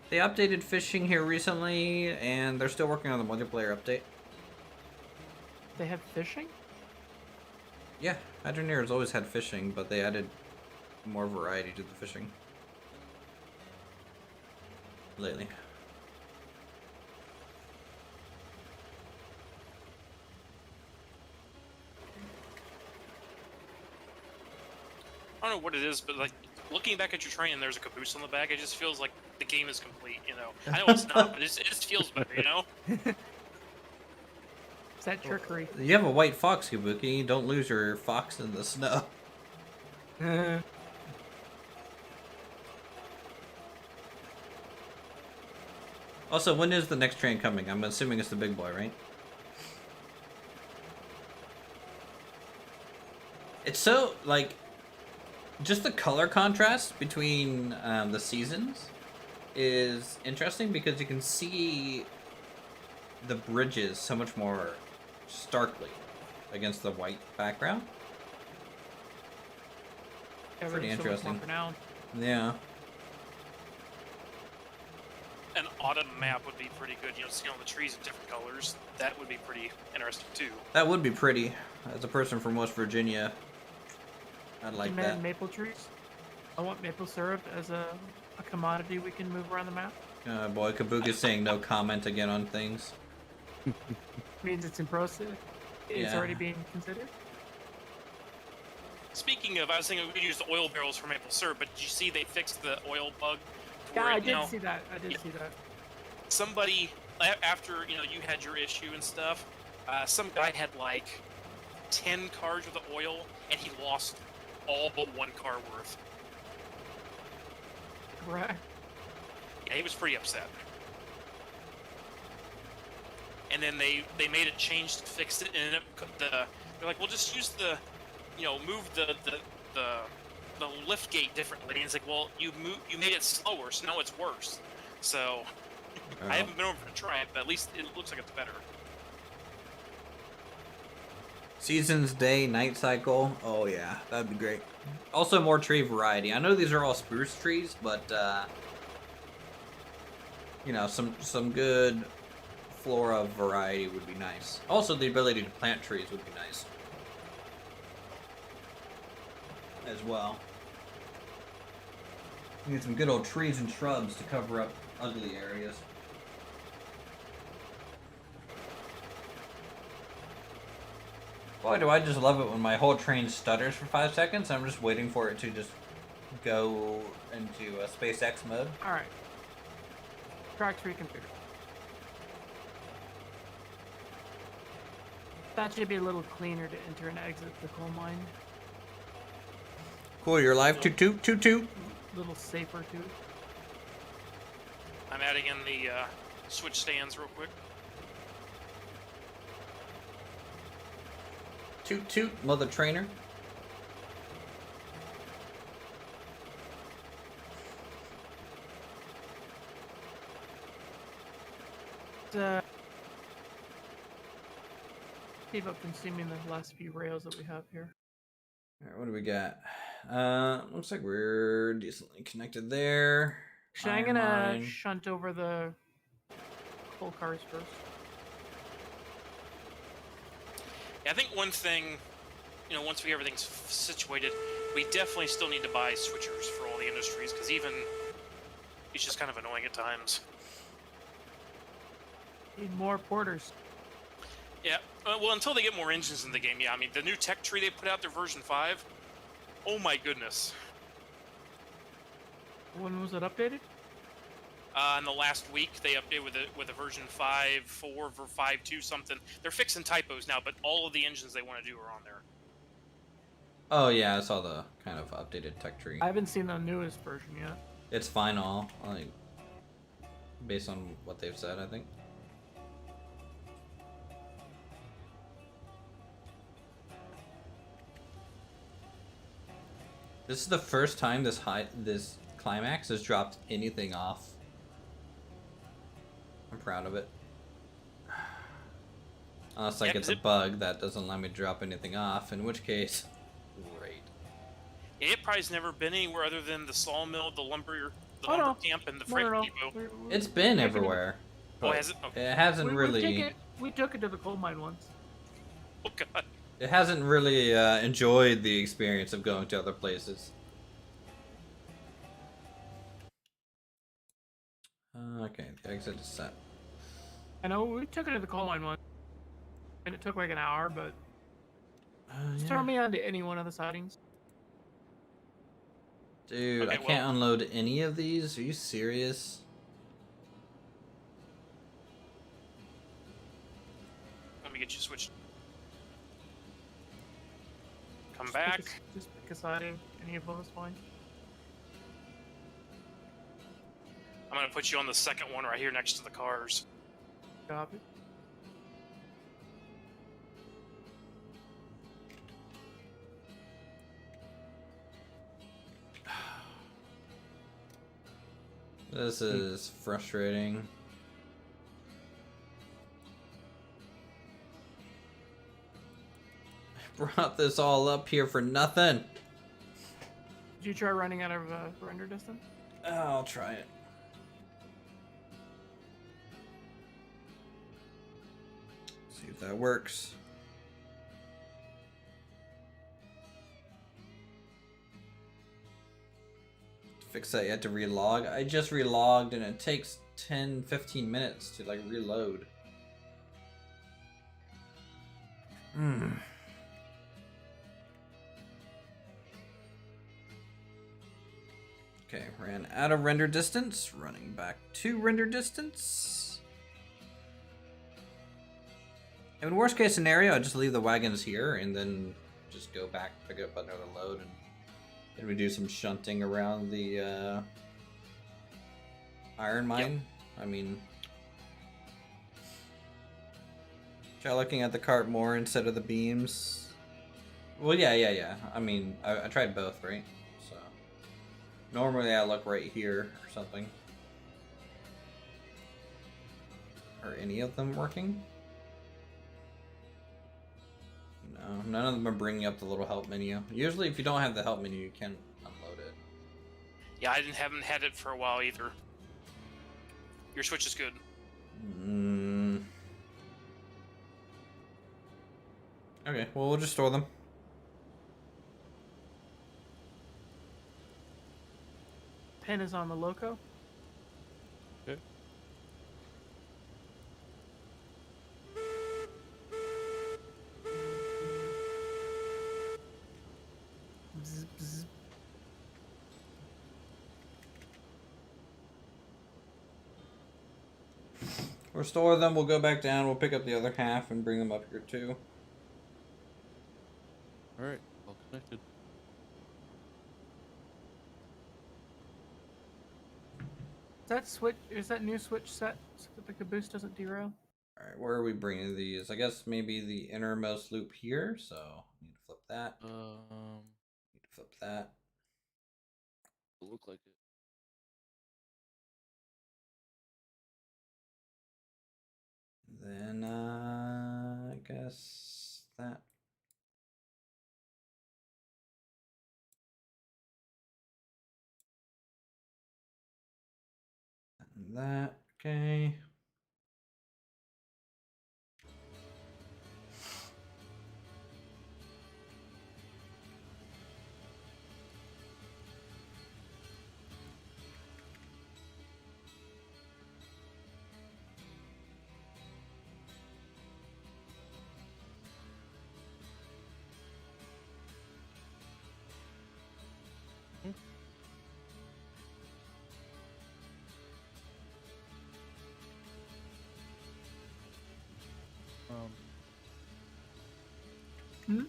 Speaker 1: They updated fishing here recently, and they're still working on the multiplayer update.
Speaker 2: They have fishing?
Speaker 1: Yeah, Hydroneer has always had fishing, but they added more variety to the fishing lately.
Speaker 3: I don't know what it is, but like looking back at your train and there's a caboose on the back, it just feels like the game is complete, you know. I know it's not, but it just feels better, you know?
Speaker 2: Is that trickery?
Speaker 1: You have a white fox, Kabuki. Don't lose your fox in the snow. Also, when is the next train coming? I'm assuming it's the big boy, right? It's so, like, just the color contrast between the seasons is interesting because you can see the bridges so much more starkly against the white background. Pretty
Speaker 2: Everything's so much
Speaker 1: interesting.
Speaker 2: more pronounced.
Speaker 1: Yeah.
Speaker 3: An autumn map would be pretty good, you know, seeing all the trees in different colors. That would be pretty interesting too.
Speaker 1: That would be pretty. As a person from West Virginia, I'd like
Speaker 2: Demand
Speaker 1: that.
Speaker 2: maple trees. I want maple syrup as a commodity we can move around the map.
Speaker 1: Boy, Kabuki's saying no comment again on things.
Speaker 2: Means it's in process. It's
Speaker 1: Yeah.
Speaker 2: already being considered.
Speaker 3: Speaking of, I was thinking we could use the oil barrels for maple syrup, but did you see they fixed the oil bug?
Speaker 2: Yeah,
Speaker 3: where,
Speaker 2: I
Speaker 3: you
Speaker 2: did
Speaker 3: know,
Speaker 2: see that. I did
Speaker 3: yeah.
Speaker 2: see that.
Speaker 3: Somebody, after, you know, you had your issue and stuff, some guy had like 10 cars with the oil, and he lost all but one car worth.
Speaker 2: Right.
Speaker 3: Yeah, he was pretty upset. And then they made a change to fix it, and they're like, we'll just use the, you know, move the lift gate differently. And it's like, well, you made it slower, so now it's worse. So I haven't been over to try it, but at least it looks like it's better.
Speaker 1: Seasons, day, night cycle. Oh yeah, that'd be great. Also more tree variety. I know these are all spruce trees, but you know, some good flora variety would be nice. Also the ability to plant trees would be nice as well. You get some good old trees and shrubs to cover up ugly areas. Boy, do I just love it when my whole train stutters for 5 seconds. I'm just waiting for it to just go into a SpaceX mode.
Speaker 2: All right. Track 3 computer. That should be a little cleaner to enter and exit the coal mine.
Speaker 1: Cool, you're live. Toot toot toot toot.
Speaker 2: A little safer too.
Speaker 3: I'm adding in the switch stands real quick.
Speaker 1: Toot toot, mother trainer.
Speaker 2: Keep up consuming the last few rails that we have here.
Speaker 1: Alright, what do we got? Looks like we're decently connected there.
Speaker 2: Actually, I'm
Speaker 1: Iron
Speaker 2: gonna
Speaker 1: line.
Speaker 2: shunt over the coal cars first.
Speaker 3: Yeah, I think one thing, you know, once we get everything situated, we definitely still need to buy switchers for all the industries, because even it's just kind of annoying at times.
Speaker 2: Need more porters.
Speaker 3: Yeah, well, until they get more engines in the game, yeah. I mean, the new tech tree they put out, their version 5, oh my goodness.
Speaker 2: When was it updated?
Speaker 3: In the last week, they updated with a version 5.4 or 5.2 something. They're fixing typos now, but all of the engines they want to do are on there.
Speaker 1: Oh yeah, I saw the kind of updated tech tree.
Speaker 2: I haven't seen the newest version yet.
Speaker 1: It's final, like based on what they've said, I think. This is the first time this climax has dropped anything off. I'm proud of it. Unless I get the bug that doesn't let me drop anything off, in which case, great.
Speaker 3: Yeah, it probably's never been anywhere other than the sawmill, the lumber camp, and the freight depot.
Speaker 1: It's been everywhere.
Speaker 3: Oh, has it? Okay.
Speaker 1: It hasn't really.
Speaker 2: We took it to the coal mine once.
Speaker 3: Oh god.
Speaker 1: It hasn't really enjoyed the experience of going to other places. Okay, the exit is set.
Speaker 2: I know we took it to the coal mine once, and it took like an hour, but just turn me on to any one of the sightings.
Speaker 1: Dude, okay, I can't unload any of these. Are you serious?
Speaker 3: Let me get you switched. Come back.
Speaker 2: Just pick a siding. Any of them is fine.
Speaker 3: I'm gonna put you on the second one right here next to the cars.
Speaker 2: Copy.
Speaker 1: This is frustrating. I brought this all up here for nothing.
Speaker 2: Did you try running out of render distance?
Speaker 1: I'll try it. See if that works. To fix that, you had to relog. I just relogged and it takes 10-15 minutes to like reload. Okay, ran out of render distance, running back to render distance. In worst case scenario, I just leave the wagons here and then just go back, pick up another load, and then we do some shunting around the iron mine. Yep. I mean, try looking at the cart more instead of the beams. Well, yeah. I mean, I tried both, right? So normally I look right here or something. Are any of them working? No, none of them are bringing up the little help menu. Usually if you don't have the help menu, you can't unload it.
Speaker 3: Yeah, haven't had it for a while either. Your Switch is good.
Speaker 1: Okay, well, we'll just store them.
Speaker 2: Pen is on the loco.
Speaker 4: Okay.
Speaker 2: Bzz, bzz.
Speaker 1: We'll store them, we'll go back down, we'll pick up the other half and bring them up here too.
Speaker 4: Alright, all connected.
Speaker 2: Is that new switch set so that the caboose doesn't derail?
Speaker 1: Alright, where are we bringing these? I guess maybe the innermost loop here, so need to flip that. Need to flip that.
Speaker 4: It'll look like it.
Speaker 1: Then, I guess that. And that, okay.
Speaker 2: Hmm?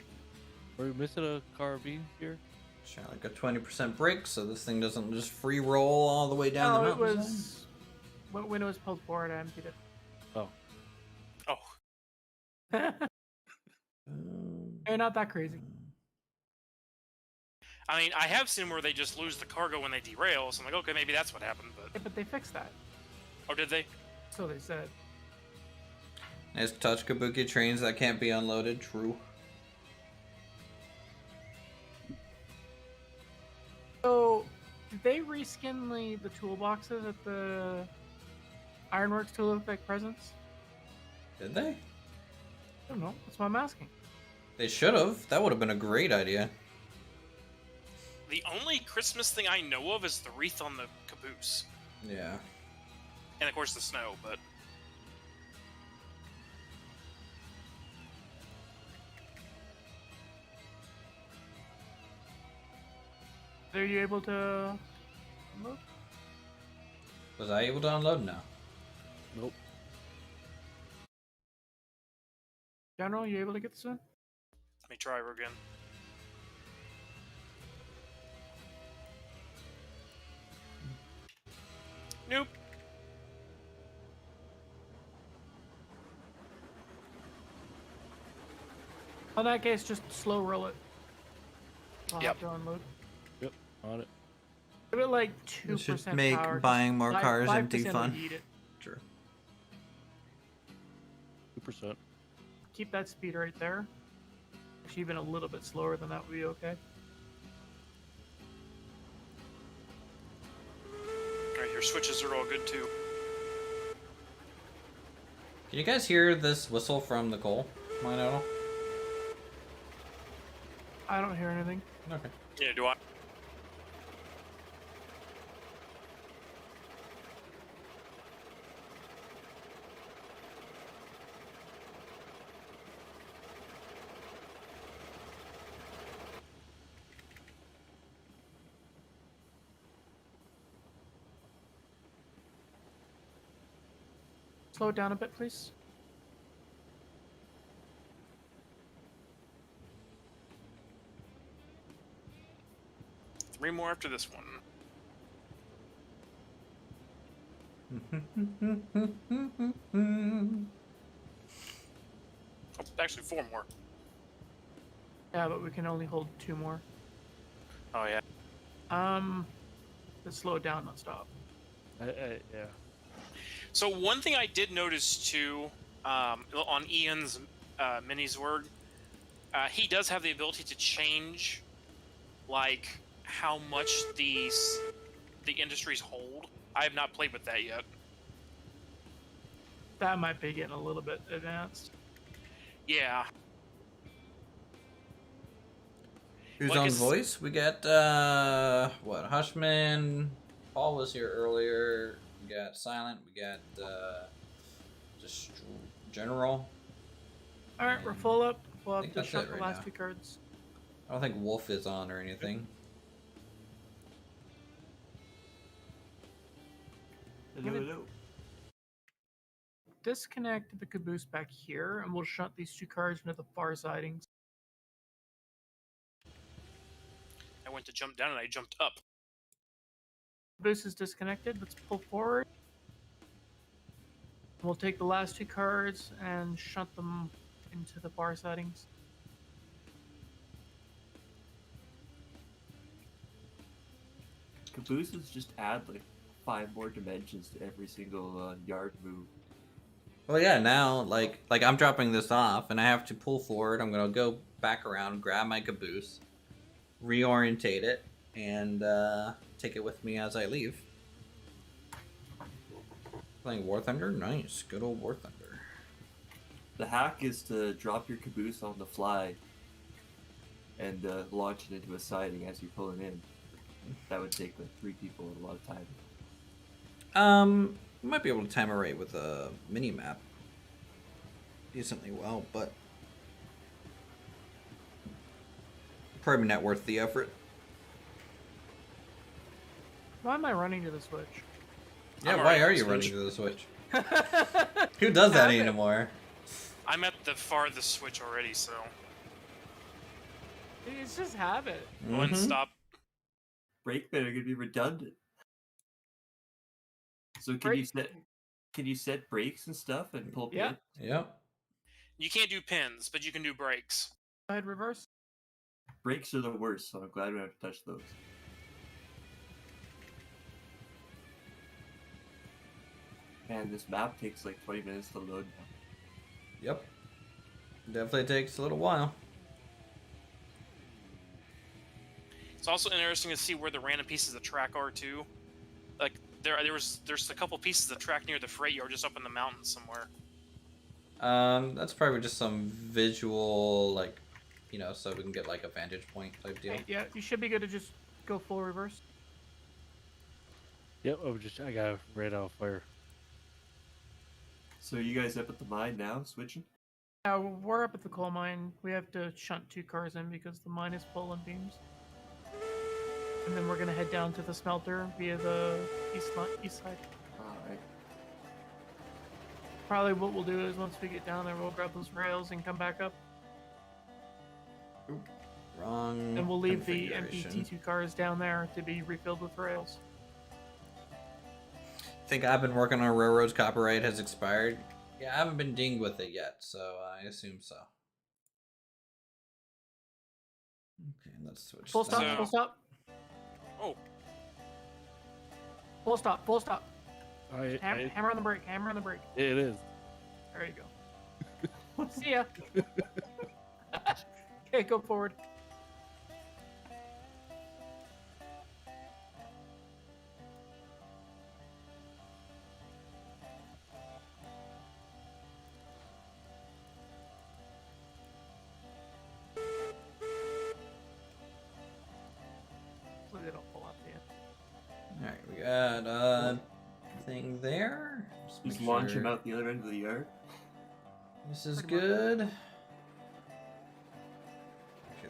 Speaker 4: Are we missing a carabine here?
Speaker 1: Shot like a 20% break, so this thing doesn't just free roll all the way down
Speaker 2: No,
Speaker 1: the
Speaker 2: it
Speaker 1: mountain.
Speaker 2: was when it was pulled forward. I emptied it.
Speaker 4: Oh,
Speaker 3: Oh,
Speaker 2: Hey, not that crazy.
Speaker 3: I mean, I have seen where they just lose the cargo when they derail, so I'm like, okay, maybe that's what happened.
Speaker 2: Yeah,
Speaker 3: But
Speaker 2: but they fixed that.
Speaker 3: oh, did they?
Speaker 2: So they said.
Speaker 1: Nice touch, Kabuki trains that can't be unloaded. True.
Speaker 2: So, did they reskin the toolboxes at the Ironworks Tool Effect Presence?
Speaker 1: Did they?
Speaker 2: I don't know. That's what I'm asking.
Speaker 1: They should have. That would have been a great idea.
Speaker 3: The only Christmas thing I know of is the wreath on the caboose,
Speaker 1: Yeah.
Speaker 3: and of course the snow. But
Speaker 2: Are you able to look?
Speaker 1: Was I able to unload? No.
Speaker 4: nope.
Speaker 2: General, you able to get this in?
Speaker 3: let me try her again. Nope.
Speaker 2: In that case, just slow roll it. I'll
Speaker 3: Yep.
Speaker 2: have to unload.
Speaker 4: Yep, on it.
Speaker 2: Give it like
Speaker 1: This
Speaker 2: 2%
Speaker 1: should make
Speaker 2: power.
Speaker 1: buying more cars
Speaker 2: 5%
Speaker 1: empty
Speaker 2: will
Speaker 1: fun.
Speaker 2: eat it.
Speaker 1: True.
Speaker 4: 2%.
Speaker 2: Keep that speed right there. Actually, even a little bit slower than that would be okay.
Speaker 3: Alright, your switches are all good too.
Speaker 1: Can you guys hear this whistle from the coal mine at all?
Speaker 2: I don't hear anything.
Speaker 1: Okay.
Speaker 3: Yeah, do I?
Speaker 2: Slow it down a bit, please.
Speaker 3: Three more after this one. Oh, actually, four more.
Speaker 2: Yeah, but we can only hold 2 more.
Speaker 3: Oh yeah.
Speaker 2: Let's slow it down, not stop.
Speaker 4: Yeah.
Speaker 3: So one thing I did notice too, on Ian's minis word, he does have the ability to change, like, how much the industries hold. I have not played with that yet.
Speaker 2: That might be getting a little bit advanced.
Speaker 3: Yeah.
Speaker 1: Who's
Speaker 3: Well, I
Speaker 1: on
Speaker 3: guess-
Speaker 1: voice? We got what? Hushman. Paul was here earlier. We got Silent. We got just General.
Speaker 2: All right, we're full up. We'll
Speaker 1: think
Speaker 2: have to
Speaker 1: that's
Speaker 2: shut
Speaker 1: it
Speaker 2: the
Speaker 1: right
Speaker 2: last
Speaker 1: now.
Speaker 2: 2 cards.
Speaker 1: I don't think Wolf is on or anything.
Speaker 5: Hello.
Speaker 2: Disconnect the caboose back here, and we'll shunt these 2 cards into the far sidings.
Speaker 3: I went to jump down and I jumped up.
Speaker 2: Caboose is disconnected. Let's pull forward. We'll take the last 2 cards and shunt them into the far sidings.
Speaker 5: Cabooses just add like 5 more dimensions to every single yard move.
Speaker 1: Well, yeah. Now, like I'm dropping this off, and I have to pull forward. I'm gonna go back around, grab my caboose, reorientate it, and take it with me as I leave. Playing War Thunder, nice, good old War Thunder.
Speaker 5: The hack is to drop your caboose on the fly and launch it into a siding as you're pulling in. That would take like 3 people a lot of time.
Speaker 1: You might be able to time it right with a mini map decently well, but probably not worth the effort.
Speaker 2: Why am I running to the switch?
Speaker 1: Yeah,
Speaker 3: I'm
Speaker 1: why
Speaker 3: already
Speaker 1: are
Speaker 3: on
Speaker 1: you
Speaker 3: the
Speaker 1: running
Speaker 3: Switch.
Speaker 1: to the Switch? Who does that
Speaker 2: Have it.
Speaker 1: anymore?
Speaker 3: I'm at the farthest switch already, so
Speaker 2: It's just habit.
Speaker 3: go and
Speaker 1: Mhm.
Speaker 3: stop.
Speaker 5: Breakmen are gonna be redundant. So can you set brakes and stuff and pull
Speaker 2: Yeah.
Speaker 5: pins?
Speaker 1: Yep.
Speaker 3: You can't do pins, but you can do brakes.
Speaker 2: Go ahead, reverse.
Speaker 5: Brakes are the worst, so I'm glad we don't have to touch those. Man, this map takes like 20 minutes to load now.
Speaker 1: Yep. Definitely takes a little while.
Speaker 3: It's also interesting to see where the random pieces of track are too. Like there's a couple pieces of track near the freight yard just up in the mountains somewhere.
Speaker 1: That's probably just some visual, like, you know, so we can get like a vantage point type deal.
Speaker 2: Hey, yeah, you should be good to just go full reverse.
Speaker 4: Yep, I got right out of fire.
Speaker 5: So you guys up at the mine now, switching?
Speaker 2: We're up at the coal mine. We have to shunt 2 cars in because the mine is full on beams. And then we're gonna head down to the smelter via the east side.
Speaker 5: Alright.
Speaker 2: Probably what we'll do is once we get down there, we'll grab those rails and come back up.
Speaker 1: Wrong.
Speaker 2: And we'll leave the empty
Speaker 1: configuration.
Speaker 2: T2 cars down there to be refilled with rails.
Speaker 1: Think I've been working on railroads. Copyright has expired. Yeah, I haven't been dinged with it yet, so I assume so. Okay, let's switch.
Speaker 2: Full stop,
Speaker 1: that.
Speaker 2: full stop.
Speaker 3: Oh,
Speaker 2: Full stop, full stop.
Speaker 4: I,
Speaker 2: Hammer on the brake, hammer on the brake.
Speaker 4: it is.
Speaker 2: There you go. See ya. Okay, go forward. Hopefully they don't pull up the end.
Speaker 1: All right, we got thing there.
Speaker 5: Just
Speaker 1: make
Speaker 5: launch
Speaker 1: sure
Speaker 5: him out the other end of the yard.
Speaker 1: This is
Speaker 2: Pretty much.
Speaker 1: good. Okay,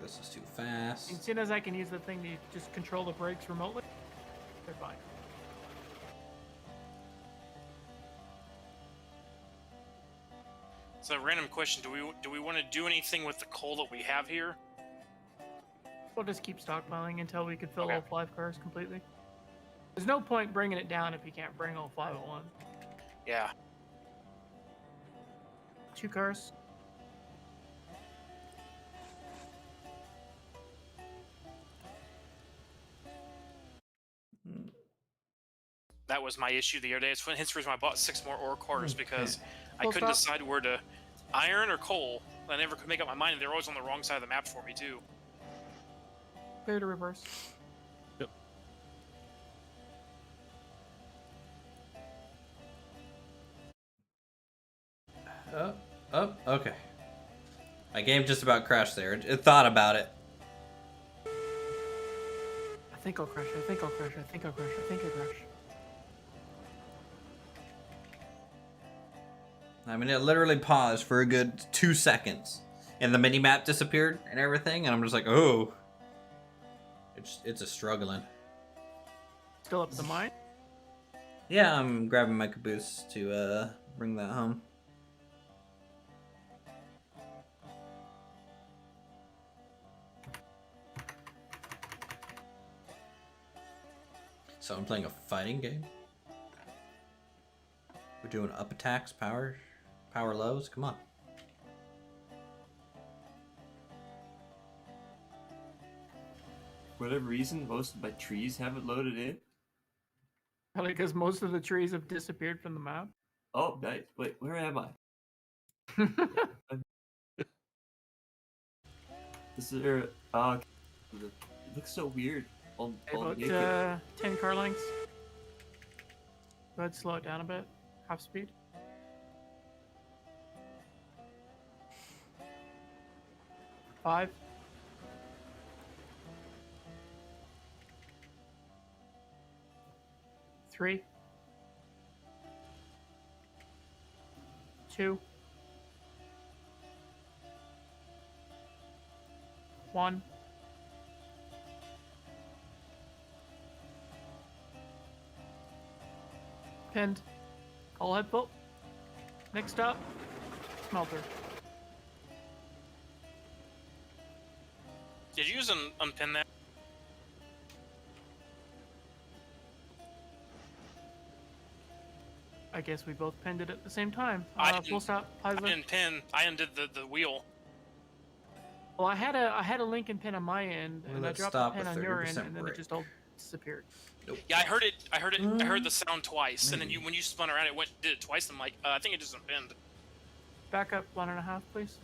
Speaker 1: this is too fast.
Speaker 2: As soon as I can use the thing to just control the brakes remotely, they're fine.
Speaker 3: so random question: do we want to do anything with the coal that we have here?
Speaker 2: We'll just keep stockpiling until we can fill
Speaker 3: Okay.
Speaker 2: all 5 cars completely. There's no point bringing it down if you can't bring all 5 at once.
Speaker 3: Yeah.
Speaker 2: 2 cars.
Speaker 3: That was my issue the other day. It's hence the reason I bought 6 more ore cars because I
Speaker 2: Full
Speaker 3: couldn't
Speaker 2: stop.
Speaker 3: decide where to iron or coal. I never could make up my mind, and they're always on the wrong side of the map for me too.
Speaker 2: Clear to reverse.
Speaker 4: Yep.
Speaker 1: Okay. My game just about crashed there. It thought about it.
Speaker 2: I think I'll crash. I think I'll crash. I think I'll crash. I think I'll crash.
Speaker 1: I mean, it literally paused for a good 2 seconds, and the mini map disappeared and everything, and I'm just like, oh, it's a struggling.
Speaker 2: Still up the mine.
Speaker 1: Yeah, I'm grabbing my caboose to bring that home. So I'm playing a fighting game. We're doing up attacks, power lows. Come on.
Speaker 5: For whatever reason, most of my trees haven't loaded in.
Speaker 2: Probably because most of the trees have disappeared from the map.
Speaker 5: Oh, nice. Wait, where am I? This is it looks so weird.
Speaker 2: About 10 car lengths. Go ahead, slow it down a bit. Half speed. Five. Three. 2. 1. pinned. All head pull. Next up, smelter.
Speaker 3: Did you use an unpin that?
Speaker 2: I guess we both pinned it at the same time.
Speaker 3: I
Speaker 2: Full
Speaker 3: didn't-
Speaker 2: stop.
Speaker 3: I
Speaker 2: Heisler.
Speaker 3: didn't pin. I undid the wheel.
Speaker 2: Well, I had a Lincoln pin on my end,
Speaker 1: Well,
Speaker 2: and I
Speaker 1: let's
Speaker 2: dropped
Speaker 1: stop
Speaker 2: the pin
Speaker 1: a
Speaker 2: on your end,
Speaker 1: 30%
Speaker 2: and then
Speaker 1: break.
Speaker 2: it just all disappeared.
Speaker 3: Yeah, I heard it. I heard the sound twice, and then
Speaker 1: maybe.
Speaker 3: when you spun around, it did it twice. I'm like, I think it just unpinned.
Speaker 2: Back up 1.5, please.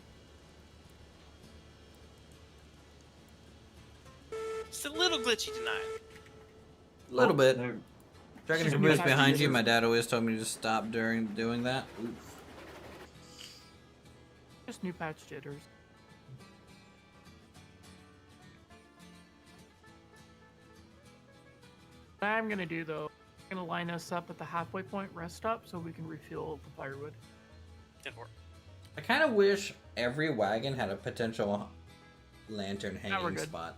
Speaker 3: It's a little glitchy tonight.
Speaker 1: A little bit.
Speaker 5: There-
Speaker 1: Dragon
Speaker 2: Just
Speaker 1: Caboose
Speaker 2: new
Speaker 1: behind you.
Speaker 2: patches.
Speaker 1: My dad always told me to stop during doing that. Oof.
Speaker 2: Just new patch jitters. What I'm gonna do though, I'm gonna line us up at the halfway point rest stop so we can refuel the firewood.
Speaker 3: Didn't work.
Speaker 1: I kind of wish every wagon had a potential lantern
Speaker 2: we're
Speaker 1: hanging
Speaker 2: good.
Speaker 1: spot.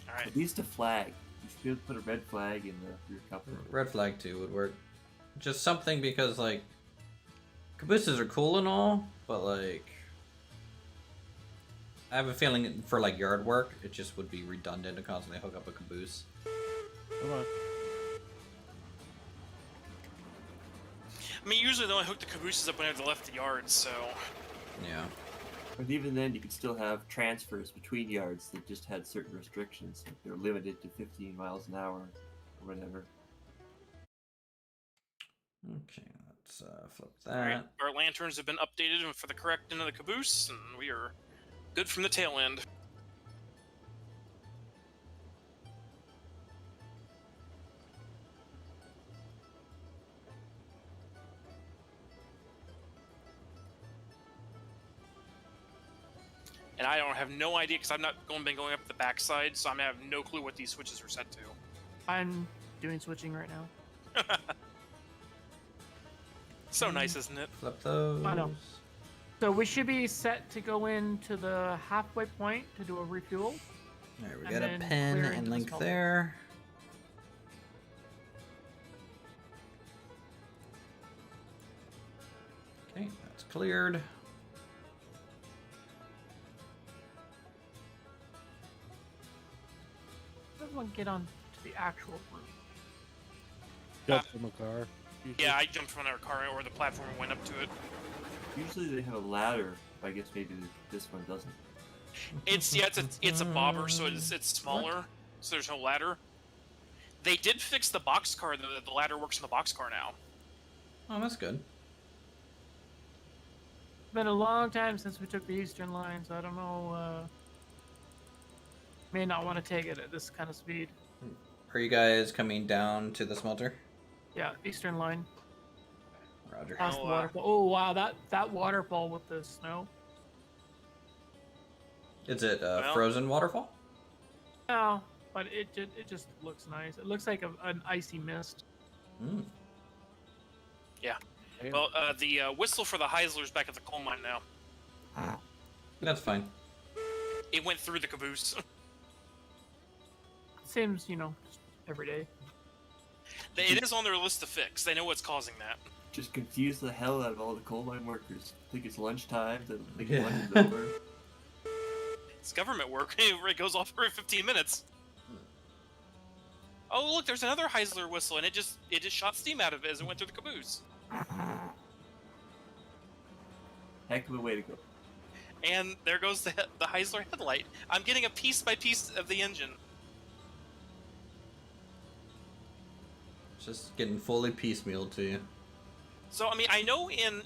Speaker 3: All right.
Speaker 5: At least a flag. You should be able to put a red flag in the rear coupler.
Speaker 1: Red flag too would work. Just something because like cabooses are cool and all, but like I have a feeling for like yard work, it just would be redundant to constantly hook up a caboose.
Speaker 4: Come on.
Speaker 3: I mean, usually they only hook the cabooses up whenever they left the yard, so
Speaker 1: Yeah.
Speaker 5: But even then, you could still have transfers between yards that just had certain restrictions. Like they're limited to 15 miles an hour or whatever.
Speaker 1: Okay, let's flip that.
Speaker 3: all right. Our lanterns have been updated for the correct end of the caboose, and we are good from the tail end. And I don't have no idea because I've not been going up the backside, so I have no clue what these switches are set to.
Speaker 2: I'm doing switching right now.
Speaker 3: So nice, isn't it?
Speaker 1: Flip those.
Speaker 2: I know. So we should be set to go into the halfway point to do a refuel.
Speaker 1: There, we
Speaker 2: And
Speaker 1: got a
Speaker 2: then
Speaker 1: pen
Speaker 2: clear
Speaker 1: and
Speaker 2: into the
Speaker 1: link
Speaker 2: smelter.
Speaker 1: there. Okay, that's cleared.
Speaker 2: Everyone get on to the actual route.
Speaker 4: Jump from a car. usually.
Speaker 3: Yeah, I jumped from our car or the platform and went up to it.
Speaker 5: Usually they have a ladder. But I guess maybe this one doesn't.
Speaker 3: It's a bobber, so it's smaller, so there's no ladder. They did fix the boxcar though. That the ladder works in the boxcar now.
Speaker 1: Oh, that's good.
Speaker 2: Been a long time since we took the Eastern line, so I don't know. May not want to take it at this kind of speed.
Speaker 1: Are you guys coming down to the smelter?
Speaker 2: Yeah, Eastern line.
Speaker 1: Roger.
Speaker 2: Past the
Speaker 3: Oh,
Speaker 2: waterfall. Oh wow, that waterfall with the snow.
Speaker 1: Is it a
Speaker 3: Well-
Speaker 1: frozen waterfall?
Speaker 2: No, but it just looks nice. It looks like an icy mist.
Speaker 1: Mm.
Speaker 4: Damn.
Speaker 3: Well, the whistle for the Heisler's back at the coal mine now.
Speaker 1: That's fine.
Speaker 3: It went through the caboose.
Speaker 2: Seems, just every day.
Speaker 3: It is on their list to fix. They know what's causing that.
Speaker 5: Just confuse the hell out of all the coal mine workers. Think it's lunchtime. They think
Speaker 1: Yeah.
Speaker 5: lunch is over.
Speaker 3: It's government work. It goes off every 15 minutes. Oh look, there's another Heisler whistle, and it just shot steam out of it as it went through the caboose.
Speaker 5: Heck of a way to go.
Speaker 3: And there goes the Heisler headlight. I'm getting a piece by piece of the engine.
Speaker 1: Just getting fully piecemealed to you.
Speaker 3: So I mean, I know in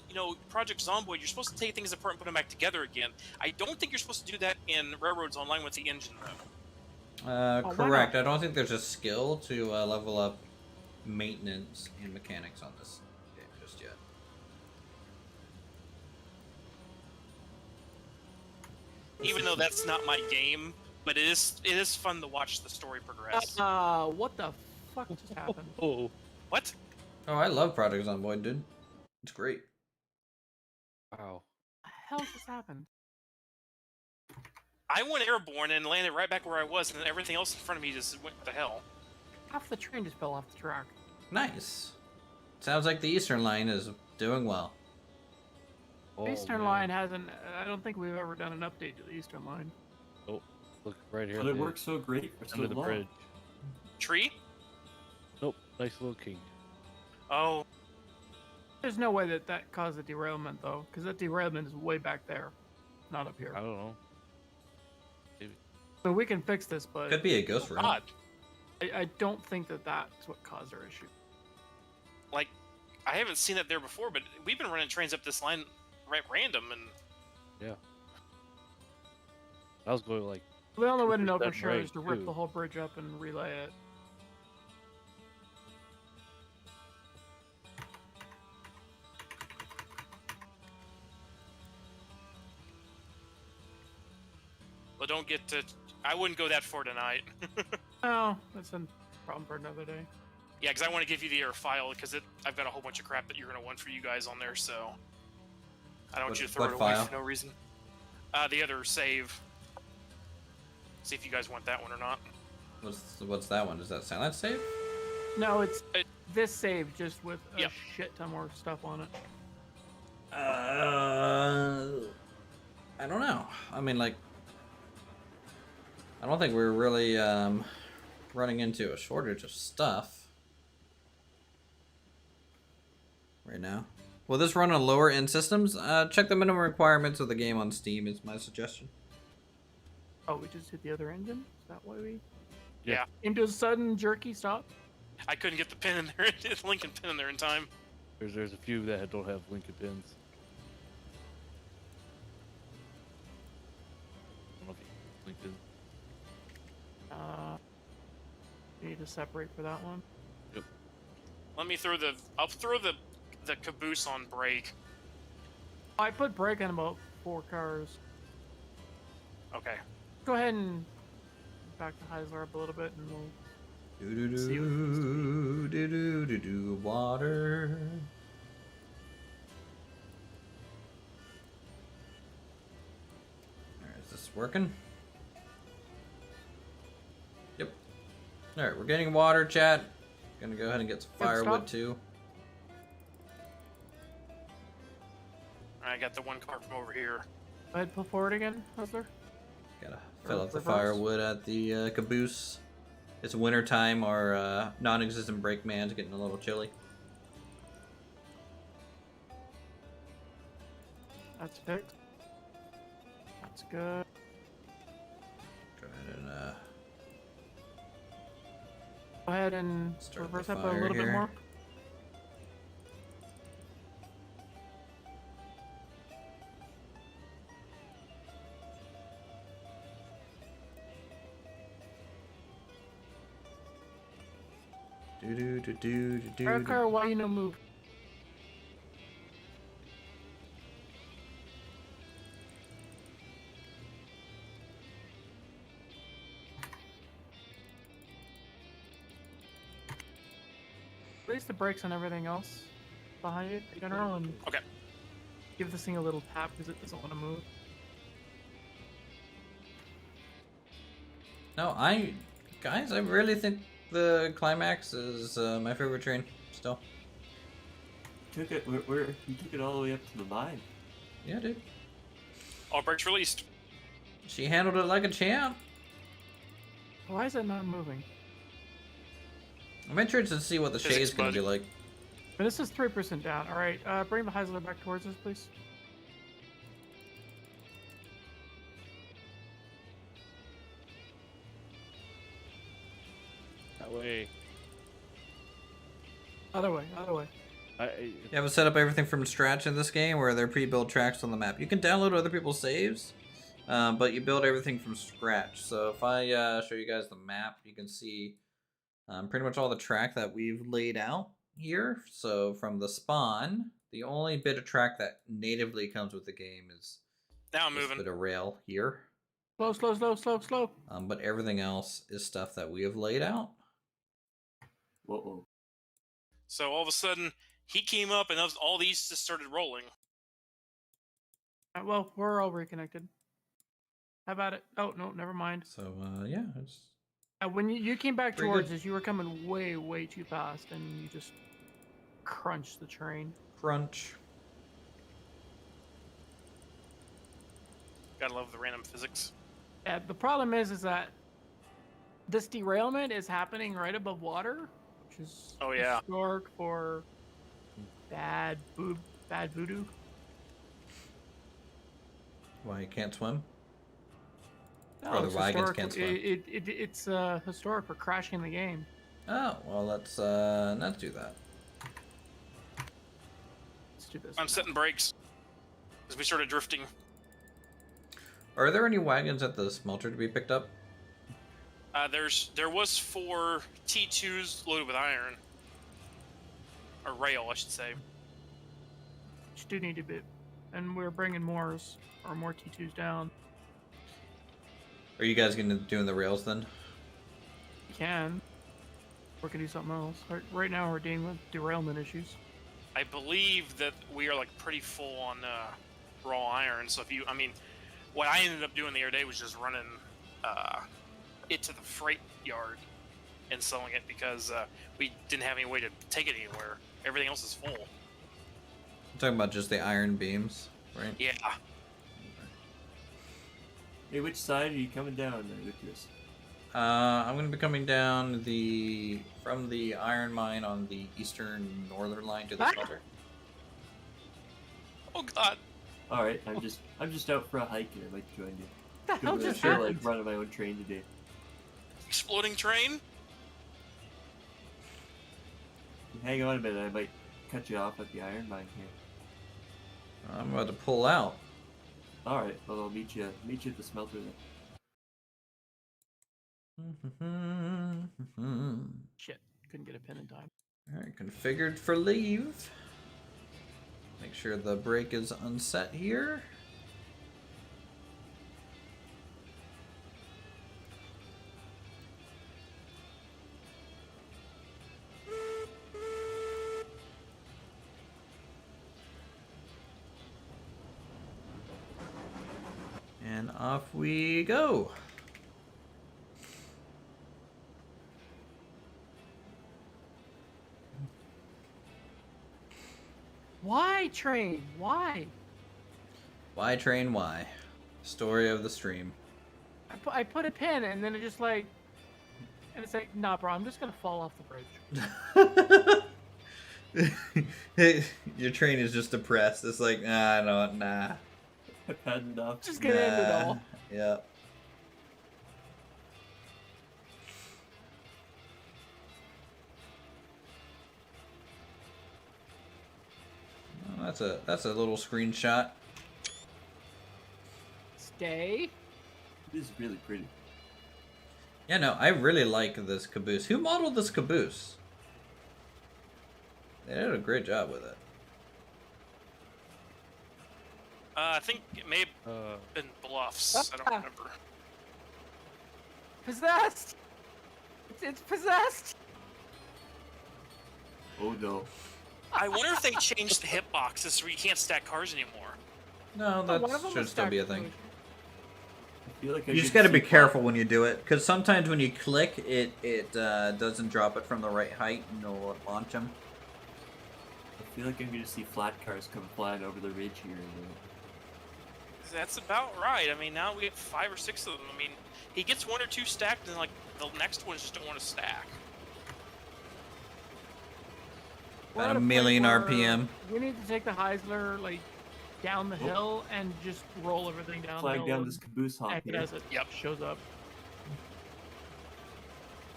Speaker 3: Project Zomboid you're supposed to take things apart and put them back together again. I don't think you're supposed to do that in Railroads Online with the engine though.
Speaker 2: why not?
Speaker 1: Correct. I don't think there's a skill to level up maintenance and mechanics on this game just yet.
Speaker 3: Even though that's not my game, but it is fun to watch the story progress.
Speaker 2: What the fuck just happened?
Speaker 4: Oh,
Speaker 3: What?
Speaker 1: Oh, I love Project Zomboid, dude. It's great.
Speaker 4: wow.
Speaker 2: The hell just happened?
Speaker 3: I went airborne and landed right back where I was, and then everything else in front of me just went to hell.
Speaker 2: Half the train just fell off the track.
Speaker 1: Nice. Sounds like the Eastern Line is doing well.
Speaker 4: Oh,
Speaker 2: Eastern
Speaker 4: man.
Speaker 2: Line hasn't. I don't think we've ever done an update to the Eastern Line.
Speaker 4: Oh, look right here.
Speaker 5: But it works so great for so
Speaker 4: under the
Speaker 5: long.
Speaker 4: bridge.
Speaker 3: Tree?
Speaker 4: Nope, nice little kink.
Speaker 3: Oh,
Speaker 2: There's no way that that caused a derailment though, because that derailment is way back there, not up here.
Speaker 4: I don't know.
Speaker 2: So we can fix this, but
Speaker 1: Could be a ghost route.
Speaker 3: God.
Speaker 2: I don't think that that's what caused our issue.
Speaker 3: Like, I haven't seen that there before, but we've been running trains up this line right random, and
Speaker 4: I was going like,
Speaker 2: The only way to know for
Speaker 4: 2%
Speaker 2: sure is
Speaker 4: rate,
Speaker 2: to rip
Speaker 4: too.
Speaker 2: the whole bridge up and relay it.
Speaker 3: well, don't get to. I wouldn't go that far tonight.
Speaker 2: Oh, that's a problem for another day.
Speaker 3: Yeah, because I want to give you the error file because I've got a whole bunch of crap that you're going to want for you guys on there, so I don't want you to throw
Speaker 1: What
Speaker 3: it away
Speaker 1: file?
Speaker 3: for no reason. The other save. See if you guys want that one or not.
Speaker 1: What's that one? Does that silence save?
Speaker 2: No, it's
Speaker 3: It-
Speaker 2: this save just with a
Speaker 3: Yep.
Speaker 2: shit ton more stuff on it.
Speaker 1: I don't know. I mean, like, I don't think we're really running into a shortage of stuff right now. Will this run on lower end systems? Check the minimum requirements of the game on Steam is my suggestion.
Speaker 2: Oh, we just hit the other engine? Is that why we...
Speaker 3: Yeah.
Speaker 2: Into a sudden jerky stop?
Speaker 3: I couldn't get the pin in there, the Lincoln pin in there in time.
Speaker 4: there's a few that don't have Lincoln pins. I don't know if you Lincoln.
Speaker 2: We need to separate for that one.
Speaker 3: Let me throw I'll throw the caboose on brake.
Speaker 2: I put brake on about 4 cars.
Speaker 3: Okay.
Speaker 2: Go ahead and back the Heisler up a little bit and we'll...
Speaker 1: Do
Speaker 2: See what
Speaker 1: do do do do do water. Alright, is this working? Yep. Alright, we're getting water, chat. Gonna go ahead and get some
Speaker 2: Good,
Speaker 1: firewood
Speaker 2: stop.
Speaker 1: too.
Speaker 3: I got the one car from over here.
Speaker 2: Go ahead, pull forward again, Heisler.
Speaker 1: Gotta fill up the
Speaker 2: reverse.
Speaker 1: firewood at the caboose. It's winter time. Our non-existent brake man's getting a little chilly.
Speaker 2: That's fixed. That's good.
Speaker 1: Go ahead and
Speaker 2: Go ahead and
Speaker 1: Start the
Speaker 2: reverse up a
Speaker 1: fire
Speaker 2: little bit
Speaker 1: here.
Speaker 2: more.
Speaker 1: do do do do do do.
Speaker 2: Red car, why you no move? Place the brakes on everything else behind it in general and
Speaker 3: Okay.
Speaker 2: give this thing a little tap because it doesn't want to move.
Speaker 1: No, guys, I really think the climax is my favorite train still.
Speaker 5: Took it. You took it all the way up to the mine.
Speaker 1: Yeah, dude.
Speaker 3: All brakes released.
Speaker 1: She handled it like a champ.
Speaker 2: Why is it not moving?
Speaker 1: I'm interested to see what the
Speaker 3: Physics,
Speaker 1: shade's gonna
Speaker 3: bud.
Speaker 1: be like.
Speaker 2: And this is 3% down. All right, bring the Heisler back towards us, please.
Speaker 4: That way.
Speaker 2: Other way, other way.
Speaker 1: You have to set up everything from scratch in this game, where they're pre-built tracks on the map. You can download other people's saves, but you build everything from scratch. So if I show you guys the map, you can see pretty much all the track that we've laid out here. So from the spawn, the only bit of track that natively comes with the game is
Speaker 3: Now I'm
Speaker 1: this
Speaker 3: moving.
Speaker 1: bit of rail here.
Speaker 2: Slow, slow, slow, slow, slow.
Speaker 1: But everything else is stuff that we have laid out.
Speaker 5: Whoa.
Speaker 3: So all of a sudden, he came up and all these just started rolling.
Speaker 2: Well, we're all reconnected. How about it? Oh, no, never mind.
Speaker 1: So yeah, it's
Speaker 2: When you came back
Speaker 1: Pretty
Speaker 2: towards
Speaker 1: good.
Speaker 2: us, you were coming way too fast, and you just crunched the train.
Speaker 1: Crunch.
Speaker 3: Gotta love the random physics.
Speaker 2: Yeah, the problem is that this derailment is happening right above water, which is
Speaker 3: Oh, yeah.
Speaker 2: historic for bad voodoo.
Speaker 1: Why you can't swim?
Speaker 2: No,
Speaker 1: Or the
Speaker 2: it's
Speaker 1: wagons
Speaker 2: historic.
Speaker 1: can't swim.
Speaker 2: It's historic for crashing the game.
Speaker 1: Oh, well, let's not do that.
Speaker 2: Let's do this.
Speaker 3: I'm setting brakes as we started drifting.
Speaker 1: Are there any wagons at the smelter to be picked up?
Speaker 3: There was 4 T2s loaded with iron, or rail, I should say.
Speaker 2: Which do need a bit, and we're bringing more T2s down.
Speaker 1: Are you guys gonna doing the rails then?
Speaker 2: We can. We can do something else. Right now, we're dealing with derailment issues.
Speaker 3: I believe that we are like pretty full on raw iron. So I mean, what I ended up doing the other day was just running it to the freight yard and selling it because we didn't have any way to take it anywhere. Everything else is full.
Speaker 1: I'm talking about just the iron beams, right?
Speaker 3: Yeah.
Speaker 5: Hey, which side are you coming down, Uthris?
Speaker 1: I'm gonna be coming down from the iron mine on the eastern northern line to the smelter.
Speaker 3: Oh God.
Speaker 5: All right, I'm just out for a hike and I'd like to join you.
Speaker 2: What the hell
Speaker 5: Good, I
Speaker 2: just
Speaker 5: feel
Speaker 2: happened?
Speaker 5: like running my own train today.
Speaker 3: Exploding train?
Speaker 5: Hang on a minute, I might cut you off at the iron mine here.
Speaker 1: I'm about to pull out.
Speaker 5: All right, well I'll meet you at the smelter then.
Speaker 2: Shit, couldn't get a pin in time.
Speaker 1: Alright, configured for leave. Make sure the brake is unset here. And off we go.
Speaker 2: Why train? Why?
Speaker 1: Why train why? Story of the stream.
Speaker 2: I put a pin and then it just like, and it's like, nah, bro, I'm just gonna fall off the bridge.
Speaker 1: Your train is just depressed. It's like, nah.
Speaker 5: I've had enough.
Speaker 2: Just gonna end it all.
Speaker 1: Yeah. Well, that's a little screenshot.
Speaker 2: Stay.
Speaker 5: It is really pretty.
Speaker 1: Yeah, no, I really like this Caboose. Who modeled this Caboose? They did a great job with it.
Speaker 3: I think it may have been Bluffs. I don't remember.
Speaker 2: Possessed. It's possessed.
Speaker 5: Oh no.
Speaker 3: I wonder if they changed the hitboxes so you can't stack cars anymore.
Speaker 1: No,
Speaker 2: One of
Speaker 1: that
Speaker 2: them
Speaker 1: should
Speaker 2: was
Speaker 1: still be a
Speaker 2: stacked
Speaker 1: thing.
Speaker 5: I feel like I
Speaker 1: You just
Speaker 5: could
Speaker 1: got to
Speaker 5: see
Speaker 1: be careful when you do it, because sometimes when you click, it doesn't drop it from the right height, and it'll launch them.
Speaker 5: I feel like I'm gonna see flat cars come flying over the ridge here.
Speaker 3: That's about right. I mean, now we have 5 or 6 of them. I mean, he gets 1 or 2 stacked, and like the next ones just don't want to stack.
Speaker 2: We're
Speaker 1: About
Speaker 2: at
Speaker 1: a
Speaker 2: point
Speaker 1: million
Speaker 2: where
Speaker 1: RPM.
Speaker 2: We need to take the Heisler like down the hill and just roll everything down.
Speaker 5: Flag
Speaker 2: the
Speaker 5: down
Speaker 2: hill
Speaker 5: this Caboose hop
Speaker 2: and
Speaker 5: here.
Speaker 2: as it
Speaker 3: Yep.
Speaker 2: shows up.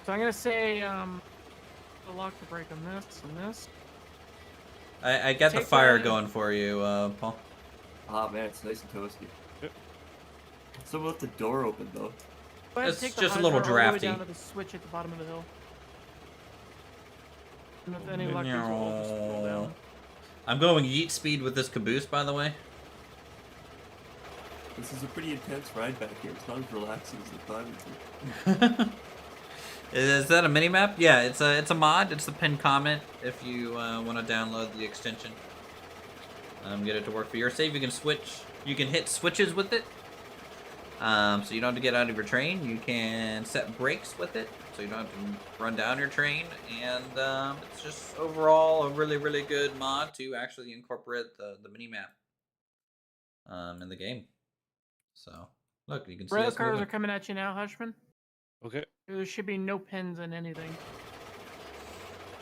Speaker 2: So I'm gonna say I'll lock the brake on this and this.
Speaker 1: I got the
Speaker 2: Take
Speaker 1: fire
Speaker 2: the-
Speaker 1: going for you, Paul.
Speaker 5: Ah man, it's nice and toasty.
Speaker 4: Yep.
Speaker 5: Someone left the door open though.
Speaker 2: Go ahead and
Speaker 1: It's
Speaker 2: take the
Speaker 1: just a
Speaker 2: Heisler
Speaker 1: little
Speaker 2: all the way
Speaker 1: drafty.
Speaker 2: down to the switch at the bottom of the hill. And with any luck, these will all just roll down.
Speaker 1: I'm going yeet speed with this Caboose, by the way.
Speaker 5: This is a pretty intense ride back here. It's not as relaxing as the climbing.
Speaker 1: Is that a mini map? Yeah, it's a mod. It's the pinned comment. If you want to download the extension, get it to work for your save. You can switch. You can hit switches with it. So you don't have to get out of your train. You can set brakes with it, so you don't have to run down your train. And it's just overall a really, really good mod to actually incorporate the mini map in the game. So look, you can see
Speaker 2: Rail
Speaker 1: us
Speaker 2: cars
Speaker 1: moving.
Speaker 2: are coming at you now, Hushman.
Speaker 4: Okay.
Speaker 2: There should be no pins in anything.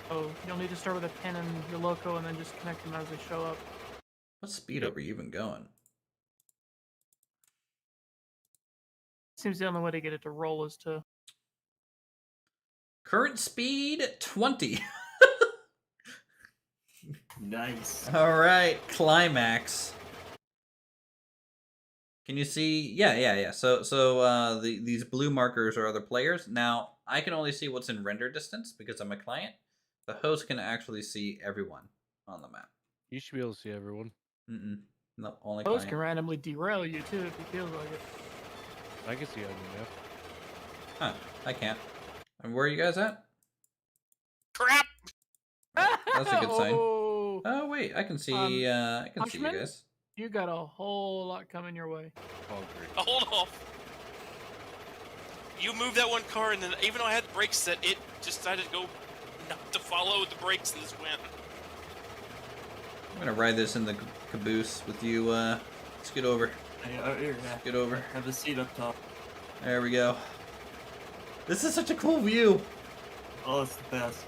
Speaker 2: So you'll need to start with a pin in your loco and then just connect them as they show up.
Speaker 1: What speed are we even going?
Speaker 2: Seems the only way to get it to roll is to.
Speaker 1: Current speed 20.
Speaker 5: Nice.
Speaker 1: All right, climax. Can you see? Yeah. So these blue markers are other players. Now I can only see what's in render distance because I'm a client. The host can actually see everyone on the map.
Speaker 4: You should be able to see everyone.
Speaker 1: No, only
Speaker 2: Those
Speaker 1: client.
Speaker 2: can randomly derail you too if he feels like it.
Speaker 4: I can see on the map.
Speaker 1: Huh? I can't. And where are you guys at?
Speaker 3: Crap!
Speaker 1: That's a good sign.
Speaker 2: Oh,
Speaker 1: Oh wait, I can see. I can see you
Speaker 2: Hunchman?
Speaker 1: guys.
Speaker 2: you got a whole lot coming your way.
Speaker 4: Oh, great.
Speaker 3: Hold off. You moved that one car, and then even though I had the brakes set, it just decided to go not to follow the brakes and just went.
Speaker 1: I'm gonna ride this in the caboose with you. Scoot over.
Speaker 5: Hey, here, yeah.
Speaker 1: Scoot over.
Speaker 5: Have a seat up top.
Speaker 1: There we go. This is such a cool view.
Speaker 5: Oh, it's the best.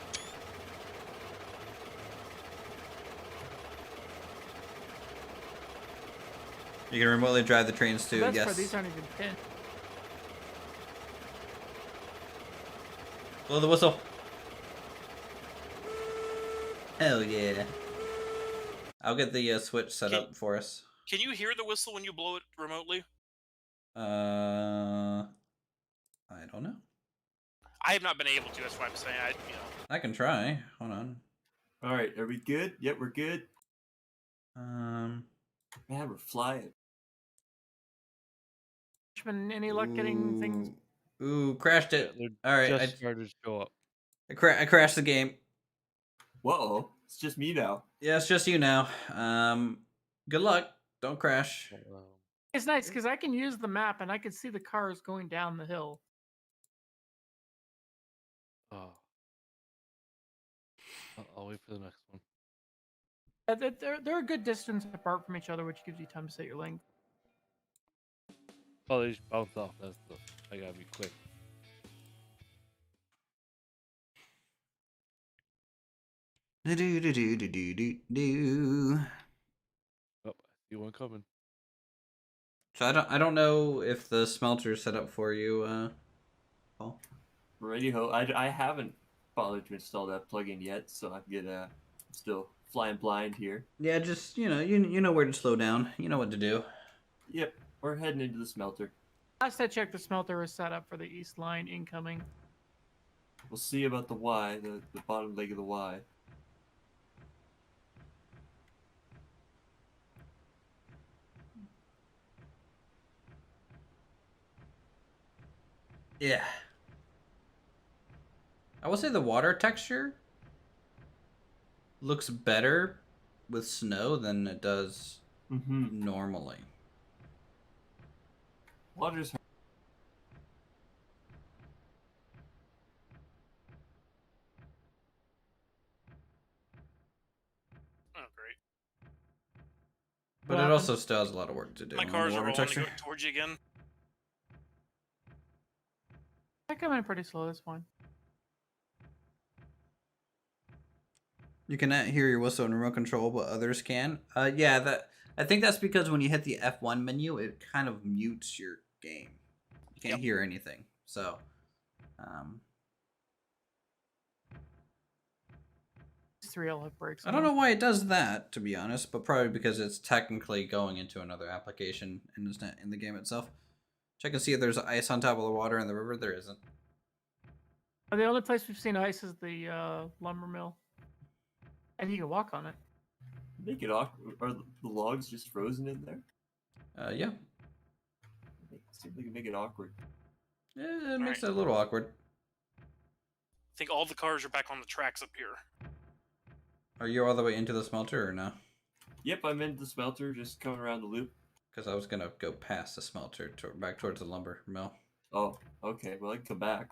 Speaker 1: You can remotely drive the trains too.
Speaker 2: That's
Speaker 1: Yes.
Speaker 2: why these aren't even pinned.
Speaker 1: Blow the whistle. Hell yeah. I'll get the switch set up for us.
Speaker 3: Can you hear the whistle when you blow it remotely?
Speaker 1: I don't know.
Speaker 3: I have not been able to. That's why I'm saying
Speaker 1: I can try. Hold on.
Speaker 5: All right, are we good? Yep, we're good.
Speaker 1: Um.
Speaker 5: Man, we're flying.
Speaker 2: Hunchman, any luck getting things?
Speaker 1: Ooh, crashed
Speaker 4: Yeah,
Speaker 1: it.
Speaker 4: they're
Speaker 1: All right,
Speaker 4: just started to show up.
Speaker 1: I crashed the game.
Speaker 5: Whoa, it's just me now.
Speaker 1: Yeah, it's just you now. Good luck. Don't crash.
Speaker 2: It's nice because I can use the map and I can see the cars going down the hill.
Speaker 4: Oh. I'll wait for the next one.
Speaker 2: They're a good distance apart from each other, which gives you time to set your length.
Speaker 4: Oh, they just bounce off. I gotta be quick.
Speaker 1: Do.
Speaker 4: Oh, I see one coming.
Speaker 1: So I don't know if the smelter's set up for you, Paul.
Speaker 5: Righty ho. I haven't bothered to install that plugin yet, so I'm still flying blind here.
Speaker 1: Yeah, just you know where to slow down. You know what to do.
Speaker 5: Yep, we're heading into the smelter.
Speaker 2: Last I checked, the smelter is set up for the east line incoming.
Speaker 5: We'll see about the Y, the bottom leg of the Y.
Speaker 1: Yeah. I will say the water texture looks better with snow than it does normally.
Speaker 5: Water's hard.
Speaker 3: Oh, great.
Speaker 1: But
Speaker 2: What
Speaker 1: it also
Speaker 2: happened?
Speaker 1: still has a lot of work to do.
Speaker 3: My
Speaker 1: on
Speaker 3: cars
Speaker 1: the
Speaker 3: are
Speaker 1: water
Speaker 3: rolling
Speaker 1: texture.
Speaker 3: towards you again.
Speaker 2: I come in pretty slow. That's fine.
Speaker 1: You cannot hear your whistle in remote control, but others can. Yeah, I think that's because when you hit the F1 menu, it kind of mutes your game. You can't hear anything. So,
Speaker 2: These three all have brakes.
Speaker 1: I don't know why it does that, to be honest, but probably because it's technically going into another application and it's not in the game itself. Check and see if there's ice on top of the water in the river. There isn't.
Speaker 2: The only place we've seen ice is the lumber mill, and you can walk on it.
Speaker 5: Make it awkward. Are the logs just frozen in there?
Speaker 1: Yeah.
Speaker 5: Seems like you make it awkward.
Speaker 1: It makes it a little awkward.
Speaker 3: I think all the cars are back on the tracks up here.
Speaker 1: Are you all the way into the smelter or no?
Speaker 5: Yep, I'm into the smelter, just coming around the loop.
Speaker 1: Because I was gonna go past the smelter back towards the lumber mill.
Speaker 5: Oh, okay. Well, I can come back.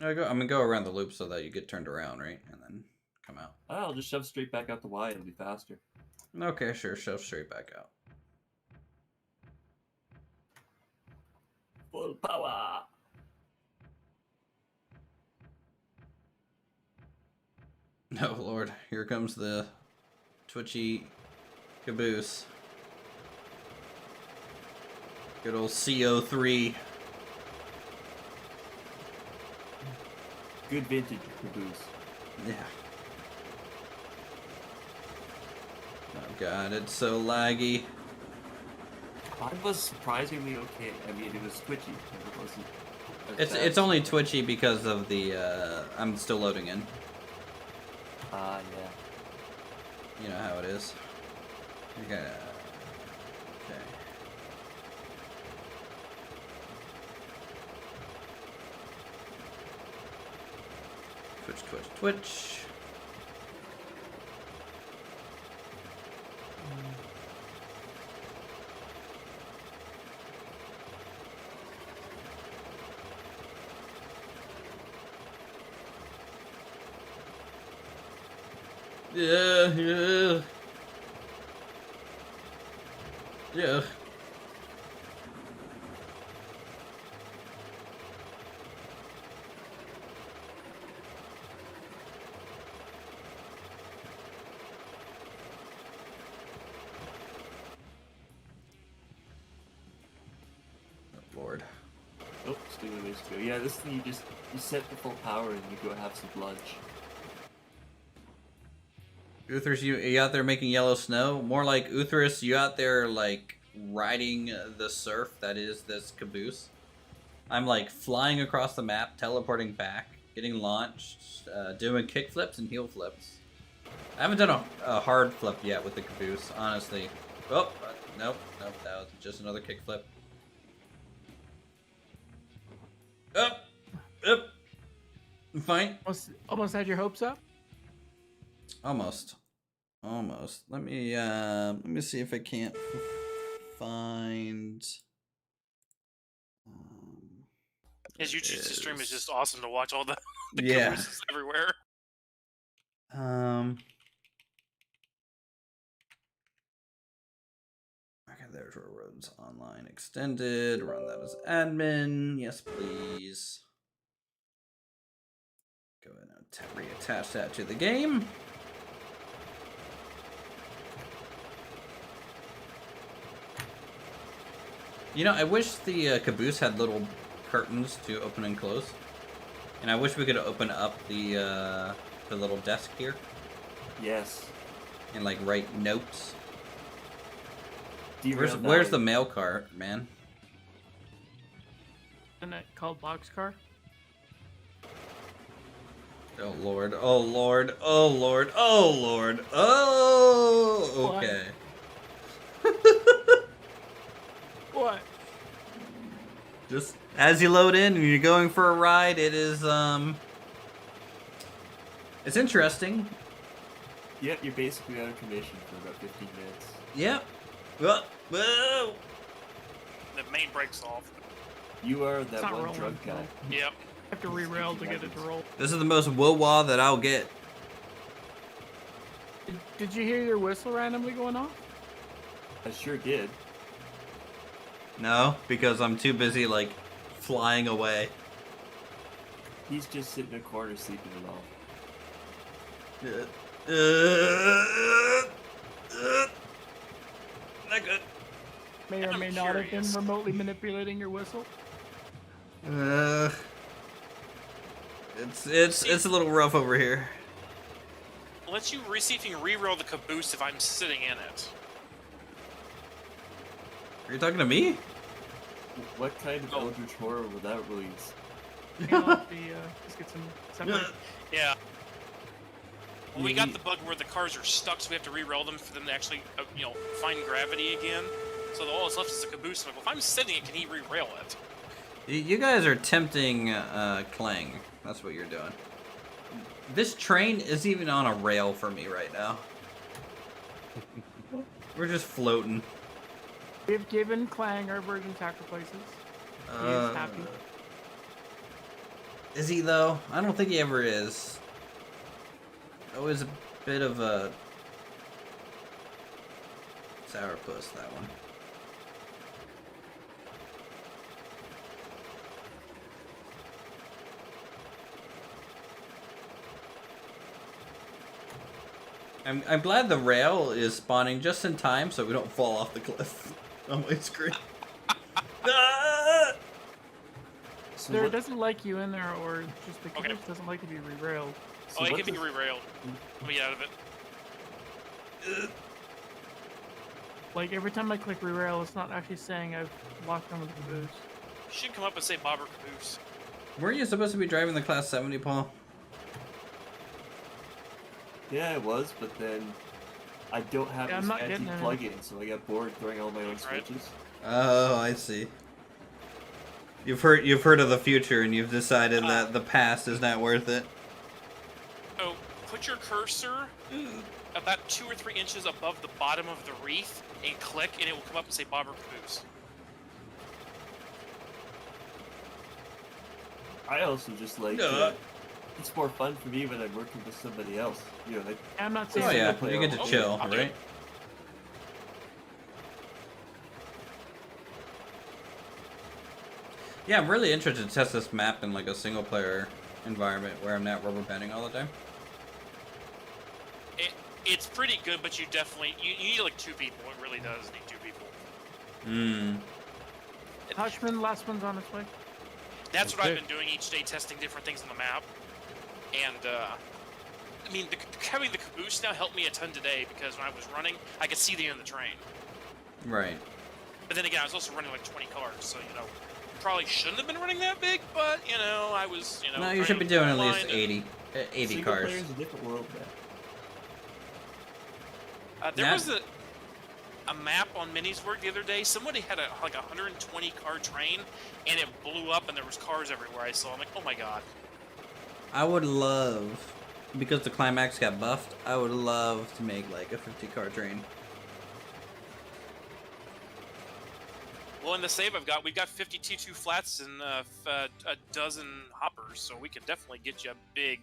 Speaker 1: I'm gonna go around the loop so that you get turned around, right? And then come out.
Speaker 5: I'll just shove straight back out the Y. It'll be faster.
Speaker 1: Okay, sure. Shove straight back out.
Speaker 5: Full power.
Speaker 1: Oh Lord, here comes the twitchy Caboose. Good old CO3.
Speaker 5: Good vintage Caboose.
Speaker 1: Yeah. Oh God, it's so laggy.
Speaker 5: Mine was surprisingly okay. I mean, it was twitchy. It wasn't. as bad
Speaker 1: It's
Speaker 5: as-
Speaker 1: only twitchy because of the I'm still loading in.
Speaker 5: Ah, yeah.
Speaker 1: You know how it is. You gotta. Okay. Twitch, twitch, twitch. Yeah, yeah. Yeah. Oh, Lord.
Speaker 5: Oh, still a ways to go. Yeah, this thing you set the full power and you go have some lunch.
Speaker 1: Uthris, you out there making yellow snow? More like Uthris, you out there like riding the surf that is this Caboose. I'm like flying across the map, teleporting back, getting launched, doing kick flips and heel flips. I haven't done a hard flip yet with the Caboose, honestly. Oh, nope, that was just another kick flip. Up, up. I'm fine.
Speaker 2: Almost had your hopes up.
Speaker 1: Almost. Let me see if I can't find.
Speaker 3: His
Speaker 1: there it
Speaker 3: YouTube stream is
Speaker 1: is.
Speaker 3: just awesome to watch. All the
Speaker 1: Yeah.
Speaker 3: cabooses everywhere.
Speaker 1: Okay, there's Railroads Online Extended. Run that as admin. Yes, please. Go ahead and reattach that to the game. You know, I wish the Caboose had little curtains to open and close, and I wish we could open up the little desk here
Speaker 5: Yes.
Speaker 1: and like write notes.
Speaker 5: Derail
Speaker 1: Where's the
Speaker 5: Valley.
Speaker 1: mail cart, man?
Speaker 2: Isn't it called Boxcar?
Speaker 1: Oh Lord! Oh Lord! Oh Lord! Oh Lord! Oh,
Speaker 2: What?
Speaker 1: okay.
Speaker 2: What?
Speaker 1: Just as you load in and you're going for a ride, it is it's interesting.
Speaker 5: Yep, you're basically out of commission for about 15 minutes.
Speaker 1: Yep. Whoa. Whoa.
Speaker 3: The main brakes off.
Speaker 5: You are
Speaker 2: It's
Speaker 5: that
Speaker 2: not
Speaker 5: one
Speaker 2: rolling.
Speaker 5: drug guy.
Speaker 3: Yep.
Speaker 2: Have to re-rail to get it to roll.
Speaker 1: This is the most wah that I'll get.
Speaker 2: Did you hear your whistle randomly going off?
Speaker 5: I sure did.
Speaker 1: No, because I'm too busy like flying away.
Speaker 5: He's just sitting in a corner sleeping it off.
Speaker 1: Not good.
Speaker 2: May or
Speaker 3: I'm
Speaker 2: may not have been
Speaker 3: curious.
Speaker 2: remotely manipulating your whistle.
Speaker 1: It's a little rough over here.
Speaker 3: Let you see if you can re-roll the caboose if I'm sitting in it.
Speaker 1: Are you talking to me?
Speaker 5: What kind of
Speaker 3: Oh.
Speaker 5: Eldritch Horror would that release?
Speaker 2: Let's get some separate.
Speaker 3: Yeah. Well, we got
Speaker 5: Yeah.
Speaker 3: the bug where the cars are stuck, so we have to re-rail them for them to actually, find gravity again. So all that's left is the caboose. I'm like, well, if I'm sitting it, can he re-rail it?
Speaker 1: You guys are tempting Clang. That's what you're doing. This train is even on a rail for me right now. We're just floating.
Speaker 2: We have given Clang our virgin sacrifices. He is happy.
Speaker 1: Is he though? I don't think he ever is. Always a bit of a sourpuss, that one. I'm glad the rail is spawning just in time so we don't fall off the cliff on my screen. Ah!
Speaker 5: So
Speaker 2: There
Speaker 5: what-
Speaker 2: doesn't like you in there, or just the
Speaker 3: Okay.
Speaker 2: Caboose doesn't like to be re-railed.
Speaker 5: so
Speaker 3: Oh, it
Speaker 5: what
Speaker 3: can be
Speaker 5: does-
Speaker 3: re-railed. Let me get out of it.
Speaker 2: Like every time I click re-rail, it's not actually saying I've locked on with the Caboose.
Speaker 3: You should come up and say Bob or Caboose.
Speaker 1: Weren't you supposed to be driving the Class 70, Paul?
Speaker 5: Yeah, it was, but then I don't have
Speaker 2: Yeah, I'm
Speaker 5: this
Speaker 2: not
Speaker 5: fancy
Speaker 2: getting any.
Speaker 5: plugin, so I got bored throwing all my own
Speaker 3: Right.
Speaker 5: switches.
Speaker 1: Oh, I see. You've heard of the future and you've decided that the past is not worth it.
Speaker 3: So put your cursor about 2 or 3 inches above the bottom of the wreath and click, and it will come up and say Bob or Caboose.
Speaker 5: I also just like it's more fun for me when I'm working with somebody else. You know, like
Speaker 2: I'm not
Speaker 1: Oh
Speaker 2: saying
Speaker 1: yeah,
Speaker 5: player
Speaker 1: you get to
Speaker 5: only.
Speaker 1: chill,
Speaker 3: I'll do
Speaker 1: right?
Speaker 3: it.
Speaker 1: Yeah, I'm really interested to test this map in like a single player environment where I'm not rubber banding all the time.
Speaker 3: It's pretty good, but you definitely you need like 2 people. It really does need 2 people.
Speaker 1: Hmm.
Speaker 2: Hushman, last one's on its way.
Speaker 3: That's what I've
Speaker 4: Okay.
Speaker 3: been doing each day, testing different things on the map. And I mean, having the Caboose now helped me a ton today because when I was running, I could see the end of the train.
Speaker 1: Right.
Speaker 3: But then again, I was also running like 20 cars, so probably shouldn't have been running that big. But I was
Speaker 1: No, you should be doing at least 80
Speaker 5: single
Speaker 1: cars.
Speaker 5: player is a different world, man.
Speaker 3: There
Speaker 1: That-
Speaker 3: was a map on Minisburg the other day. Somebody had a 120 car train, and it blew up, and there was cars everywhere. I saw. I'm like, oh my god.
Speaker 1: I would love, because the climax got buffed, I would love to make like a 50 car train.
Speaker 3: Well, in the save we've got 52 flats and a dozen hoppers, so we could definitely get you a big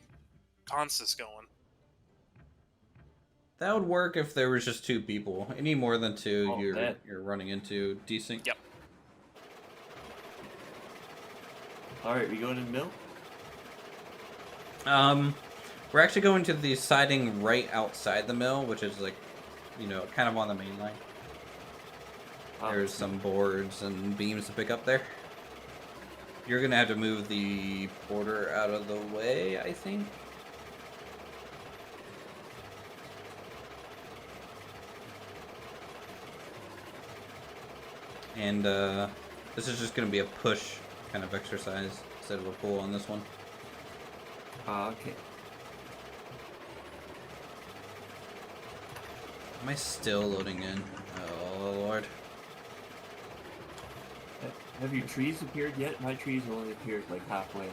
Speaker 3: consist going.
Speaker 1: That would work if there was just 2 people. Any more than 2,
Speaker 5: Oh,
Speaker 1: you're
Speaker 5: man.
Speaker 1: running into desync.
Speaker 3: Yep.
Speaker 5: All right, we going in the mill?
Speaker 1: We're actually going to the siding right outside the mill, which is like, kind of on the main line. There's some boards and beams to pick up there. You're gonna have to move the border out of the way, I think. And this is just gonna be a push kind of exercise instead of a pull on this one.
Speaker 5: Okay.
Speaker 1: Am I still loading in? Oh lord.
Speaker 5: Have your trees appeared yet? My trees only appeared like halfway.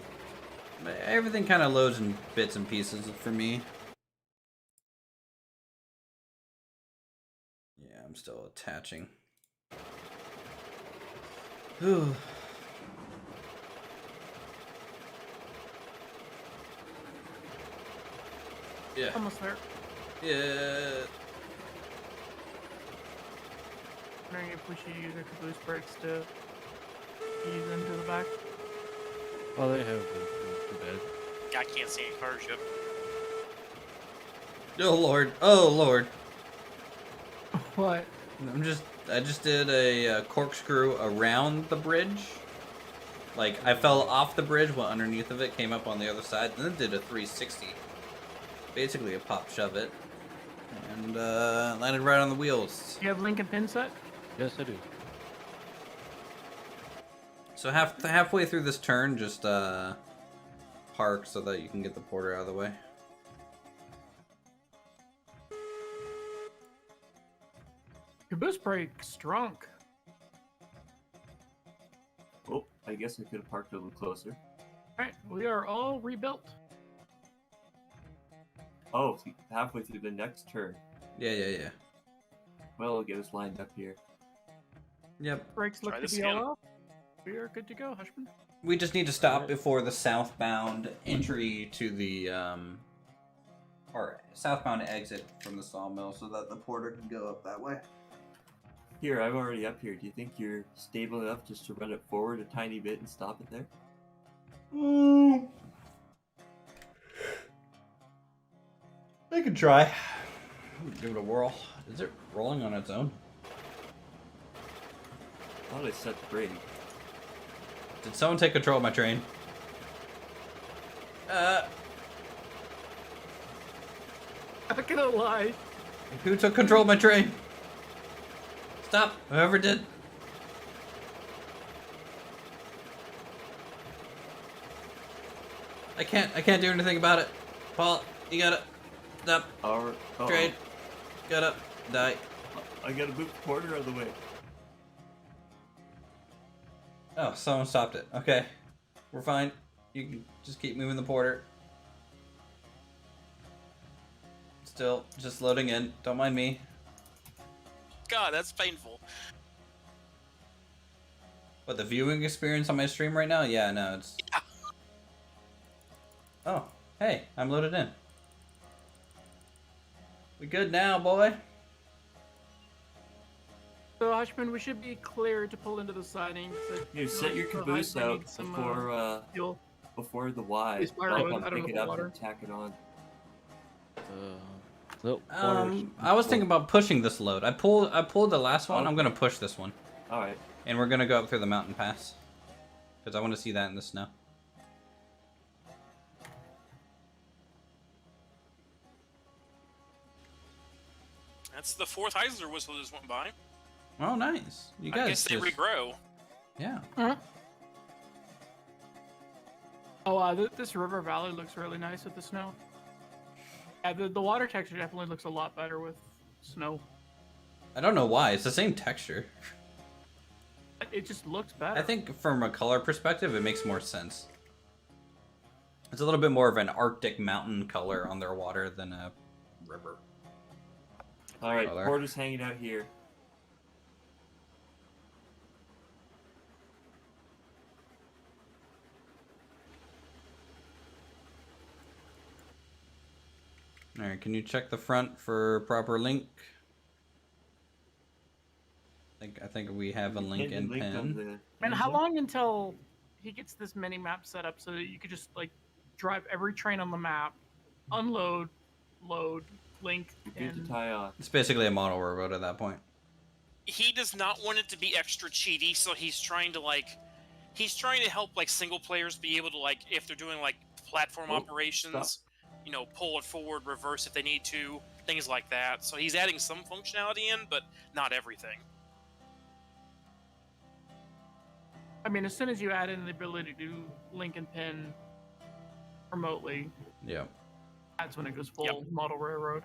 Speaker 1: Everything kind of loads in bits and pieces for me. Yeah, I'm still attaching. Whew. Yeah.
Speaker 2: Almost there.
Speaker 1: Yeah.
Speaker 2: Wondering if we should use our Caboose brakes to ease into the back.
Speaker 4: Oh, they have been too bad.
Speaker 3: I can't see any cars yet.
Speaker 1: Oh lord. Oh lord.
Speaker 2: What?
Speaker 1: I just did a corkscrew around the bridge. Like I fell off the bridge, went underneath of it, came up on the other side, and then did a 360. Basically a pop shove it, and landed right on the wheels.
Speaker 2: You have Lincoln pin set?
Speaker 4: Yes, I do.
Speaker 1: So halfway through this turn, just park so that you can get the porter out of the way.
Speaker 2: Caboose brakes drunk.
Speaker 5: Oh, I guess I could have parked a little closer.
Speaker 2: Alright, we are all rebuilt.
Speaker 5: Oh, halfway through the next turn.
Speaker 1: Yeah.
Speaker 5: Well, I'll get us lined up here.
Speaker 1: Yep.
Speaker 2: Brakes look
Speaker 3: Try
Speaker 2: to
Speaker 3: this
Speaker 2: be
Speaker 3: again.
Speaker 2: all off. We are good to go, Hushman.
Speaker 1: We just need to stop before the southbound entry to the or southbound exit from the sawmill, so that the porter can go up that way.
Speaker 5: Here, I'm already up here. Do you think you're stable enough just to run it forward a tiny bit and stop it there?
Speaker 1: I can try. Give it a whirl. Is it rolling on its own?
Speaker 5: I thought I set the brake.
Speaker 1: Did someone take control of my train?
Speaker 2: I'm not gonna lie.
Speaker 1: Who took control of my train? Stop! Whoever did. I can't do anything about it. Paul, you gotta stop. Train. Gotta die.
Speaker 5: I gotta move the porter out of the way.
Speaker 1: Oh, someone stopped it. Okay. We're fine. You can just keep moving the porter. Still, just loading in. Don't mind me.
Speaker 3: God, that's painful.
Speaker 1: What, the viewing experience on my stream right now? Yeah, no, it's...
Speaker 3: Yeah.
Speaker 1: Oh, hey, I'm loaded in. We good now, boy?
Speaker 2: So, Hushman, we should be clear to pull into the siding.
Speaker 5: You set your caboose out before
Speaker 2: fuel.
Speaker 5: before the Y.
Speaker 2: Please fire
Speaker 5: I'll
Speaker 2: it.
Speaker 5: come
Speaker 2: I don't
Speaker 5: pick
Speaker 2: know
Speaker 5: it up
Speaker 2: water.
Speaker 5: and tack it on.
Speaker 4: Nope.
Speaker 1: I was thinking about pushing this load. I pulled the last one.
Speaker 5: Oh.
Speaker 1: I'm gonna push this one,
Speaker 5: All right.
Speaker 1: and we're gonna go up through the mountain pass because I want to see that in the snow.
Speaker 3: That's the fourth Heisler whistle just went by.
Speaker 1: Oh, nice. You guys
Speaker 3: I guess they
Speaker 1: just...
Speaker 3: regrow.
Speaker 1: Yeah.
Speaker 2: Huh? Oh, this river valley looks really nice with the snow. Yeah, the water texture definitely looks a lot better with snow.
Speaker 1: I don't know why. It's the same texture.
Speaker 2: It just looks better.
Speaker 1: I think from a color perspective, it makes more sense. It's a little bit more of an Arctic mountain color on their water than a river.
Speaker 5: All right.
Speaker 1: Color.
Speaker 5: Porter's hanging out here.
Speaker 1: All right, can you check the front for proper link? I think we have a link in
Speaker 5: Linked on
Speaker 1: pin.
Speaker 2: And how long until he gets this mini map set up so that you could just like drive every train on the map, unload, load, link,
Speaker 5: You're good to
Speaker 2: and
Speaker 5: tie on.
Speaker 1: It's basically a model railroad at that point.
Speaker 3: He does not want it to be extra cheaty, so he's trying to help like single players be able to, like, if they're doing like platform operations, you know, pull it forward, reverse if they need to, things like that. So he's adding some functionality in, but not everything.
Speaker 2: I mean, as soon as you add in the ability to do link and pin remotely,
Speaker 1: Yeah.
Speaker 2: that's when it goes full model railroad.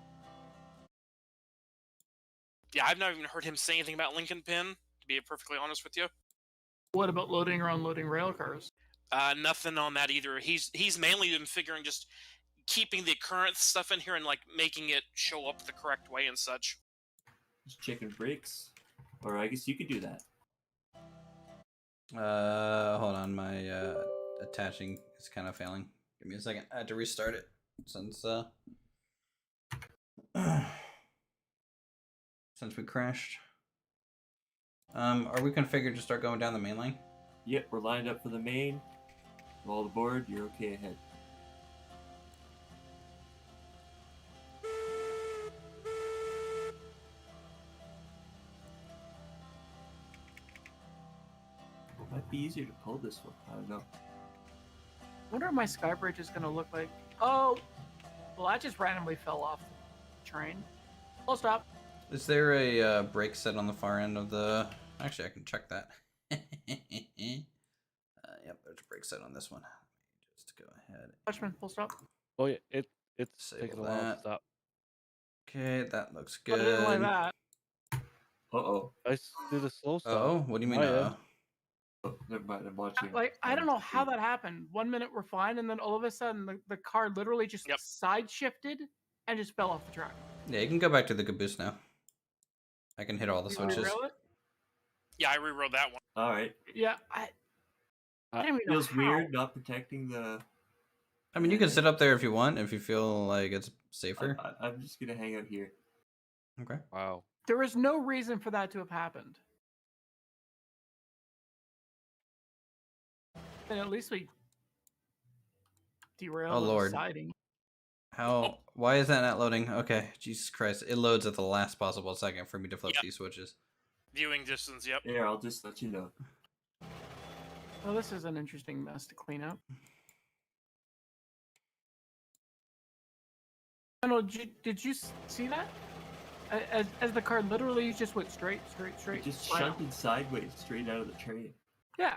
Speaker 3: Yeah, I've not even heard him say anything about link and pin, to be perfectly honest with you.
Speaker 2: What about loading or unloading rail cars?
Speaker 3: Nothing on that either. He's mainly been figuring just keeping the current stuff in here and like making it show up the correct way and such.
Speaker 5: Just checking brakes. Or I guess you could do that.
Speaker 1: Hold on, my attaching is kind of failing. Give me a second. I had to restart it since since we crashed. Are we configured to start going down the main line?
Speaker 5: Yep, we're lined up for the main. All aboard, you're okay ahead. It might be easier to pull this one. I don't know.
Speaker 2: I wonder what my sky bridge is going to look like. Oh, well, that just randomly fell off the train. Full stop.
Speaker 1: Is there a brake set on the far end of the... Actually, I can check that. Yep, there's a brake set on this one. Just go ahead.
Speaker 2: Watchman, full stop.
Speaker 4: Oh yeah, it's
Speaker 1: Disable
Speaker 4: taking a while
Speaker 1: that.
Speaker 4: to stop.
Speaker 1: Okay, that looks
Speaker 2: I didn't like
Speaker 1: good.
Speaker 2: that.
Speaker 5: Uh-oh.
Speaker 4: I do the slow stop.
Speaker 1: Oh, what do you mean?
Speaker 4: Oh, yeah.
Speaker 5: Oh, never mind, I'm watching.
Speaker 2: I don't know how that happened. 1 minute we're fine, and then all of a sudden the car literally just side shifted and just fell off the track.
Speaker 1: Yeah, you can go back to the caboose now. I can hit all the
Speaker 2: You wanna
Speaker 1: switches.
Speaker 2: derail it?
Speaker 3: Yeah, I rewrote that one.
Speaker 5: All right.
Speaker 2: Yeah, I don't even know
Speaker 5: Feels
Speaker 2: how.
Speaker 5: weird not protecting the.
Speaker 1: I mean, you can sit up there if you want, if you feel like it's safer.
Speaker 5: I'm just gonna hang out here.
Speaker 1: Okay.
Speaker 4: Wow.
Speaker 2: There was no reason for that to have happened. And at least we derailed
Speaker 1: Oh,
Speaker 2: the
Speaker 1: Lord.
Speaker 2: siding.
Speaker 1: How? Why is that not loading? Okay, Jesus Christ! It loads at the last possible second for me to flip
Speaker 3: Yep.
Speaker 1: these switches.
Speaker 3: Viewing distance, yep.
Speaker 5: Here, I'll just let you know.
Speaker 2: Well, this is an interesting mess to clean up. I don't know, did you see that? As the car literally just went straight.
Speaker 5: It just
Speaker 2: wow.
Speaker 5: shunted sideways straight out of the train.
Speaker 2: Yeah.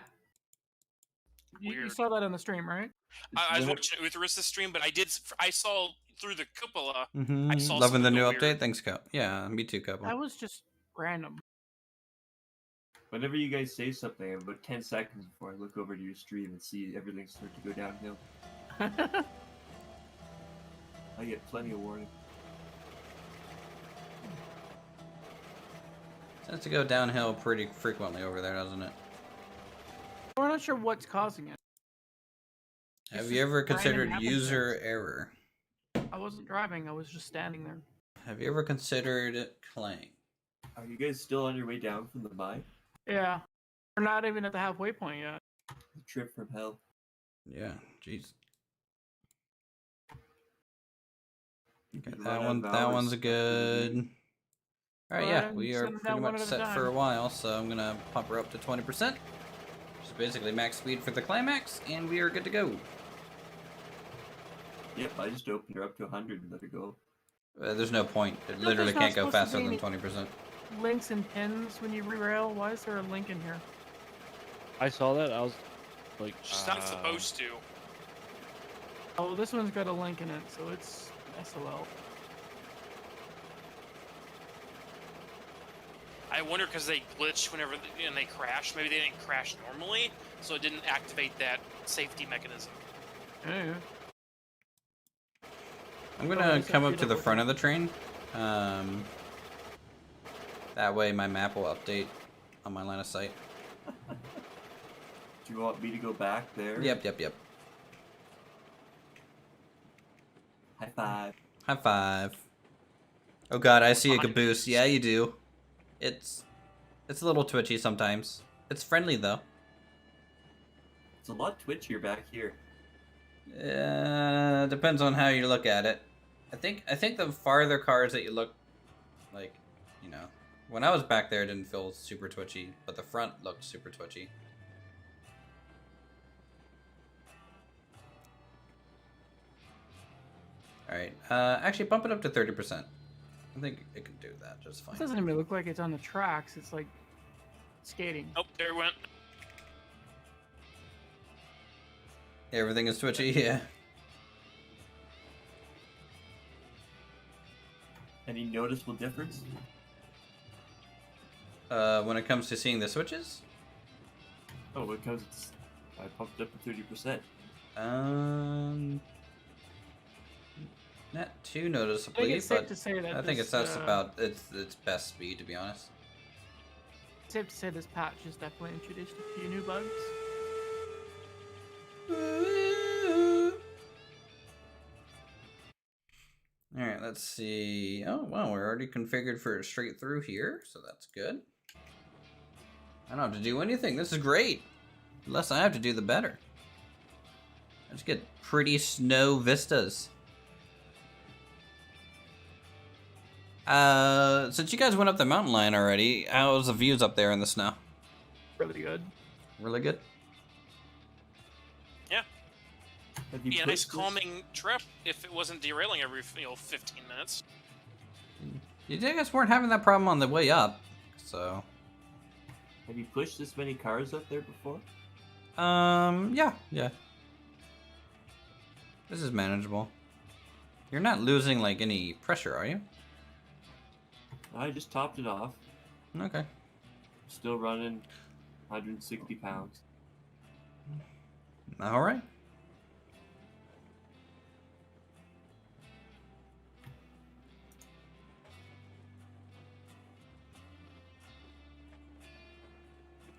Speaker 2: You
Speaker 3: Weird.
Speaker 2: saw that on the stream, right?
Speaker 3: I was
Speaker 5: When it-
Speaker 3: watching Uthris' stream, but I saw through the cupola.
Speaker 1: Mm-hmm.
Speaker 3: I saw
Speaker 1: Loving the
Speaker 3: something
Speaker 1: new
Speaker 3: go
Speaker 1: update.
Speaker 3: weird.
Speaker 1: Thanks, Cup. Yeah, me too, Cup.
Speaker 2: That was just random.
Speaker 5: Whenever you guys say something, about 10 seconds before I look over to your stream and see everything start to go downhill, I get plenty of warning.
Speaker 1: Tends to go downhill pretty frequently over there, doesn't it?
Speaker 2: We're not sure what's causing it.
Speaker 1: Have
Speaker 2: It's
Speaker 1: you
Speaker 2: just
Speaker 1: ever
Speaker 2: random
Speaker 1: considered
Speaker 2: happenstance.
Speaker 1: user error?
Speaker 2: I wasn't driving. I was just standing there.
Speaker 1: Have you ever considered Clang?
Speaker 5: Are you guys still on your way down from the mine?
Speaker 2: Yeah. We're not even at the halfway point yet.
Speaker 5: The trip from hell.
Speaker 1: Yeah, jeez.
Speaker 5: You
Speaker 1: Okay,
Speaker 5: could
Speaker 1: that
Speaker 5: run out
Speaker 1: one.
Speaker 5: of
Speaker 1: That
Speaker 5: hours
Speaker 1: one's
Speaker 5: after the
Speaker 1: good.
Speaker 5: meeting.
Speaker 1: All right,
Speaker 2: Go
Speaker 1: yeah,
Speaker 2: ahead and
Speaker 1: we are
Speaker 2: send them
Speaker 1: pretty
Speaker 2: down one
Speaker 1: much
Speaker 2: at a
Speaker 1: set for a
Speaker 2: time.
Speaker 1: while, so I'm gonna pump her up to 20%, which is basically max speed for the climax, and we are good to go.
Speaker 5: Yep, I just opened her up to 100 and let her go.
Speaker 1: There's no point. It
Speaker 2: No,
Speaker 1: literally
Speaker 2: there's not
Speaker 1: can't go
Speaker 2: supposed to
Speaker 1: faster
Speaker 2: be
Speaker 1: than
Speaker 2: any-
Speaker 1: 20%.
Speaker 2: Links and pins when you rerail. Why is there a link in here?
Speaker 4: I saw that. I was like,
Speaker 3: She's not supposed to.
Speaker 2: Oh, this one's got a link in it, so it's SOL.
Speaker 3: I wonder because they glitch whenever and they crash. Maybe they didn't crash normally, so it didn't activate that safety mechanism.
Speaker 2: Yeah.
Speaker 1: I'm
Speaker 2: Oh,
Speaker 1: gonna
Speaker 2: it's
Speaker 1: come up
Speaker 2: actually
Speaker 1: to the
Speaker 2: double
Speaker 1: front of the train. That way my map will update on my line of sight.
Speaker 5: Do you want me to go back there?
Speaker 1: Yep.
Speaker 5: High five.
Speaker 1: High five. Oh god, I see a Caboose. Yeah, you do. It's a little twitchy sometimes. It's friendly though.
Speaker 5: It's a lot twitchier back here.
Speaker 1: Depends on how you look at it. I think the farther cars that you look, like, you know, when I was back there, it didn't feel super twitchy, but the front looked super twitchy. All right, actually bump it up to 30%. I think it can do that just fine.
Speaker 2: It doesn't even look like it's on the tracks. It's like skating.
Speaker 3: Oh, there it went.
Speaker 1: Everything is twitchy, yeah.
Speaker 5: Any noticeable difference?
Speaker 1: When it comes to seeing the switches,
Speaker 5: Oh, because it's I pumped up to 30%.
Speaker 1: not too
Speaker 2: I think
Speaker 1: noticeably,
Speaker 2: it's safe
Speaker 1: but
Speaker 2: to say that
Speaker 1: I think
Speaker 2: this,
Speaker 1: that's about its best speed, to be honest.
Speaker 2: safe to say this patch has definitely introduced a few new bugs.
Speaker 1: All right, let's see. Oh, wow, we're already configured for straight through here, so that's good. I don't have to do anything. This is great. The less I have to do, the better. I just get pretty snow vistas. Since you guys went up the mountain line already, how's the views up there in the snow?
Speaker 2: Really good.
Speaker 1: Really good?
Speaker 3: Yeah,
Speaker 5: Have you
Speaker 3: be a
Speaker 5: pushed
Speaker 3: nice
Speaker 5: this?
Speaker 3: calming trip if it wasn't derailing every 15 minutes.
Speaker 1: You guys weren't having that problem on the way up, so...
Speaker 5: Have you pushed this many cars up there before?
Speaker 1: Yeah. This is manageable. You're not losing, like, any pressure, are you?
Speaker 5: I just topped it off.
Speaker 1: Okay.
Speaker 5: Still running 160 pounds.
Speaker 1: Alright.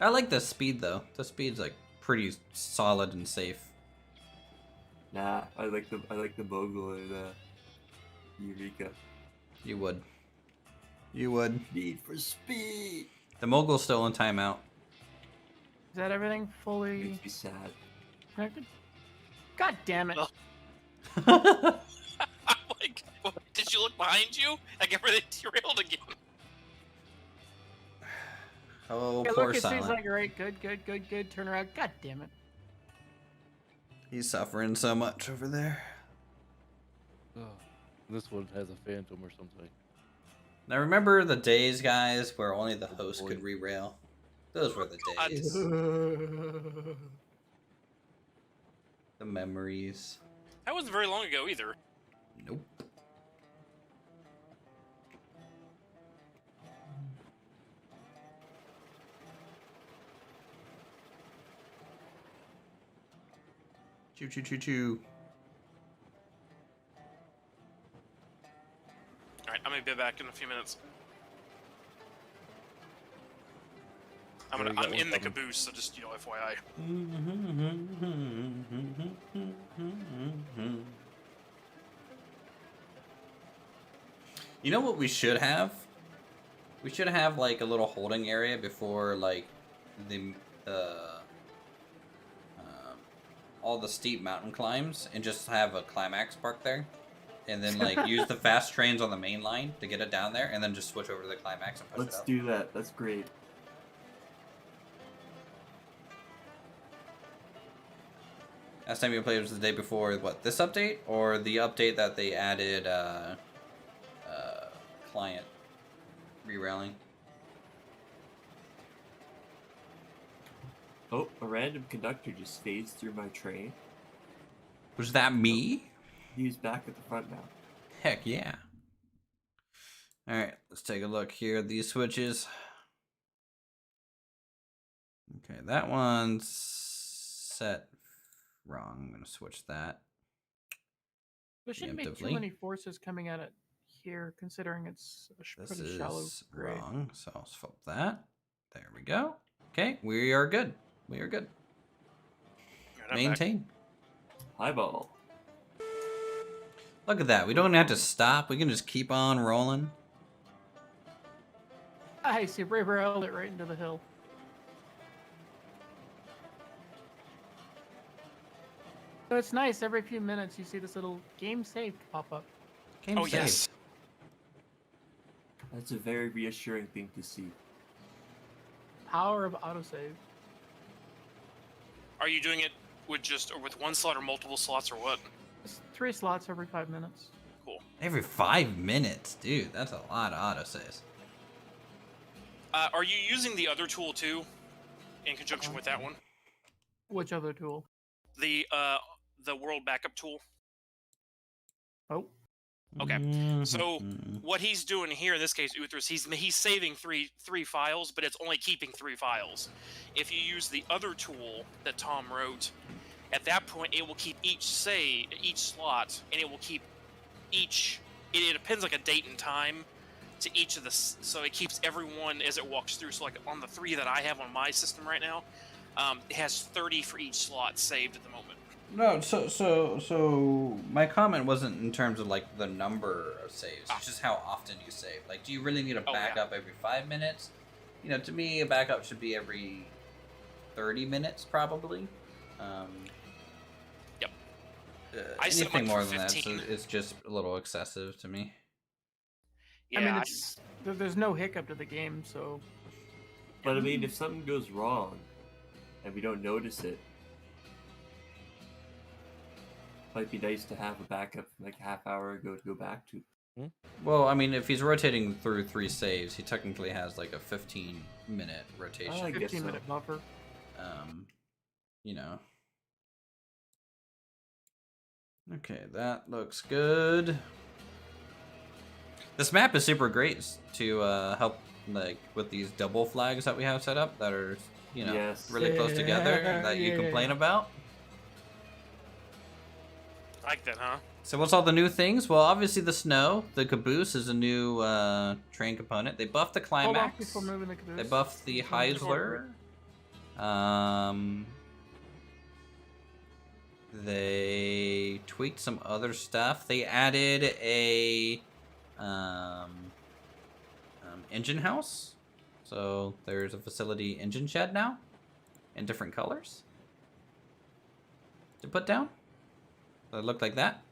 Speaker 1: I like the speed though. The speed's like pretty solid and safe.
Speaker 5: Nah, I like the mogul and Eureka.
Speaker 1: You would. You would.
Speaker 5: Need for speed.
Speaker 1: The mogul's still in timeout.
Speaker 2: Is that everything fully
Speaker 5: Makes me sad.
Speaker 2: connected? God damn it.
Speaker 3: Ugh. Like, did you look behind you? Like everything derailed again.
Speaker 1: Oh,
Speaker 2: Okay,
Speaker 1: poor
Speaker 2: look, it seems
Speaker 1: Silent.
Speaker 2: like right. Good. Turn around. God damn it.
Speaker 1: He's suffering so much over there.
Speaker 4: Oh, this one has a phantom or something.
Speaker 1: Now remember the days, guys, where only the host
Speaker 4: boy.
Speaker 1: could re-rail? Those were the
Speaker 3: God.
Speaker 1: days. The memories.
Speaker 3: That wasn't very long ago either.
Speaker 1: Nope. Choo choo choo choo.
Speaker 3: Alright, I'm gonna be back in a few minutes. I'm
Speaker 4: Yeah, you got
Speaker 3: in
Speaker 4: one
Speaker 3: the
Speaker 4: coming.
Speaker 3: caboose, so just, FYI.
Speaker 1: You know what we should have? We should have like a little holding area before like the all the steep mountain climbs, and just have a climax park there, and then like use the fast trains on the main line to get it down there, and then just switch over to the climax and push
Speaker 5: Let's
Speaker 1: it up.
Speaker 5: do that. That's great.
Speaker 1: Last time you played was the day before what, this update or the update that they added client re-railing?
Speaker 5: Oh, a random conductor just phased through my train.
Speaker 1: Was that me?
Speaker 5: He's back at the front now.
Speaker 1: Heck yeah. Alright, let's take a look here at these switches. Okay, that one's set wrong. I'm going to switch that.
Speaker 2: There shouldn't be too
Speaker 1: Preemptively.
Speaker 2: many forces coming at it here, considering it's a
Speaker 1: This
Speaker 2: pretty shallow
Speaker 1: is
Speaker 2: grade.
Speaker 1: wrong, so I'll flip that. There we go. Okay, we are good. We are good.
Speaker 3: Alright, I'm back.
Speaker 1: Maintain.
Speaker 5: Highball.
Speaker 1: Look at that. We don't have to stop. We can just keep on rolling.
Speaker 2: I see, railed it right into the hill. So it's nice. Every few minutes, you see this little game saved pop up.
Speaker 1: Game
Speaker 3: Oh,
Speaker 1: saved.
Speaker 3: yes.
Speaker 5: That's a very reassuring thing to see.
Speaker 2: Power of autosave.
Speaker 3: Are you doing it with one slot or multiple slots or what?
Speaker 2: It's 3 slots every 5 minutes.
Speaker 3: Cool.
Speaker 1: Every 5 minutes. Dude, that's a lot of autosaves.
Speaker 3: Are you using the other tool too, in conjunction with that one?
Speaker 2: Which other tool?
Speaker 3: The world backup tool.
Speaker 2: Oh,
Speaker 3: Okay, so
Speaker 1: Mm-hmm.
Speaker 3: what he's doing here in this case, Uthris, he's saving three files, but it's only keeping 3 files. If you use the other tool that Tom wrote, at that point it will keep each slot, and it will keep each. It depends like a date and time to each of the. So it keeps everyone as it walks through. So like on the 3 that I have on my system right now, it has 30 for each slot saved at the moment.
Speaker 1: No, so my comment wasn't in terms of like the number of saves. It's just how often you save. Like, do you really need a
Speaker 3: Oh, yeah.
Speaker 1: backup every 5 minutes? You know, to me, a backup should be every 30 minutes, probably.
Speaker 3: Yep. I set
Speaker 1: Anything
Speaker 3: mine
Speaker 1: more
Speaker 3: for
Speaker 1: than that
Speaker 3: 15.
Speaker 1: is just a little excessive to me.
Speaker 3: Yeah,
Speaker 2: I mean, there's no hiccup to the game, so
Speaker 5: But I mean, if something goes wrong and we don't notice it, might be nice to have a backup from like a half hour ago to go back to.
Speaker 1: Well, I mean, if he's rotating through 3 saves, he technically has like a 15-minute rotation.
Speaker 5: I guess
Speaker 2: 15-minute
Speaker 5: so.
Speaker 2: buffer.
Speaker 1: You know. Okay, that looks good. This map is super great to help like with these double flags that we have set up that are, you know,
Speaker 5: Yes.
Speaker 1: really close together
Speaker 2: Yeah,
Speaker 1: that you
Speaker 2: yeah.
Speaker 1: complain about.
Speaker 3: I like that, huh?
Speaker 1: So what's all the new things? Well, obviously the snow. The Caboose is a new train component. They buffed the
Speaker 2: Hold off
Speaker 1: climax.
Speaker 2: before moving the caboose.
Speaker 1: They buffed the
Speaker 2: Moving the
Speaker 1: Heisler. They tweaked some other stuff. They added a engine house. So there's a facility engine shed now in different colors to put down. So it looked like that.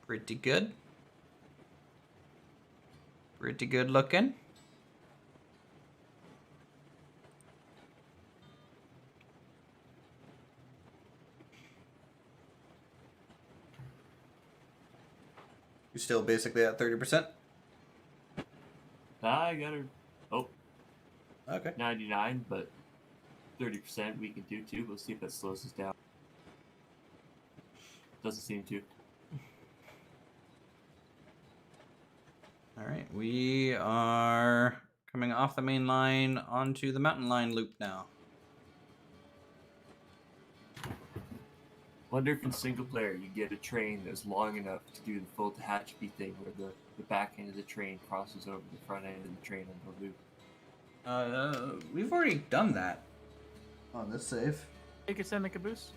Speaker 1: Pretty good. Pretty good looking. You're still basically at 30%?
Speaker 5: I got her. Oh,
Speaker 1: Okay.
Speaker 5: 99, but 30% we can do too. We'll see if that slows us down. Doesn't seem to.
Speaker 1: Alright, we are coming off the main line onto the mountain line loop now.
Speaker 5: Wonder if in single player you get a train that's long enough to do the full Tehachapi thing where the back end of the train crosses over the front end of the train on the loop.
Speaker 1: We've already done that on this save.
Speaker 2: You could send the Caboose.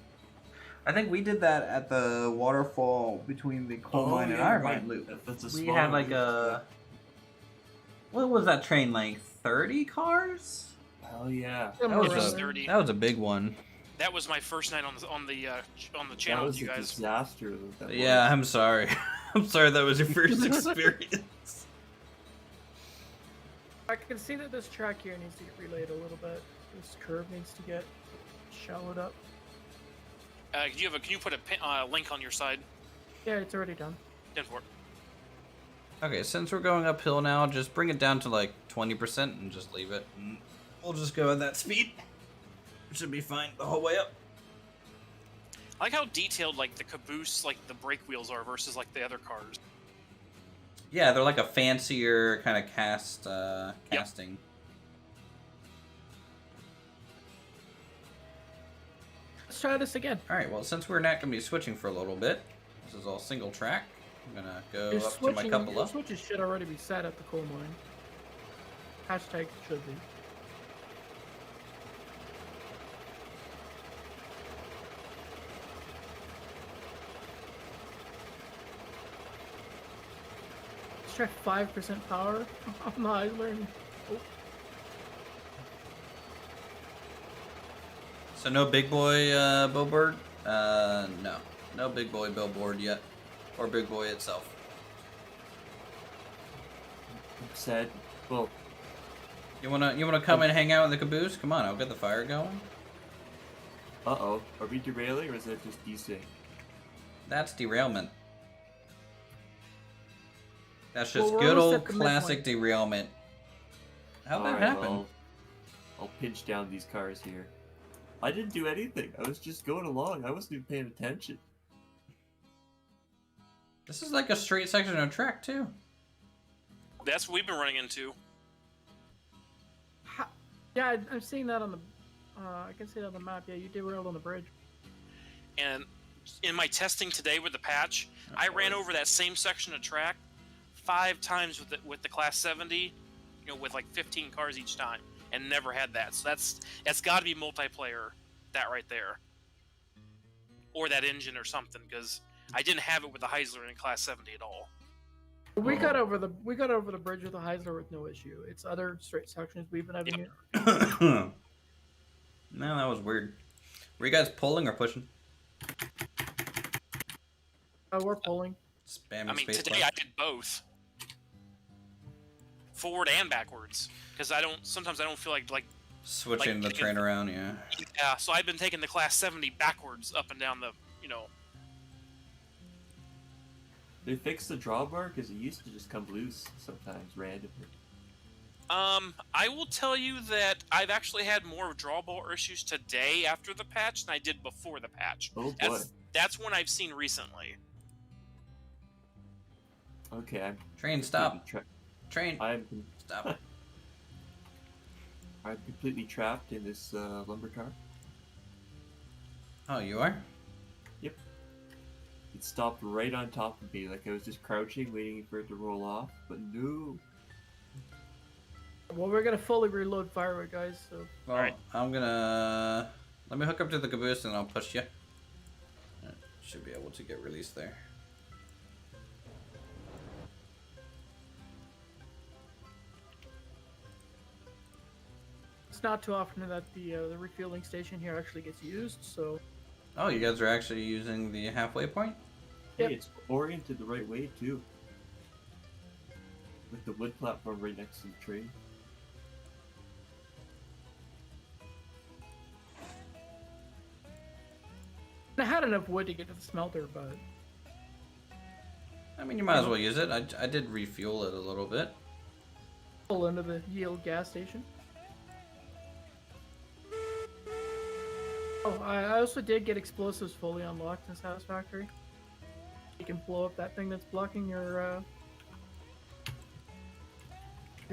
Speaker 1: I think we did that at the waterfall between the coal mine and iron mine loop.
Speaker 5: That's a
Speaker 1: We
Speaker 5: small
Speaker 1: had like
Speaker 5: loop,
Speaker 1: a... What was that train, like 30 cars?
Speaker 5: Hell yeah.
Speaker 1: That was
Speaker 2: Around
Speaker 1: a,
Speaker 2: there.
Speaker 3: 30.
Speaker 1: that was a big one.
Speaker 3: That was my first night on the
Speaker 5: That
Speaker 3: channel
Speaker 5: was
Speaker 3: with you
Speaker 5: a
Speaker 3: guys.
Speaker 5: disaster. That
Speaker 1: Yeah,
Speaker 5: was.
Speaker 1: I'm sorry. I'm sorry that was your first experience.
Speaker 2: I can see that this track here needs to get relayed a little bit. This curve needs to get shallowed up.
Speaker 3: Can you put a link on your side?
Speaker 2: Yeah, it's already done.
Speaker 3: 10 for it.
Speaker 1: Okay, since we're going uphill now, just bring it down to like 20% and just leave it. And we'll just go at that speed. Should be fine the whole way up.
Speaker 3: I like how detailed like the Caboose, like the brake wheels are versus like the other cars.
Speaker 1: Yeah, they're like a fancier kind of casting.
Speaker 2: Let's try this again.
Speaker 1: Alright, well, since we're not going to be switching for a little bit, this is all single track. I'm going to go
Speaker 2: Your
Speaker 1: up to my couple
Speaker 2: your
Speaker 1: up.
Speaker 2: switches should already be set at the coal mine. Hashtag should be. Let's try 5% power on the Heisler. Oh,
Speaker 1: So no big boy billboard? No. No big boy billboard yet. Or big boy itself.
Speaker 5: Said, well,
Speaker 1: You wanna come and hang out in the Caboose? Come on, I'll get the fire going.
Speaker 5: uh-oh. Are we derailing or is that just desync?
Speaker 1: That's derailment. That's just
Speaker 2: Well, we're
Speaker 1: good
Speaker 2: almost
Speaker 1: old
Speaker 2: at the
Speaker 1: classic
Speaker 2: midpoint.
Speaker 1: derailment. How'd that
Speaker 5: Alright,
Speaker 1: happen?
Speaker 5: well, I'll pinch down these cars here. I didn't do anything. I was just going along. I wasn't even paying attention.
Speaker 1: This is like a straight section of track too.
Speaker 3: That's what we've been running into.
Speaker 2: yeah, I'm seeing that on the. I can see that on the map. Yeah, you derailed on the bridge.
Speaker 3: And in my testing today with the patch, I ran over that same section of track 5 times with the Class 70, you know, with like 15 cars each time, and never had that. So that's got to be multiplayer, that right there, or that engine or something, because I didn't have it with the Heisler in Class 70 at all.
Speaker 2: We got over the bridge with the Heisler with no issue. It's other straight sections we've been having.
Speaker 3: Yep.
Speaker 2: It.
Speaker 1: No, that was weird. Were you guys pulling or pushing?
Speaker 2: We're pulling.
Speaker 1: Spamming
Speaker 3: I mean,
Speaker 1: space
Speaker 3: today
Speaker 1: bar?
Speaker 3: I did both, forward and backwards, because sometimes I don't feel like
Speaker 1: Switching the
Speaker 3: taking
Speaker 1: train around, yeah.
Speaker 3: yeah. So I've been taking the Class 70 backwards up and down the, you know.
Speaker 5: They fixed the drawbar because it used to just come loose sometimes randomly.
Speaker 3: I will tell you that I've actually had more drawbar issues today after the patch than I did before the patch.
Speaker 5: Oh boy.
Speaker 3: That's one I've seen recently.
Speaker 5: Okay, I'm
Speaker 1: Train, stop. Train,
Speaker 5: I'm
Speaker 1: stop.
Speaker 5: I'm completely trapped in this lumber car.
Speaker 1: Oh, you are?
Speaker 5: It stopped right on top of me, like I was just crouching, waiting for it to roll off. But no.
Speaker 2: Well, we're gonna fully reload firewood, guys. So
Speaker 1: Well,
Speaker 3: Alright.
Speaker 1: I'm gonna... Let me hook up to the caboose and I'll push you. Should be able to get released there.
Speaker 2: it's not too often that the refueling station here actually gets used. So
Speaker 1: Oh, you guys are actually using the halfway point?
Speaker 2: Yep.
Speaker 5: Hey, it's oriented the right way too. With the wood platform right next to the train.
Speaker 2: I had enough wood to get to the smelter, but
Speaker 1: I mean, you might as well use it. I did refuel it a little bit.
Speaker 2: pull into the Yield gas station. Oh, I also did get explosives fully unlocked in Satisfactory. You can blow up that thing that's blocking your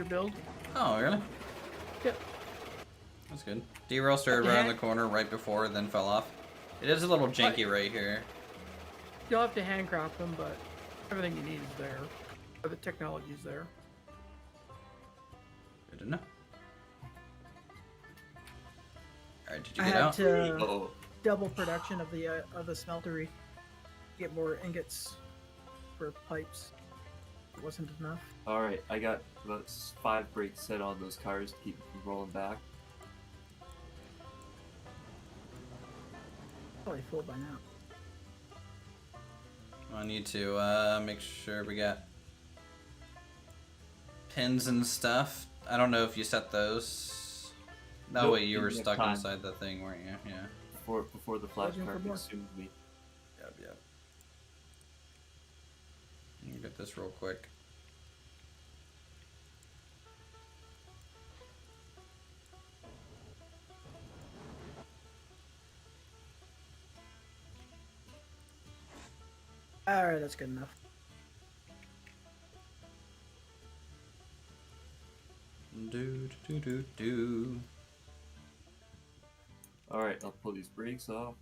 Speaker 2: build.
Speaker 1: Oh, really?
Speaker 2: Yep.
Speaker 1: That's good. Derail started
Speaker 2: Okay.
Speaker 1: around the corner right before, then fell off. It is a little janky right here.
Speaker 2: You'll have to handcraft them, but everything you need is there. Or the technology's there.
Speaker 1: Good to know. Alright, did you
Speaker 2: I
Speaker 1: get
Speaker 2: had
Speaker 1: out?
Speaker 2: to
Speaker 5: Uh-oh.
Speaker 2: double production of the smeltery. Get more ingots for pipes. It wasn't enough.
Speaker 5: Alright, I got about 5 brakes set on those cars to keep them from rolling back.
Speaker 2: Probably full by now.
Speaker 1: I need to make sure we got pins and stuff. I don't know if you set those. That
Speaker 5: Nope,
Speaker 1: way you were
Speaker 5: didn't have
Speaker 1: stuck
Speaker 5: time.
Speaker 1: inside the thing, weren't you? Yeah.
Speaker 5: Before the flash
Speaker 2: Looking for
Speaker 5: car
Speaker 2: more.
Speaker 5: consumed me.
Speaker 1: Yep, yep. Let me get this real quick.
Speaker 2: Alright, that's good enough.
Speaker 1: Do do do do.
Speaker 5: Alright, I'll pull these brakes off.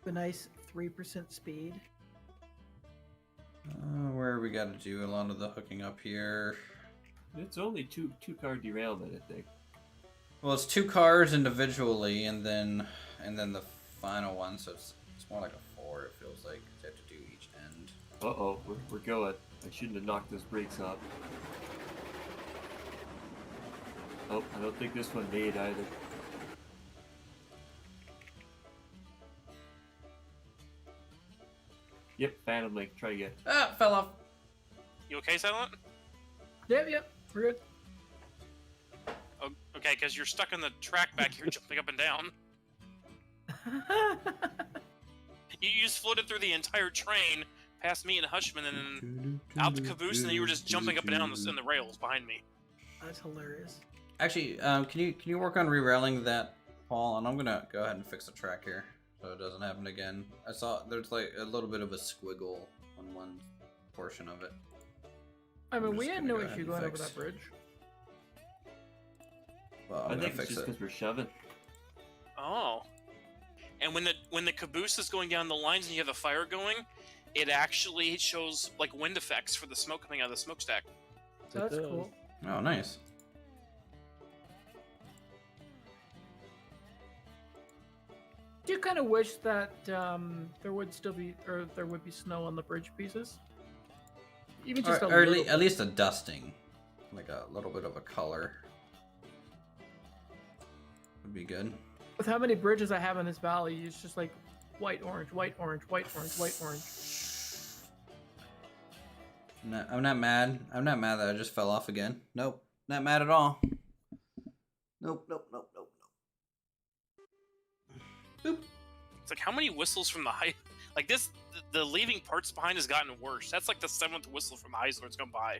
Speaker 2: A nice 3% speed.
Speaker 1: Where we got to do a lot of the hooking up here.
Speaker 5: It's only two car derailment, I think.
Speaker 1: Well, it's 2 cars individually, and then the final one, so it's more like a 4. It feels like you have to do each end.
Speaker 5: Uh-oh, we're going. I shouldn't have knocked those brakes up. Oh, I don't think this one made either. Yep, Phantom Link, try again.
Speaker 1: Ah, fell off.
Speaker 3: You okay, Silent?
Speaker 2: Yep, we're good.
Speaker 3: Oh, okay, because you're stuck on the track back here, jumping up and down. You just floated through the entire train, past me and Hushman, and then out the caboose, and then you were just jumping up and down in the rails behind me.
Speaker 2: That's hilarious.
Speaker 1: Actually, can you work on re-railing that, Paul? And I'm gonna go ahead and fix the track here, so it doesn't happen again. I saw there's like a little bit of a squiggle on one portion of it.
Speaker 2: I mean,
Speaker 1: I'm
Speaker 2: we
Speaker 1: just
Speaker 2: had
Speaker 1: gonna
Speaker 2: no
Speaker 1: go ahead
Speaker 2: issue
Speaker 1: and
Speaker 2: going over
Speaker 1: fix.
Speaker 2: that bridge.
Speaker 1: Well, I'm
Speaker 5: I
Speaker 1: gonna
Speaker 5: think it's
Speaker 1: fix
Speaker 5: just
Speaker 1: it.
Speaker 5: because we're shoving.
Speaker 3: Oh. And when the caboose is going down the lines and you have the fire going, it actually shows like wind effects for the smoke coming out of the smokestack.
Speaker 2: That's cool.
Speaker 1: Oh, nice.
Speaker 2: I do kind of wish that there would still be, or there would be snow on the bridge pieces. Even just
Speaker 1: Or
Speaker 2: a little.
Speaker 1: at least a dusting, like a little bit of a color would be good.
Speaker 2: With how many bridges I have in this valley, it's just like white, orange, white, orange, white, orange, white, orange.
Speaker 1: I'm not mad. I'm not mad that I just fell off again. Nope, not mad at all. Nope. Boop.
Speaker 3: It's like, how many whistles from the high... Like this, the leaving parts behind has gotten worse. That's like the 7th whistle from the Heislers gone by.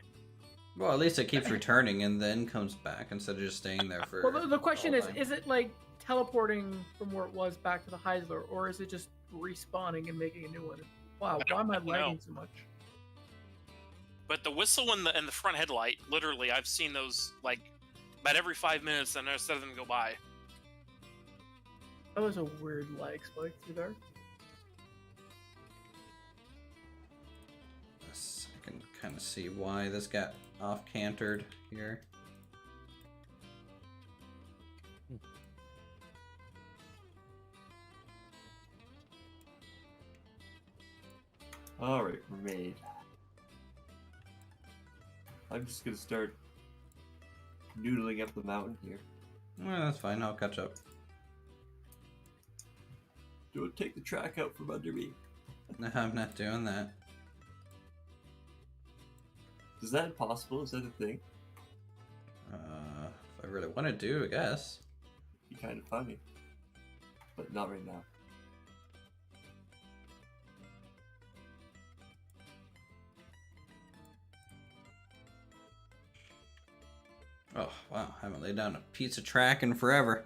Speaker 1: Well, at least it keeps returning and then comes back instead of just staying there for.
Speaker 2: Well, the question
Speaker 1: all
Speaker 2: is
Speaker 1: time.
Speaker 2: it like teleporting from where it was back to the Heisler, or is it just respawning and making a new one? Wow, why am I
Speaker 3: don't know.
Speaker 2: lagging so much?
Speaker 3: But the whistle and the front headlight, literally, I've seen those like about every 5 minutes, and instead of them go by.
Speaker 2: That was a weird lag spike through there.
Speaker 1: Yes, I can kind of see why this got off-cantered here.
Speaker 5: Alright, we're made. I'm just gonna start noodling up the mountain here.
Speaker 1: Well, that's fine. I'll catch up.
Speaker 5: Don't take the track out from under me.
Speaker 1: No, I'm not doing that.
Speaker 5: Is that impossible? Is that a thing?
Speaker 1: If I really want to do, I guess.
Speaker 5: It'd be kind of funny. But not right now.
Speaker 1: Oh, wow. I haven't laid down a piece of track in forever.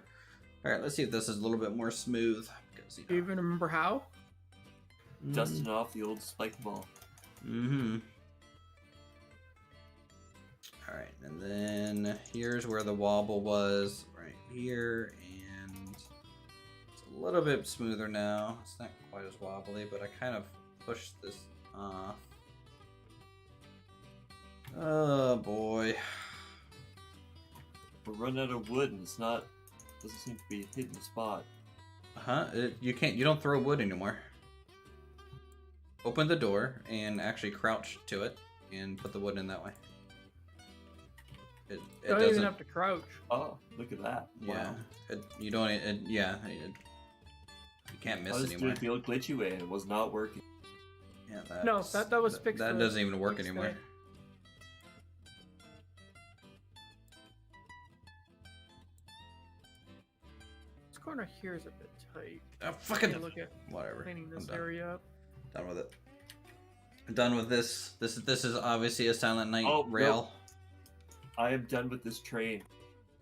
Speaker 1: Alright, let's see if this is a little bit more smooth. Because,
Speaker 2: Do you even remember how?
Speaker 5: Dusting off the old spike ball.
Speaker 1: Mm-hmm. Alright, and then here's where the wobble was. Right here, and it's a little bit smoother now. It's not quite as wobbly, but I kind of pushed this off. Oh, boy.
Speaker 5: We're running out of wood and it's not... doesn't seem to be hitting the spot.
Speaker 1: You don't throw wood anymore. Open the door and actually crouch to it and put the wood in that way. It
Speaker 2: You don't
Speaker 1: doesn't
Speaker 2: even have to crouch.
Speaker 5: Oh, look at that.
Speaker 1: Yeah.
Speaker 5: Wow.
Speaker 1: You don't you can't miss
Speaker 5: I was doing
Speaker 1: anymore.
Speaker 5: it the old glitchy way and it was not working.
Speaker 1: Yeah,
Speaker 2: No, that was fixed.
Speaker 1: That
Speaker 2: the
Speaker 1: doesn't even work
Speaker 2: next
Speaker 1: anymore.
Speaker 2: day. This corner here is a bit tight.
Speaker 1: Oh, fucking
Speaker 2: Take a look at
Speaker 1: whatever.
Speaker 2: cleaning
Speaker 1: I'm
Speaker 2: this
Speaker 1: done.
Speaker 2: area up.
Speaker 1: Done with it. Done with this. This is obviously a Silent Night
Speaker 5: Oh,
Speaker 1: rail.
Speaker 5: I am done with this train.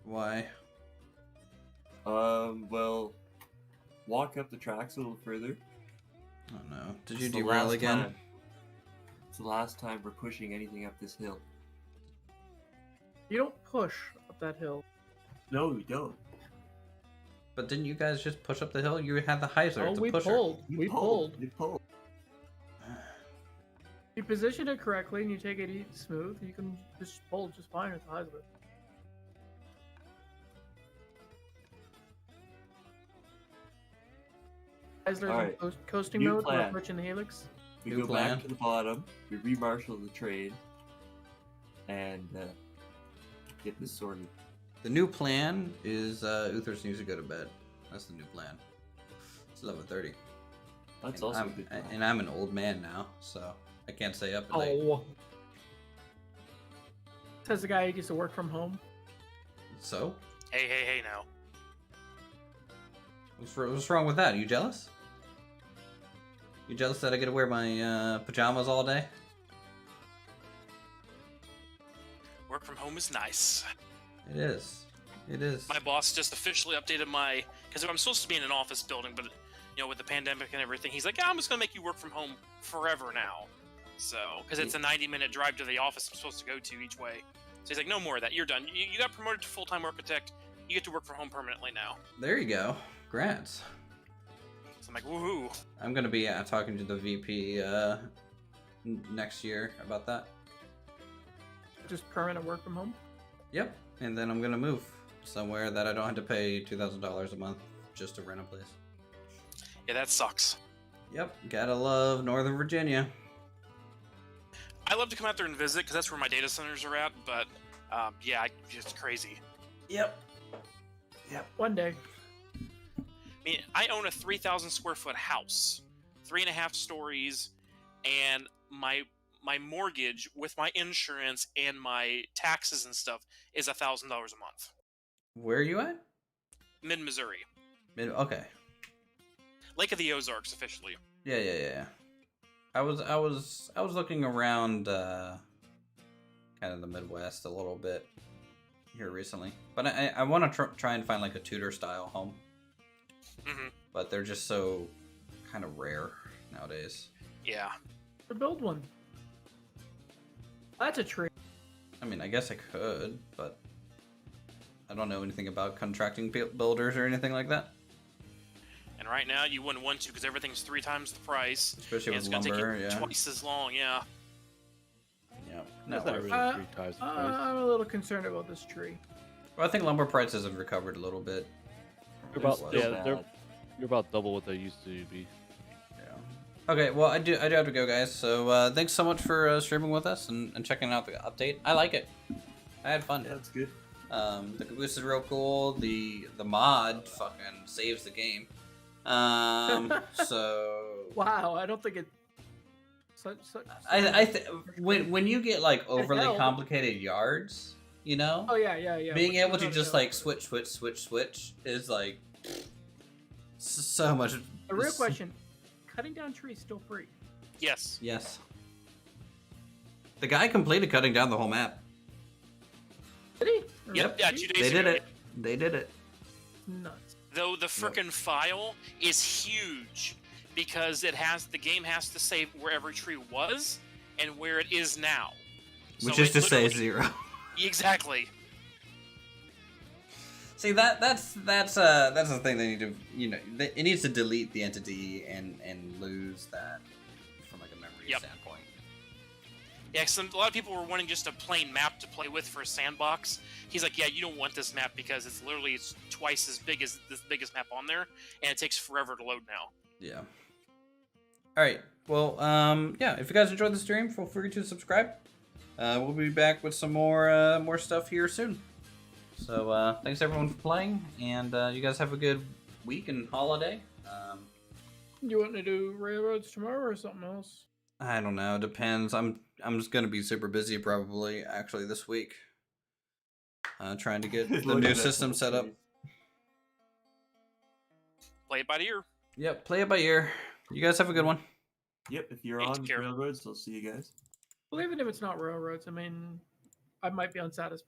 Speaker 1: Why?
Speaker 5: Well, walk up the tracks a little further.
Speaker 1: Oh no. Did you
Speaker 5: It's the
Speaker 1: derail
Speaker 5: last
Speaker 1: again?
Speaker 5: time. It's the last time we're pushing anything up this hill.
Speaker 2: You don't push up that hill.
Speaker 5: No, we don't.
Speaker 1: But didn't you guys just push up the hill? You had the hyzer
Speaker 2: Oh,
Speaker 1: to
Speaker 2: we
Speaker 1: push her.
Speaker 2: pulled.
Speaker 5: You
Speaker 2: We pulled.
Speaker 5: You pulled.
Speaker 2: You position it correctly and you take it smooth. You can just pull just fine with the highs of it. As there's
Speaker 5: Alright.
Speaker 2: coasting
Speaker 5: New
Speaker 2: mode, we're
Speaker 5: plan.
Speaker 2: approaching the helix.
Speaker 5: We
Speaker 1: New
Speaker 5: go
Speaker 1: plan.
Speaker 5: back to the bottom. We remarshal the train. And get this sorted.
Speaker 1: The new plan is Uthris needs to go to bed. That's the new plan. It's 11:30.
Speaker 5: That's
Speaker 1: And
Speaker 5: also a
Speaker 1: I'm,
Speaker 5: good plan.
Speaker 1: and I'm an old man now, so I can't stay up late.
Speaker 2: Oh. Says the guy who used to work from home.
Speaker 1: So,
Speaker 3: Hey now.
Speaker 1: what's wrong with that? Are you jealous? You jealous that I get to wear my pajamas all day?
Speaker 3: Work from home is nice.
Speaker 1: It is. It is.
Speaker 3: My boss just officially updated my, because I'm supposed to be in an office building, but you know, with the pandemic and everything, he's like, yeah, I'm just gonna make you work from home forever now. So, because it's a 90-minute drive to the office I'm supposed to go to each way. So he's like, no more of that. You're done. You got promoted to full-time architect. You get to work from home permanently now.
Speaker 1: There you go. Grants.
Speaker 3: So I'm like, woohoo.
Speaker 1: I'm gonna be talking to the VP next year about that.
Speaker 2: Just permanent work from home.
Speaker 1: Yep. And then I'm gonna move somewhere that I don't have to pay $2,000 a month just to rent a place.
Speaker 3: Yeah, that sucks.
Speaker 1: Yep. Gotta love Northern Virginia.
Speaker 3: I love to come out there and visit because that's where my data centers are at, but yeah, it's crazy.
Speaker 1: Yep.
Speaker 2: One day.
Speaker 3: I mean, I own a 3,000 square foot house, 3.5 stories, and my mortgage with my insurance and my taxes and stuff is $1,000 a month.
Speaker 1: Where are you at?
Speaker 3: Mid Missouri,
Speaker 1: Okay.
Speaker 3: Lake of the Ozarks officially.
Speaker 1: Yeah. I was looking around kind of the Midwest a little bit here recently, but I want to try and find like a Tudor style home, but they're just so kind of rare nowadays.
Speaker 3: Yeah.
Speaker 2: Or build one. That's a tree.
Speaker 1: I mean, I guess I could, but I don't know anything about contracting builders or anything like that.
Speaker 3: And right now, you wouldn't want to because everything's 3 times the price.
Speaker 1: Especially
Speaker 3: and
Speaker 1: with
Speaker 3: it's
Speaker 1: lumber,
Speaker 3: gonna take you
Speaker 1: yeah.
Speaker 3: twice as long, yeah.
Speaker 1: Yeah.
Speaker 4: That's
Speaker 1: No,
Speaker 4: not really
Speaker 2: Uh,
Speaker 4: 3 times the price.
Speaker 2: I'm a little concerned about this tree.
Speaker 1: well, I think lumber prices have recovered a little bit.
Speaker 4: They're about,
Speaker 5: Still
Speaker 4: yeah,
Speaker 5: bad.
Speaker 4: they're about double what they used to be.
Speaker 1: Yeah. Okay, well, I do have to go, guys. So thanks so much for streaming with us and checking out the update. I like it. I had fun.
Speaker 5: Yeah, that's good.
Speaker 1: The Caboose is real cool. The mod fucking saves the game. So
Speaker 2: Wow, I don't think it.
Speaker 1: when you get like overly
Speaker 2: hell?
Speaker 1: complicated yards, you know,
Speaker 2: Oh yeah.
Speaker 1: being
Speaker 2: What-
Speaker 1: able
Speaker 2: what
Speaker 1: to
Speaker 2: else
Speaker 1: just
Speaker 2: is
Speaker 1: like
Speaker 2: there?
Speaker 1: switch is like so much.
Speaker 2: A real question: cutting down trees still free?
Speaker 3: Yes.
Speaker 1: Yes. The guy completed cutting down the whole map.
Speaker 2: Did he? Or
Speaker 3: Yep,
Speaker 2: what?
Speaker 3: yeah, 2 days
Speaker 1: They did
Speaker 3: ago.
Speaker 1: it. They did it.
Speaker 2: Nuts.
Speaker 3: Though the frickin' file is huge because the game has to save where every tree was and where it is now.
Speaker 1: Which
Speaker 3: So
Speaker 1: is
Speaker 3: it
Speaker 1: to say
Speaker 3: literally-
Speaker 1: 0.
Speaker 3: Exactly.
Speaker 1: See that's the thing they need to, you know, it needs to delete the entity and lose that from like a memory
Speaker 3: Yep.
Speaker 1: standpoint.
Speaker 3: Yeah, a lot of people were wanting just a plain map to play with for a sandbox. He's like, yeah, you don't want this map because it's twice as big as the biggest map on there, and it takes forever to load now.
Speaker 1: Yeah. All right. Well, yeah. If you guys enjoyed the stream, feel free to subscribe. We'll be back with some more stuff here soon. So thanks everyone for playing, and you guys have a good week and holiday.
Speaker 2: You want to do railroads tomorrow or something else?
Speaker 1: I don't know. It depends. I'm just gonna be super busy probably actually this week. Trying to get the
Speaker 5: Looking
Speaker 1: new
Speaker 5: at
Speaker 1: system
Speaker 5: some
Speaker 1: set up.
Speaker 5: trees.
Speaker 3: Play it by ear.
Speaker 1: Yep. Play it by ear. You guys have a good one.
Speaker 5: Yep, if you're
Speaker 3: Take
Speaker 5: on
Speaker 3: care.
Speaker 5: railroads, I'll see you guys.
Speaker 2: Well, even if it's not railroads, I mean, I might be unsatisfied.